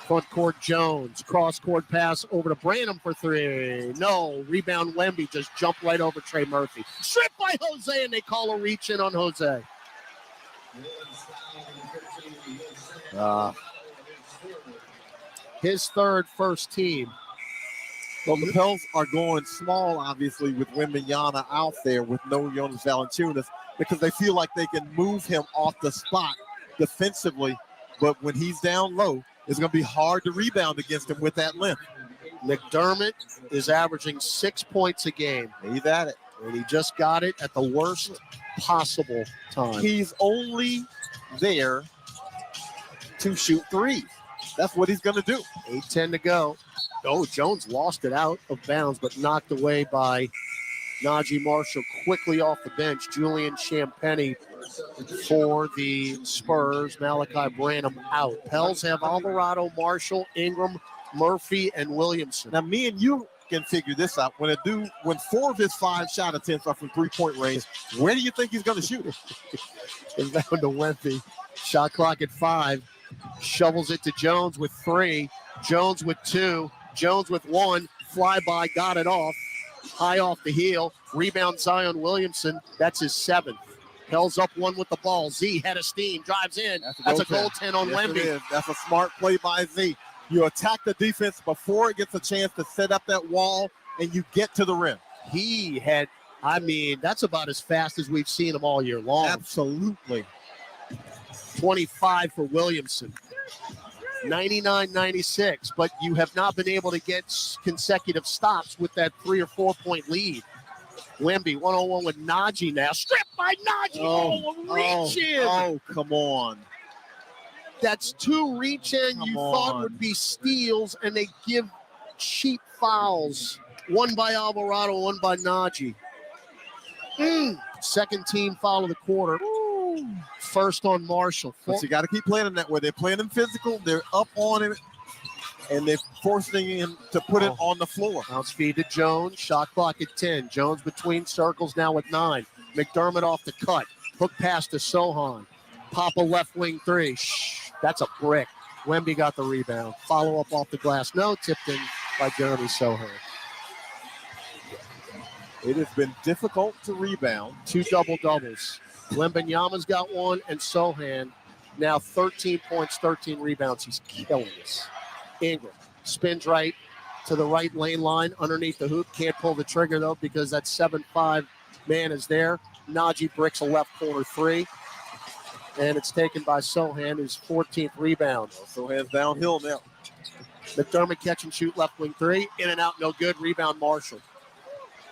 Front court Jones. Cross court pass over to Branham for 3. No. Rebound Wemby just jumped right over Trey Murphy. Stripped by Jose, and they call a reach in on Jose. His first team. Well, the Pels are going small, obviously, with Wembanyama out there with no Jonas Valanciunas because they feel like they can move him off the spot defensively. But when he's down low, it's going to be hard to rebound against him with that length. McDermott is averaging 6 points a game. He's at it. And he just got it at the worst possible time. He's only there to shoot threes. That's what he's going to do. 8:10 to go. Oh, Jones lost it out of bounds, but knocked away by Najee Marshall quickly off the bench. Julian Champagny for the Spurs. Malachi Branham out. Pels have Alvarado, Marshall, Ingram, Murphy, and Williamson. Now, me and you can figure this out. When 4 of his 5 shot attempts are from 3-point range, where do you think he's going to shoot? It's down to Wemby. Shot clock at 5. Shovels it to Jones with 3. Jones with 2. Jones with 1. Flyby, got it off. High off the heel. Rebound Zion Williamson. That's his 7th. Pels up 1 with the ball. Z head of steam. Drives in. That's a goaltend on Wemby. That's a smart play by Z. You attack the defense before it gets a chance to set up that wall, and you get to the rim. That's about as fast as we've seen him all year long. Absolutely. 25 for Williamson. 99-96, but you have not been able to get consecutive stops with that 3 or 4 point lead. Wemby, 1-on-1 with Najee now. Stripped by Najee. Reach in. Oh, come on. That's 2 reach in you thought would be steals, and they give cheap fouls. 1 by Alvarado, 1 by Najee. Second team foul of the quarter. First on Marshall. But you got to keep playing them that way. They're playing him physical. They're up on him, and they're forcing him to put it on the floor. Bounce feed to Jones. Shot clock at 10. Jones between circles now with 9. McDermott off the cut. Hook pass to Sohan. Papa left wing 3. That's a brick. Wemby got the rebound. Follow up off the glass. No, tipped in by Jeremy Sohan. It has been difficult to rebound. 2 double-doubles. Wembanyama's got 1, and Sohan now 13 points, 13 rebounds. He's killing us. Ingram spins right to the right lane line underneath the hoop. Can't pull the trigger, though, because that 7'5" man is there. Najee bricks a left corner 3, and it's taken by Sohan, his 14th rebound. Sohan's downhill now. McDermott catch and shoot left wing 3. In and out, no good. Rebound Marshall.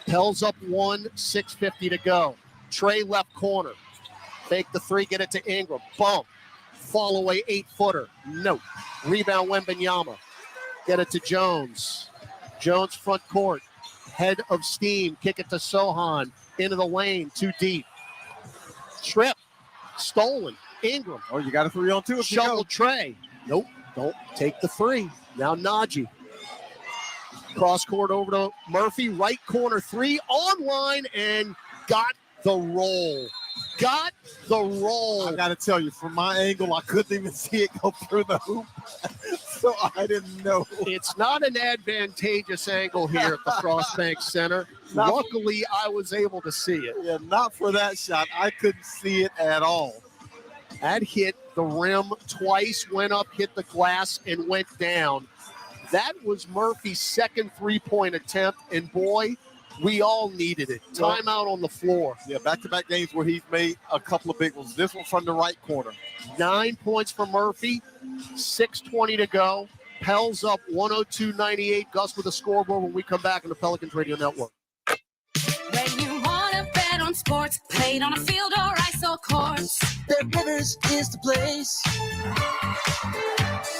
Pels up 1, 6:50 to go. Trey left corner. Fake the 3, get it to Ingram. Bump. Fall away 8-footer. No. Rebound Wembanyama. Get it to Jones. Jones front court. Head of steam. Kick it to Sohan. Into the lane. Too deep. Trip. Stolen. Ingram. Oh, you got a 3-on-2 if you Shovel go. Trey. Nope. Don't take the 3. Now Najee. Cross court over to Murphy. Right corner 3. On line and got the roll. got the roll. I got to tell you, from my angle, I couldn't even see it go through the hoop. So I didn't know. It's not an advantageous angle here at the Frostbank Center. Luckily, I was able to see it. Yeah, not for that shot. I couldn't see it at all. That hit the rim twice, went up, hit the glass, and went down. That was Murphy's second three-point attempt, and boy, we all needed it. Timeout on the floor. Yeah, back-to-back games where he's made a couple of big ones. This one from the right corner. 9 points for Murphy, 6:20 to go. Pels up 102-98. Gus with a scoreboard when we come back on the Pelicans Radio Network. When you want to bet on sports, played on a field or ice or course, Bet Rivers is the place.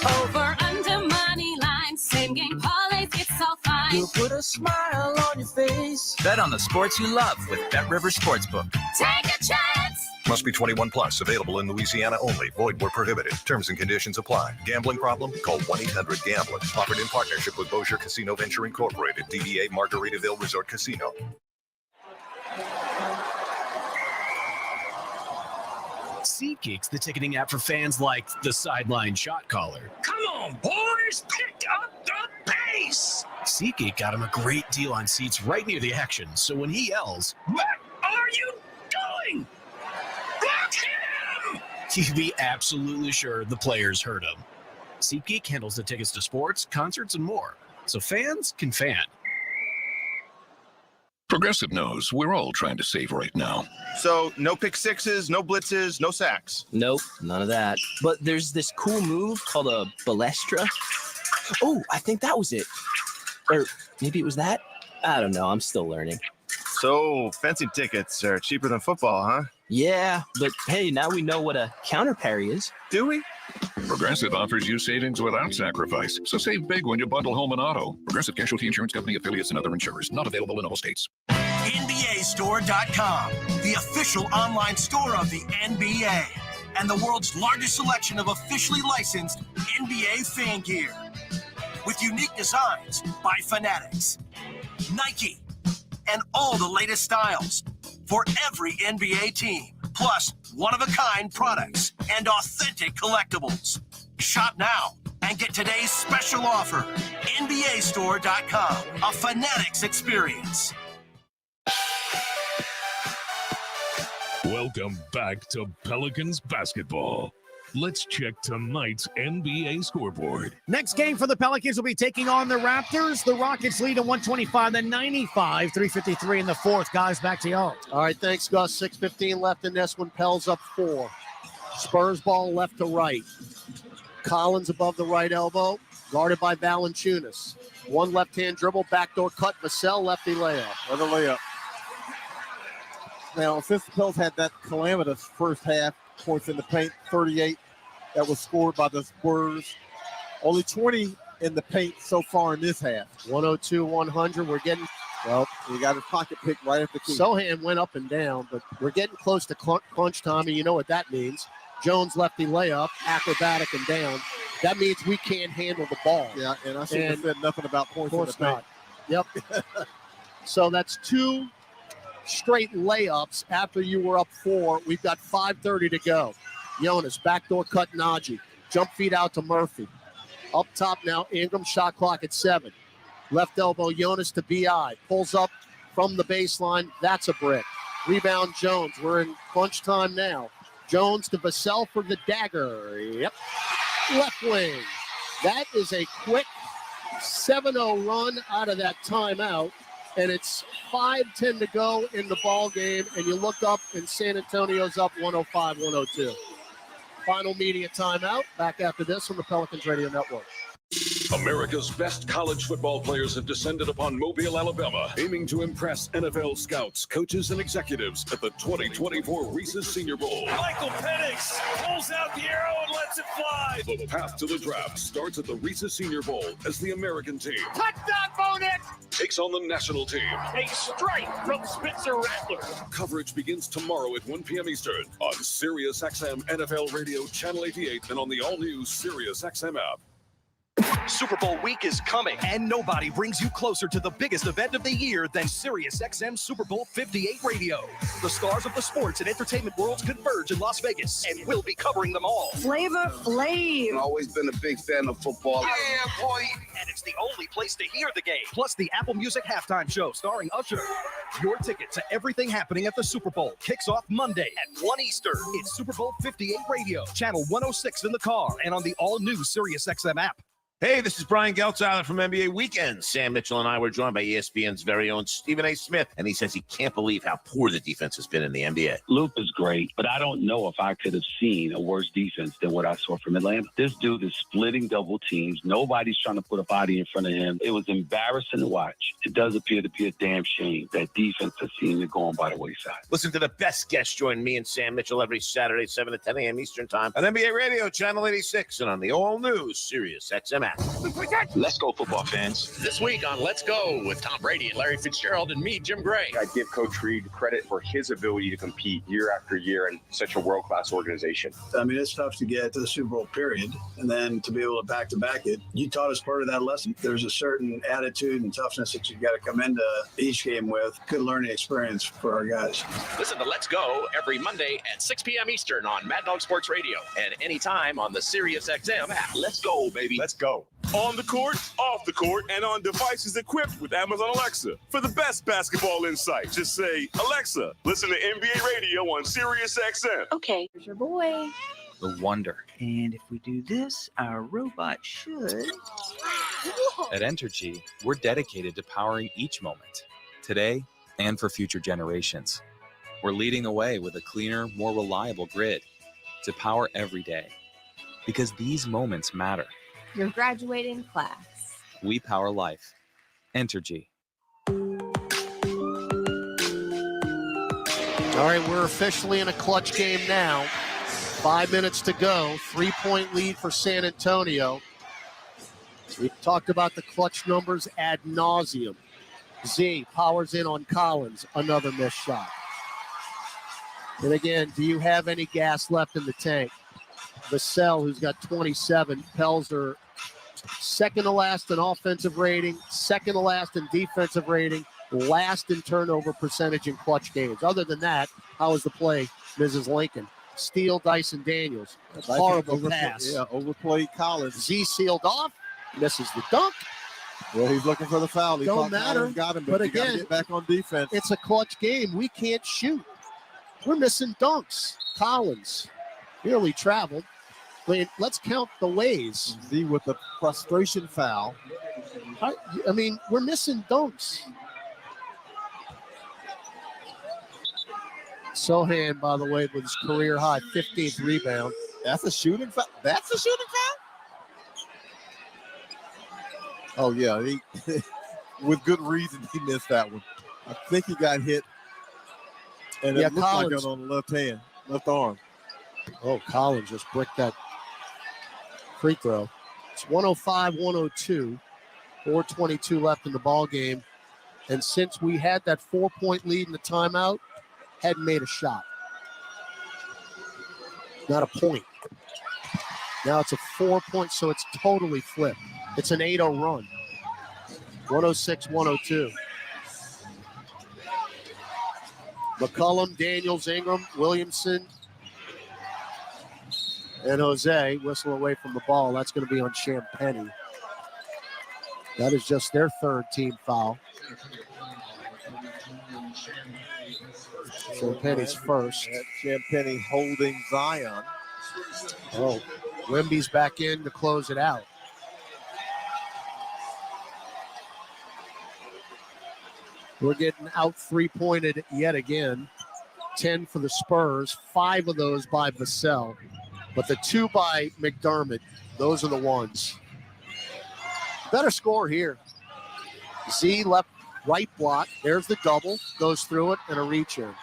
over, under, money line, same game parlays, it's all fine. You'll put a smile on your face. Bet on the sports you love with Bet Rivers Sportsbook. Take a chance. Must be 21 plus. Available in Louisiana only. Void where prohibited. Terms and conditions apply. Gambling problem? Call 1-800-GAMBLER. Offered in partnership with Bossier Casino Venture Incorporated. DBA Margaritaville Resort Casino. SeatGeek's the ticketing app for fans like the sideline shot caller. Come on, boys, pick up the pace. SeatGeek got him a great deal on seats right near the action, so when he yells, What are you doing? Block him! you'd be absolutely sure the players heard him. SeatGeek handles the tickets to sports, concerts, and more, so fans can fan. Progressive knows we're all trying to save right now. So no pick sixes, no blitzes, no sacks. Nope, none of that. But there's this cool move called a balestra. Oh, I think that was it. Or maybe it was that. I don't know. I'm still learning. So fencing tickets are cheaper than football, huh? Yeah, but hey, now we know what a counter parry is. Do we? Progressive offers you savings without sacrifice. So save big when you bundle home and auto. Progressive Casualty Insurance Company, affiliates, and other insurers. Not available in all states. NBAstore.com, the official online store of the NBA, and the world's largest selection of officially licensed NBA fan gear. With unique designs by Fanatics, Nike, and all the latest styles for every NBA team, plus one-of-a-kind products and authentic collectibles. Shop now and get today's special offer. NBAstore.com, a Fanatics experience. Welcome back to Pelicans basketball. Let's check tonight's NBA scoreboard. Next game for the Pelicans will be taking on the Raptors. The Rockets lead at 125-95, 3:53 in the fourth. Guys, back to y'all. All right, thanks, Gus. 6:15 left in this one. Pels up 4. Spurs ball left to right. Collins above the right elbow, guarded by Valanciunas. One left-hand dribble, backdoor cut. Vassell, lefty layup. Another layup. Now, since the Pels had that calamitous first half, points in the paint, 38 that was scored by the Spurs. Only 20 in the paint so far in this half. 102-100. We're getting, well, he got his pocket picked right at the key. Sohan went up and down, but we're getting close to crunch time, and you know what that means. Jones lefty layup, acrobatic and down. That means we can't handle the ball. Yeah, and I shouldn't have said nothing about points in the paint. Yep. So that's 2 straight layups after you were up 4. We've got 5:30 to go. Jonas, backdoor cut Najee. Jump feed out to Murphy. Up top now, Ingram, shot clock at 7. Left elbow, Jonas to B.I. Pulls up from the baseline. That's a brick. Rebound, Jones. We're in crunch time now. Jones to Vassell for the dagger. Yep. Left wing. That is a quick 7-0 run out of that timeout. And it's 5:10 to go in the ball game, and you look up, and San Antonio's up 105-102. Final media timeout. Back after this on the Pelicans Radio Network. America's best college football players have descended upon Mobile, Alabama, aiming to impress NFL scouts, coaches, and executives at the 2024 Reese's Senior Bowl. Michael Penix pulls out the arrow and lets it fly. The path to the draft starts at the Reese's Senior Bowl as the American team Touchdown, Bo Nix! takes on the national team. A strike from Spencer Rattler. Coverage begins tomorrow at 1 p.m. Eastern on SiriusXM NFL Radio Channel 88 and on the all-new SiriusXM app. Super Bowl week is coming, and nobody brings you closer to the biggest event of the year than SiriusXM Super Bowl 58 Radio. The stars of the sports and entertainment worlds converge in Las Vegas, and we'll be covering them all. Flavor Flav. I've always been a big fan of football. Yeah, boy. And it's the only place to hear the game. Plus the Apple Music halftime show starring Usher. Your ticket to everything happening at the Super Bowl kicks off Monday at 1 Eastern. It's Super Bowl 58 Radio, channel 106 in the car, and on the all-new SiriusXM app. Hey, this is Brian Geltzeiler from NBA Weekend. Sam Mitchell and I were joined by ESPN's very own Stephen A. Smith, and he says he can't believe how poor the defense has been in the NBA. Luke is great, but I don't know if I could have seen a worse defense than what I saw from Atlanta. This dude is splitting double teams. Nobody's trying to put a body in front of him. It was embarrassing to watch. It does appear to be a damn shame that defense has seen it going by the wayside. Listen to the best guests join me and Sam Mitchell every Saturday, 7 to 10 a.m. Eastern Time on NBA Radio, Channel 86, and on the all-new SiriusXM app. Let's go, football fans. This week on Let's Go with Tom Brady and Larry Fitzgerald and me, Jim Gray. I give Coach Reed credit for his ability to compete year after year in such a world-class organization. I mean, it's tough to get to the Super Bowl, period. And then to be able to back-to-back it, you taught us part of that lesson. There's a certain attitude and toughness that you've got to come into each game with. Good learning experience for our guys. Listen to Let's Go every Monday at 6 p.m. Eastern on Mad Dog Sports Radio and anytime on the SiriusXM app. Let's go, baby. Let's go. On the court, off the court, and on devices equipped with Amazon Alexa. For the best basketball insight, just say, Alexa, listen to NBA Radio on SiriusXM. Okay, here's your boy. The wonder. And if we do this, our robot should. At Entergy, we're dedicated to powering each moment, today and for future generations. We're leading the way with a cleaner, more reliable grid to power every day. Because these moments matter. Your graduating class. We power life. Entergy. All right, we're officially in a clutch game now. 5 minutes to go. 3-point lead for San Antonio. We talked about the clutch numbers ad nauseum. Z powers in on Collins. Another missed shot. And again, do you have any gas left in the tank? Vassell, who's got 27, Pelzer, second to last in offensive rating, second to last in defensive rating, last in turnover percentage in clutch games. Other than that, how was the play, Mrs. Lincoln? Steele, Dyson Daniels. Horrible pass. Yeah, overplayed Collins. Z sealed off, misses the dunk. Well, he's looking for the foul. He Don't matter. Got him, but you again, gotta get back on defense. It's a clutch game. We can't shoot. We're missing dunks. Collins nearly traveled. I mean, let's count the ways. Z with the frustration foul. I mean, we're missing dunks. Sohan, by the way, with his career high 15th rebound. That's a shooting foul. That's a shooting foul? Oh, yeah. He, with good reason, he missed that one. I think he got hit. And it looked like it on the left hand, left arm. Oh, Collins just bricked that free throw. It's 105-102. 4:22 left in the ball game. And since we had that 4-point lead in the timeout, hadn't made a shot. Not a point. Now it's a 4-point, so it's totally flipped. It's an 8-0 run. 106-102. McCollum, Daniels, Ingram, Williamson, and Jose whistle away from the ball. That's going to be on Champagny. That is just their third team foul. Champagny's first. Champagny holding Zion. Oh, Wemby's back in to close it out. We're getting out 3-pointed yet again. 10 for the Spurs, 5 of those by Vassell. But the 2 by McDermott, those are the ones. Better score here. Z left right block. There's the double. Goes through it and a reach in.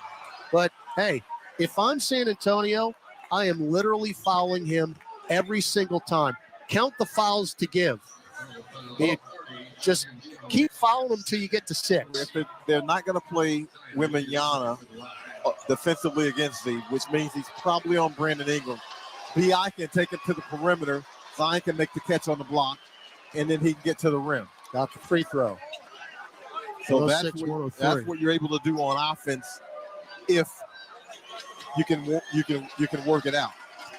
But, hey, if I'm San Antonio, I am literally fouling him every single time. Count the fouls to give. Just keep fouling them till you get to 6. If they're not going to play Wembanyama defensively against Z, which means he's probably on Brandon Ingram. B.I. can take it to the perimeter. Zion can make the catch on the block. and then he can get to the rim. Got the free throw. So that's what you're able to do on offense if you can work it out.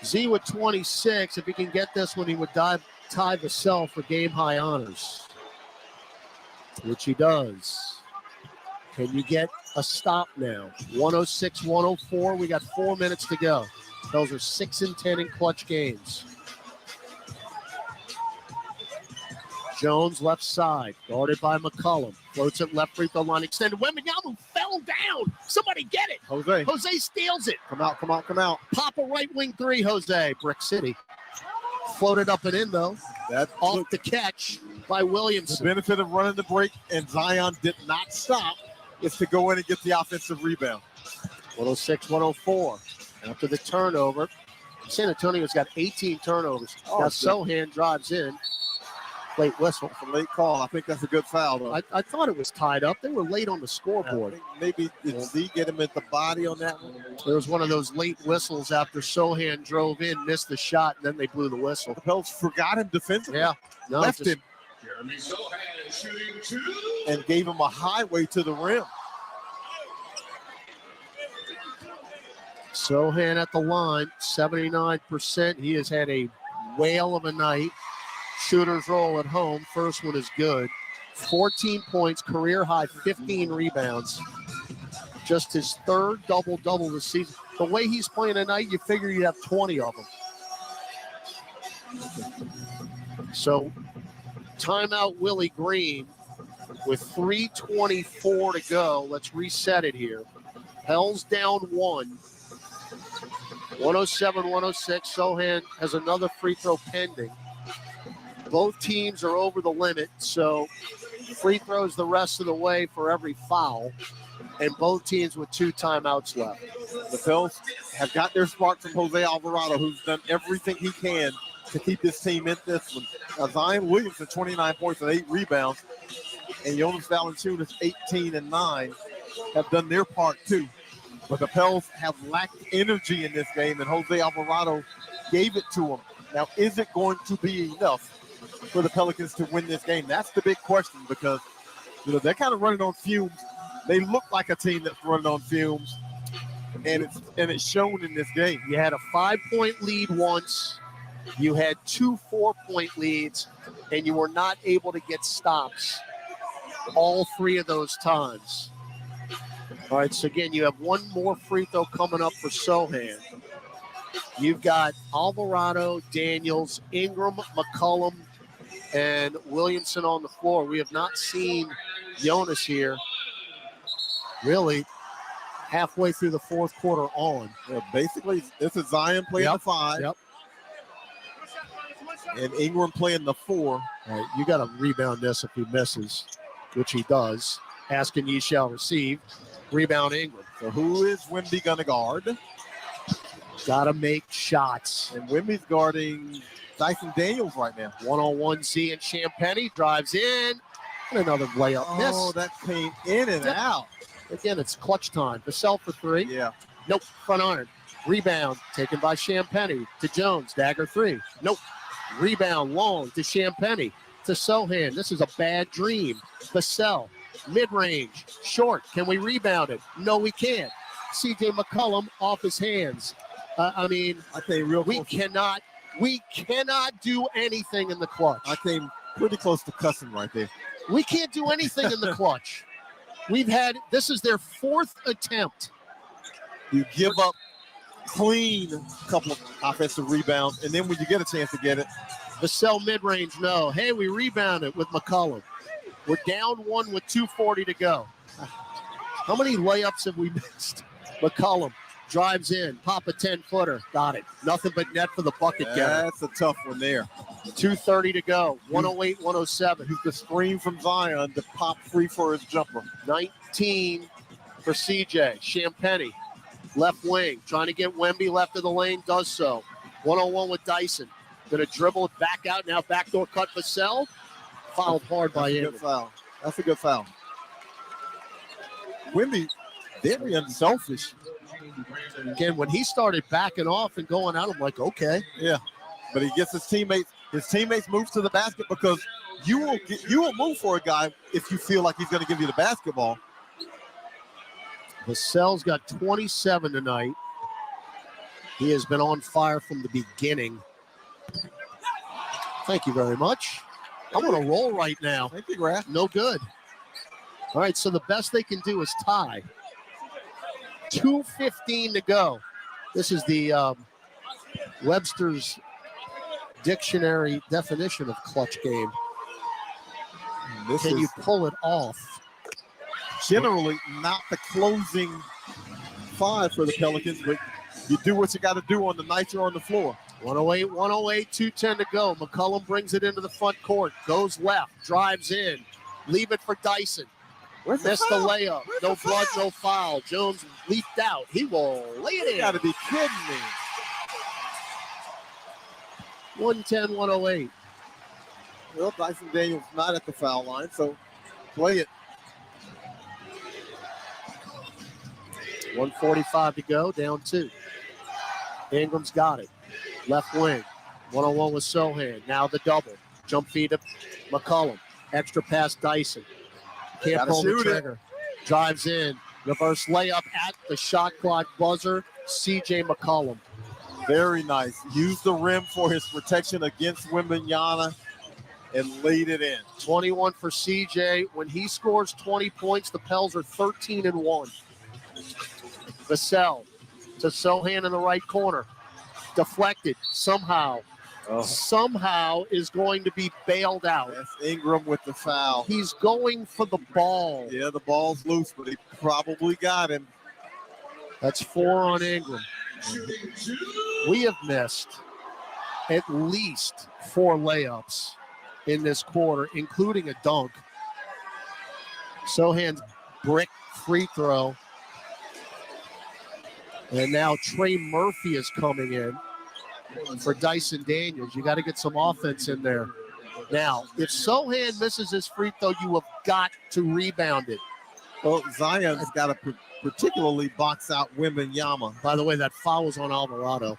Z with 26. If he can get this one, he would tie Vassell for game high honors, which he does. Can you get a stop now? 106-104. We got 4 minutes to go. Those are 6 and 10 in clutch games. Jones left side, guarded by McCollum. Floats it left free throw line extended. Wembanyama fell down. Somebody get it. Jose steals it. Come out. Pop a right wing three, Jose. Brick City. Floated up and in, though. That's off the catch by Williamson. The benefit of running the break, and Zion did not stop, is to go in and get the offensive rebound. 106-104. After the turnover, San Antonio's got 18 turnovers. Now Sohan drives in. Late whistle. It's a late call. I think that's a good foul, though. I thought it was tied up. They were late on the scoreboard. Maybe did Z get him at the body on that one? There was one of those late whistles after Sohan drove in, missed the shot, and then they blew the whistle. The Pels forgot him defensively. Yeah. Left him. And gave him a highway to the rim. Sohan at the line, 79%. He has had a whale of a night. Shooters roll at home. First one is good. 14 points, career high, 15 rebounds. Just his third double-double this season. The way he's playing tonight, you figure you'd have 20 of them. So, timeout Willie Green with 3:24 to go. Let's reset it here. Pels down 1. 107-106. Sohan has another free throw pending. Both teams are over the limit, so free throws the rest of the way for every foul, and both teams with 2 timeouts left. The Pels have got their spark from Jose Alvarado, who's done everything he can to keep his team in this one. Zion Williamson, 29 points and 8 rebounds, and Jonas Valanciunas, 18 and 9, have done their part too. But the Pels have lacked energy in this game, and Jose Alvarado gave it to them. Now, is it going to be enough for the Pelicans to win this game? That's the big question, because they're kind of running on fumes. They look like a team that's running on fumes, and it's shown in this game. You had a 5-point lead once. You had 2 4-point leads, and you were not able to get stops all 3 of those times. All right, so again, you have 1 more free throw coming up for Sohan. You've got Alvarado, Daniels, Ingram, McCollum, and Williamson on the floor. We have not seen Jonas here really halfway through the fourth quarter on. Yeah, basically, this is Zion playing the 5. Yep. And Ingram playing the 4. All right, you got to rebound this if he misses, which he does. Asking ye shall receive. Rebound Ingram. So who is Wemby going to guard? Got to make shots. And Wemby's guarding Dyson Daniels right now. 1-on-1 Z and Champagny drives in. And another layup. Oh, that came in and out. Again, it's clutch time. Vassell for 3. Yeah. Nope. Front iron. Rebound taken by Champagny to Jones. Dagger 3. Nope. Rebound long to Champagny to Sohan. This is a bad dream. Vassell. Mid-range. Short. Can we rebound it? No, we can't. CJ McCollum off his hands. I came real we cannot do anything in the clutch. I came pretty close to cussing right there. We can't do anything in the clutch. This is their 4th attempt. You give up clean couple of offensive rebounds, and then when you get a chance to get it. Vassell mid-range, no. Hey, we rebounded with McCollum. We're down 1 with 2:40 to go. How many layups have we missed? McCollum drives in, pop a 10-footer. Got it. Nothing but net for the bucket getter. That's a tough one there. 2:30 to go. 108-107. Who's the screen from Zion to pop free for his jumper. 19 for CJ. Champagny, left wing, trying to get Wemby left of the lane, does so. 1-on-1 with Dyson. Going to dribble it back out now. Backdoor cut Vassell. Fouled hard by Ingram. That's a good foul. Wemby, very unselfish. Again, when he started backing off and going out, I'm like, okay. Yeah, but he gets his teammates. His teammates move to the basket because you will move for a guy if you feel like he's going to give you the basketball. Vassell's got 27 tonight. He has been on fire from the beginning. Thank you very much. I'm on a roll right now. Thank you, Graf. No good. All right, so the best they can do is tie. 2:15 to go. This is the Webster's Dictionary definition of clutch game. Can you pull it off? Generally not the closing five for the Pelicans, but you do what you got to do on the night you're on the floor. 108, 2:10 to go. McCollum brings it into the front court, goes left, drives in, leave it for Dyson. Missed the layup. No blood, no foul. Jones leaped out. He will lay it in. You got to be kidding me. 110, 108. Well, Dyson Daniels not at the foul line, so play it. 1:45 to go, down 2. Ingram's got it. Left wing. 1-on-1 with Sohan. Now the double. Jump feed to McCollum. Extra pass Dyson. Can't pull the trigger. Drives in. Reverse layup at the shot clock buzzer. CJ McCollum. Very nice. Used the rim for his protection against Wembanyama and laid it in. 21 for CJ. When he scores 20 points, the Pels are 13-1. Vassell to Sohan in the right corner. Deflected somehow. Somehow is going to be bailed out. That's Ingram with the foul. He's going for the ball. Yeah, the ball's loose, but he probably got him. That's 4 on Ingram. We have missed at least 4 layups in this quarter, including a dunk. Sohan's brick free throw. And now Trey Murphy is coming in for Dyson Daniels. You got to get some offense in there. Now, if Sohan misses his free throw, you have got to rebound it. Well, Zion's got to particularly box out Wembanyama. By the way, that foul was on Alvarado.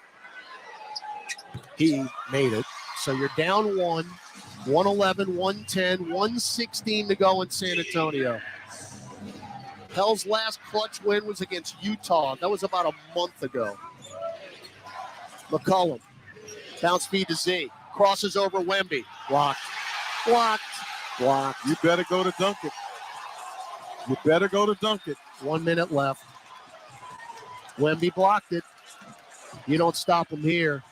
He made it. So you're down 1, 111, 110, 116 to go in San Antonio. Pels' last clutch win was against Utah. That was about a month ago. McCollum. Bounce feed to Z. Crosses over Wemby. Blocked. Blocked. Blocked. You better go to dunk it. You better go to dunk it. 1 minute left. Wemby blocked it. You don't stop him here.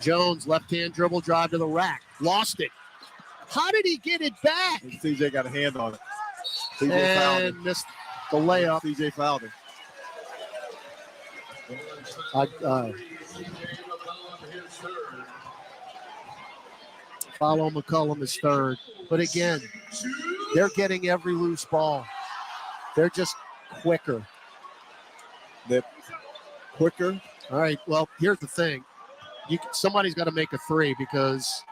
Jones, left-hand dribble drive to the rack. Lost it. How did he get it back? And CJ got a hand on it. CJ fouled him. Missed the layup. CJ fouled him. Follow McCollum is third. But again, they're getting every loose ball. They're just quicker. They're quicker. All right, well, here's the thing. Somebody's got to make a 3 because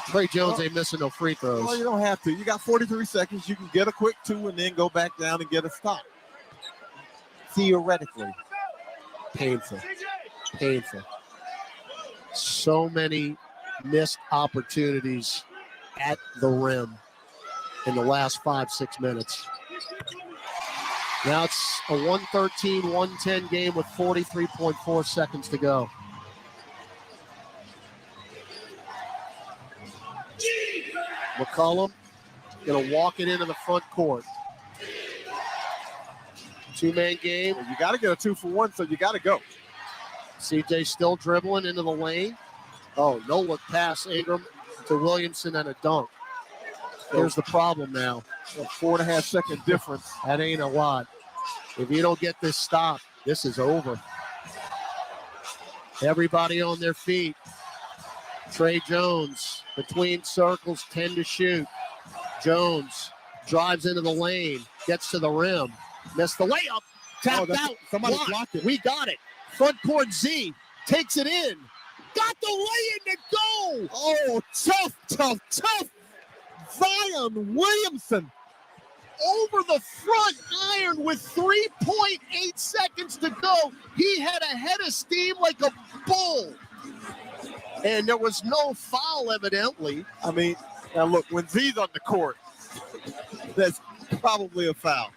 Trey Jones ain't missing no free throws. Well, you don't have to. You got 43 seconds. You can get a quick 2 and then go back down and get a stop. Theoretically. Painful. Painful. So many missed opportunities at the rim in the last 5-6 minutes. Now it's a 113-110 game with 43.4 seconds to go. McCollum going to walk it into the front court. 2-man game. Well, you got to get a 2-for-1, so you got to go. CJ still dribbling into the lane. Oh, no look pass Ingram to Williamson and a dunk. Here's the problem now. A 4.5 second difference. That ain't a lot. If you don't get this stop, this is over. Everybody on their feet. Trey Jones between circles, 10 to shoot. Jones drives into the lane, gets to the rim, missed the layup, tapped out. Somebody blocked it. We got it. Front court Z takes it in. Got the lay-in to go. Oh, tough. Zion Williamson. Over the front iron with 3.8 seconds to go. He had a head of steam like a bull. And there was no foul, evidently. I mean, now look, when Z's on the court, that's probably a foul.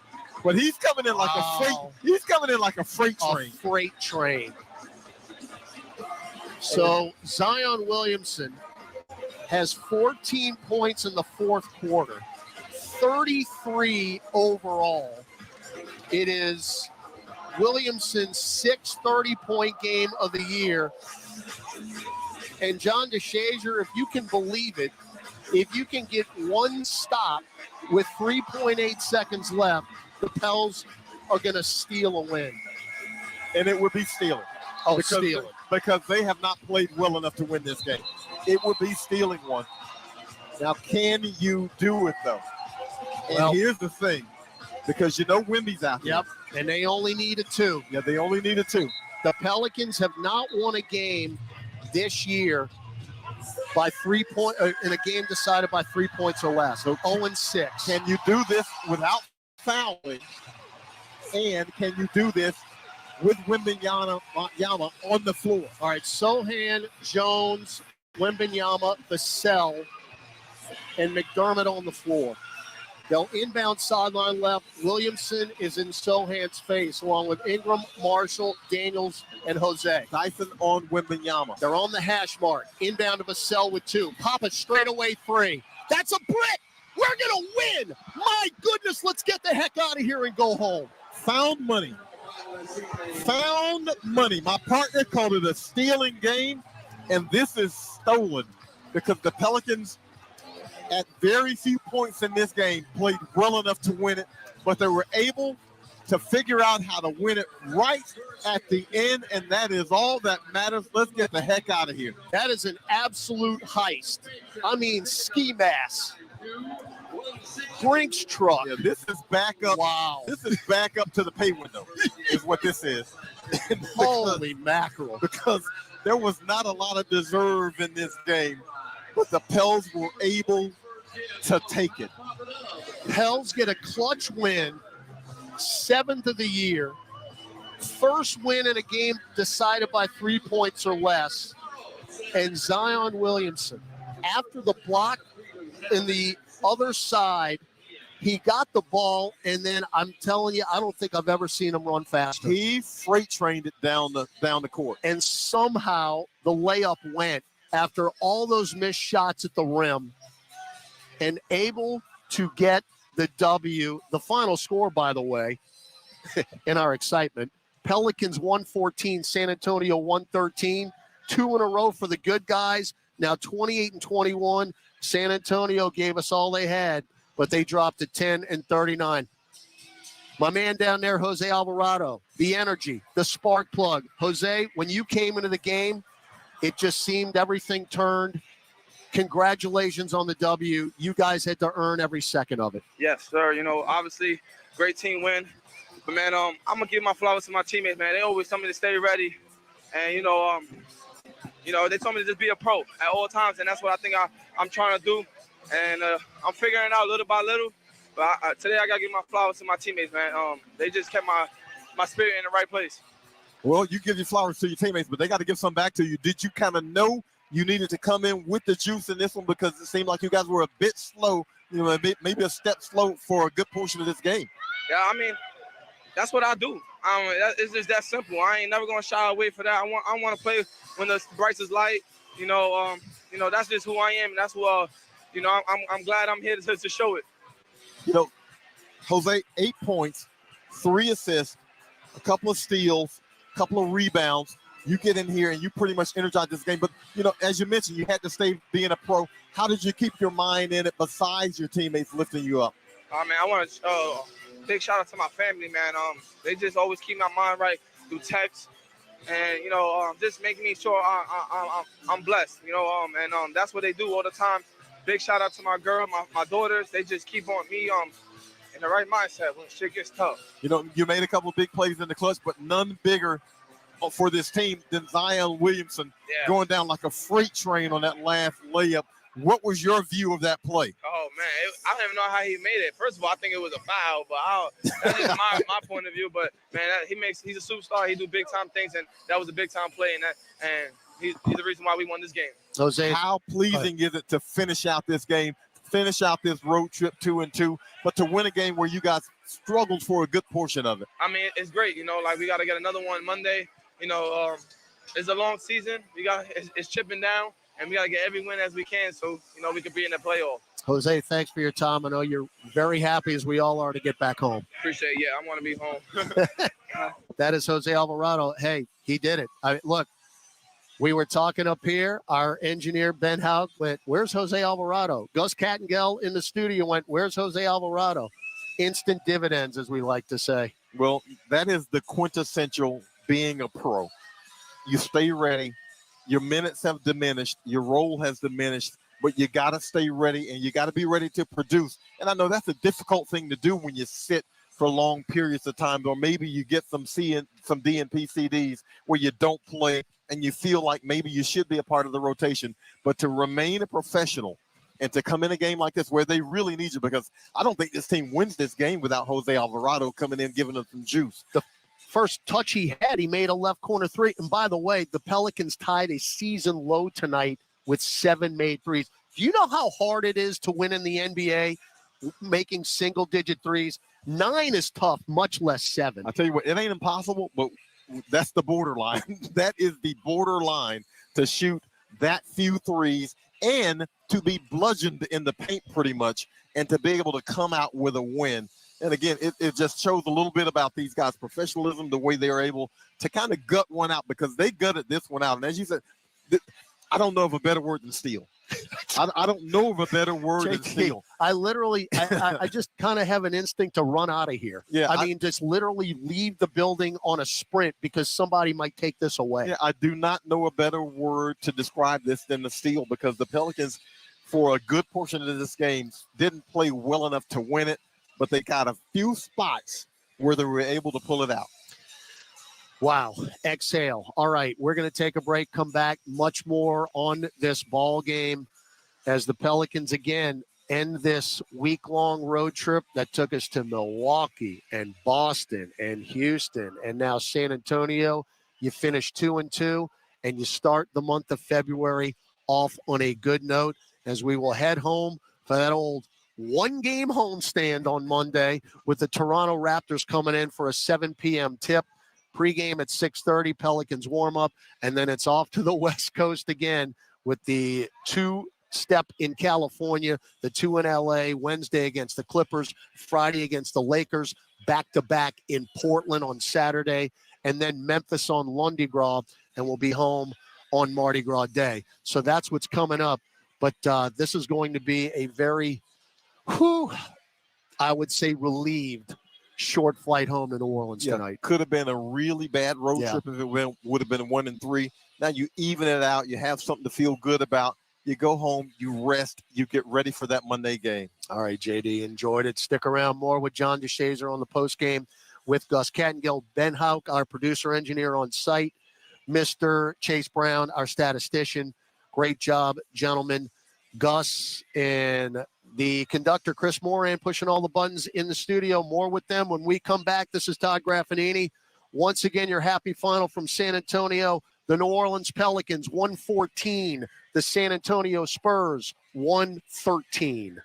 But he's coming in like a freight. He's coming in like a freight train. A freight train. So Zion Williamson has 14 points in the fourth quarter, 33 overall. It is Williamson's sixth 30-point game of the year. And John DeShazier, if you can believe it, if you can get one stop with 3.8 seconds left, the Pels are going to steal a win. And it would be stealing. Oh, stealing. Because they have not played well enough to win this game. It would be stealing one. Now, can you do it, though? And here's the thing. Because you know Wemby's out there. Yep, and they only needed 2. Yeah, they only needed 2. The Pelicans have not won a game this year by 3 points in a game decided by 3 points or less. So 0-6. Can you do this without fouling? And can you do this with Wembanyama on the floor? All right, Sohan, Jones, Wembanyama, Vassell, and McDermott on the floor. They'll inbound sideline left. Williamson is in Sohan's face, along with Ingram, Marshall, Daniels, and Jose. Dyson on Wembanyama. They're on the hash mark. Inbound to Vassell with 2. Pop it straight away 3. That's a brick. We're going to win. My goodness, let's get the heck out of here and go home. Found money. Found money. My partner called it a stealing game, and this is stolen because the Pelicans, at very few points in this game, played well enough to win it, but they were able to figure out how to win it right at the end, and that is all that matters. Let's get the heck out of here. That is an absolute heist. I mean, ski mask. Brinks truck. Yeah, this is back up. Wow. This is back up to the pay window is what this is. Holy mackerel. Because there was not a lot of deserve in this game, but the Pels were able to take it. Pels get a clutch win, 7th of the year. First win in a game decided by 3 points or less. And Zion Williamson, after the block in the other side, he got the ball, and then I'm telling you, I don't think I've ever seen him run faster. He freight trained it down the court. And somehow the layup went after all those missed shots at the rim, and able to get the W. The final score, by the way, in our excitement, Pelicans 114, San Antonio 113. 2 in a row for the good guys. Now 28-21. San Antonio gave us all they had, but they dropped to 10-39. My man down there, Jose Alvarado, the energy, the spark plug. Jose, when you came into the game, it just seemed everything turned. Congratulations on the W. You guys had to earn every second of it. Yes, sir. You know, obviously, great team win. But, man, I'm going to give my flowers to my teammates, man. They always tell me to stay ready. And, they told me to just be a pro at all times, and that's what I think I'm trying to do. And I'm figuring it out little by little. But today I got to give my flowers to my teammates, man. They just kept my spirit in the right place. Well, you give your flowers to your teammates, but they got to give some back to you. Did you kind of know you needed to come in with the juice in this one because it seemed like you guys were a bit slow, maybe a step slow for a good portion of this game? Yeah, I mean, that's what I do. It's just that simple. I ain't never gonna shy away for that. I want to play when the brightest light. That's just who I am. And that's who. I'm glad I'm here to show it. Jose, 8 points, 3 assists, a couple of steals, a couple of rebounds. You get in here and you pretty much energize this game. But as you mentioned, you had to stay being a pro. How did you keep your mind in it besides your teammates lifting you up? I want to big shout out to my family, man. They just always keep my mind right through text, and just making me sure I'm blessed. And that's what they do all the time. Big shout out to my girl, my daughters. They just keep on me in the right mindset when shit gets tough. You made a couple of big plays in the clutch, but none bigger for this team than Zion Williamson going down like a freight train on that last layup. What was your view of that play? Oh, man, I don't even know how he made it. First of all, I think it was a foul, but that's just my point of view. But, man, he's a superstar. He do big-time things, and that was a big-time play. And he's the reason why we won this game. Jose, how pleasing is it to finish out this game, finish out this road trip 2-2, but to win a game where you guys struggled for a good portion of it? I mean, it's great. You know, like we got to get another one Monday. You know, it's a long season. It's chipping down, and we got to get every win as we can so, you know, we can be in the playoff. Jose, thanks for your time. I know you're very happy, as we all are, to get back home. Appreciate it. Yeah, I want to be home. That is Jose Alvarado. Hey, he did it. Look, we were talking up here. Our engineer, Ben Houck, went, where's Jose Alvarado? Gus Kattengell in the studio went, where's Jose Alvarado? Instant dividends, as we like to say. Well, that is the quintessential being a pro. You stay ready. Your minutes have diminished. Your role has diminished. But you got to stay ready, and you got to be ready to produce. And I know that's a difficult thing to do when you sit for long periods of time, or maybe you get some DNP CDs where you don't play and you feel like maybe you should be a part of the rotation. But to remain a professional and to come in a game like this where they really need you, because I don't think this team wins this game without Jose Alvarado coming in, giving them some juice. The first touch he had, he made a left corner three. And by the way, the Pelicans tied a season low tonight with 7 made threes. Do you know how hard it is to win in the NBA, making single-digit threes? 9 is tough, much less 7. I tell you what, it ain't impossible, but that's the borderline. That is the borderline to shoot that few threes and to be bludgeoned in the paint pretty much and to be able to come out with a win. And again, it just shows a little bit about these guys' professionalism, the way they are able to kind of gut one out, because they gutted this one out. And as you said, I don't know of a better word than steal. I don't know of a better word than steal. I just kind of have an instinct to run out of here. Yeah, I mean, just literally leave the building on a sprint because somebody might take this away. Yeah, I do not know a better word to describe this than the steal, because the Pelicans, for a good portion of this game, didn't play well enough to win it, but they got a few spots where they were able to pull it out. Wow. Exhale. All right. We're going to take a break, come back. Much more on this ball game as the Pelicans again end this week-long road trip that took us to Milwaukee and Boston and Houston and now San Antonio. You finish 2-2 and you start the month of February off on a good note as we will head home for that old one-game homestand on Monday with the Toronto Raptors coming in for a 7 p.m. tip. Pre-game at 6:30, Pelicans warm-up, and then it's off to the West Coast again with the 2-step in California, the 2 in L.A., Wednesday against the Clippers, Friday against the Lakers, back-to-back in Portland on Saturday, and then Memphis on Lundi Gras, and we'll be home on Mardi Gras Day. So that's what's coming up. But this is going to be a very, I would say, relieved short flight home to New Orleans tonight. Could have been a really bad road trip if it would have been 1-3. Now you even it out. You have something to feel good about. You go home, you rest, you get ready for that Monday game. All right, JD, enjoyed it. Stick around more with John DeShazer on the postgame with Gus Kattengell, Ben Houck, our producer engineer on site, Mr. Chase Brown, our statistician. Great job, gentlemen. Gus and the conductor, Chris Moran, pushing all the buttons in the studio. More with them when we come back. This is Todd Graffinini. Once again, your happy final from San Antonio. The New Orleans Pelicans, 114. The San Antonio Spurs, 113.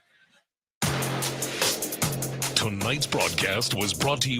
Tonight's broadcast was brought to you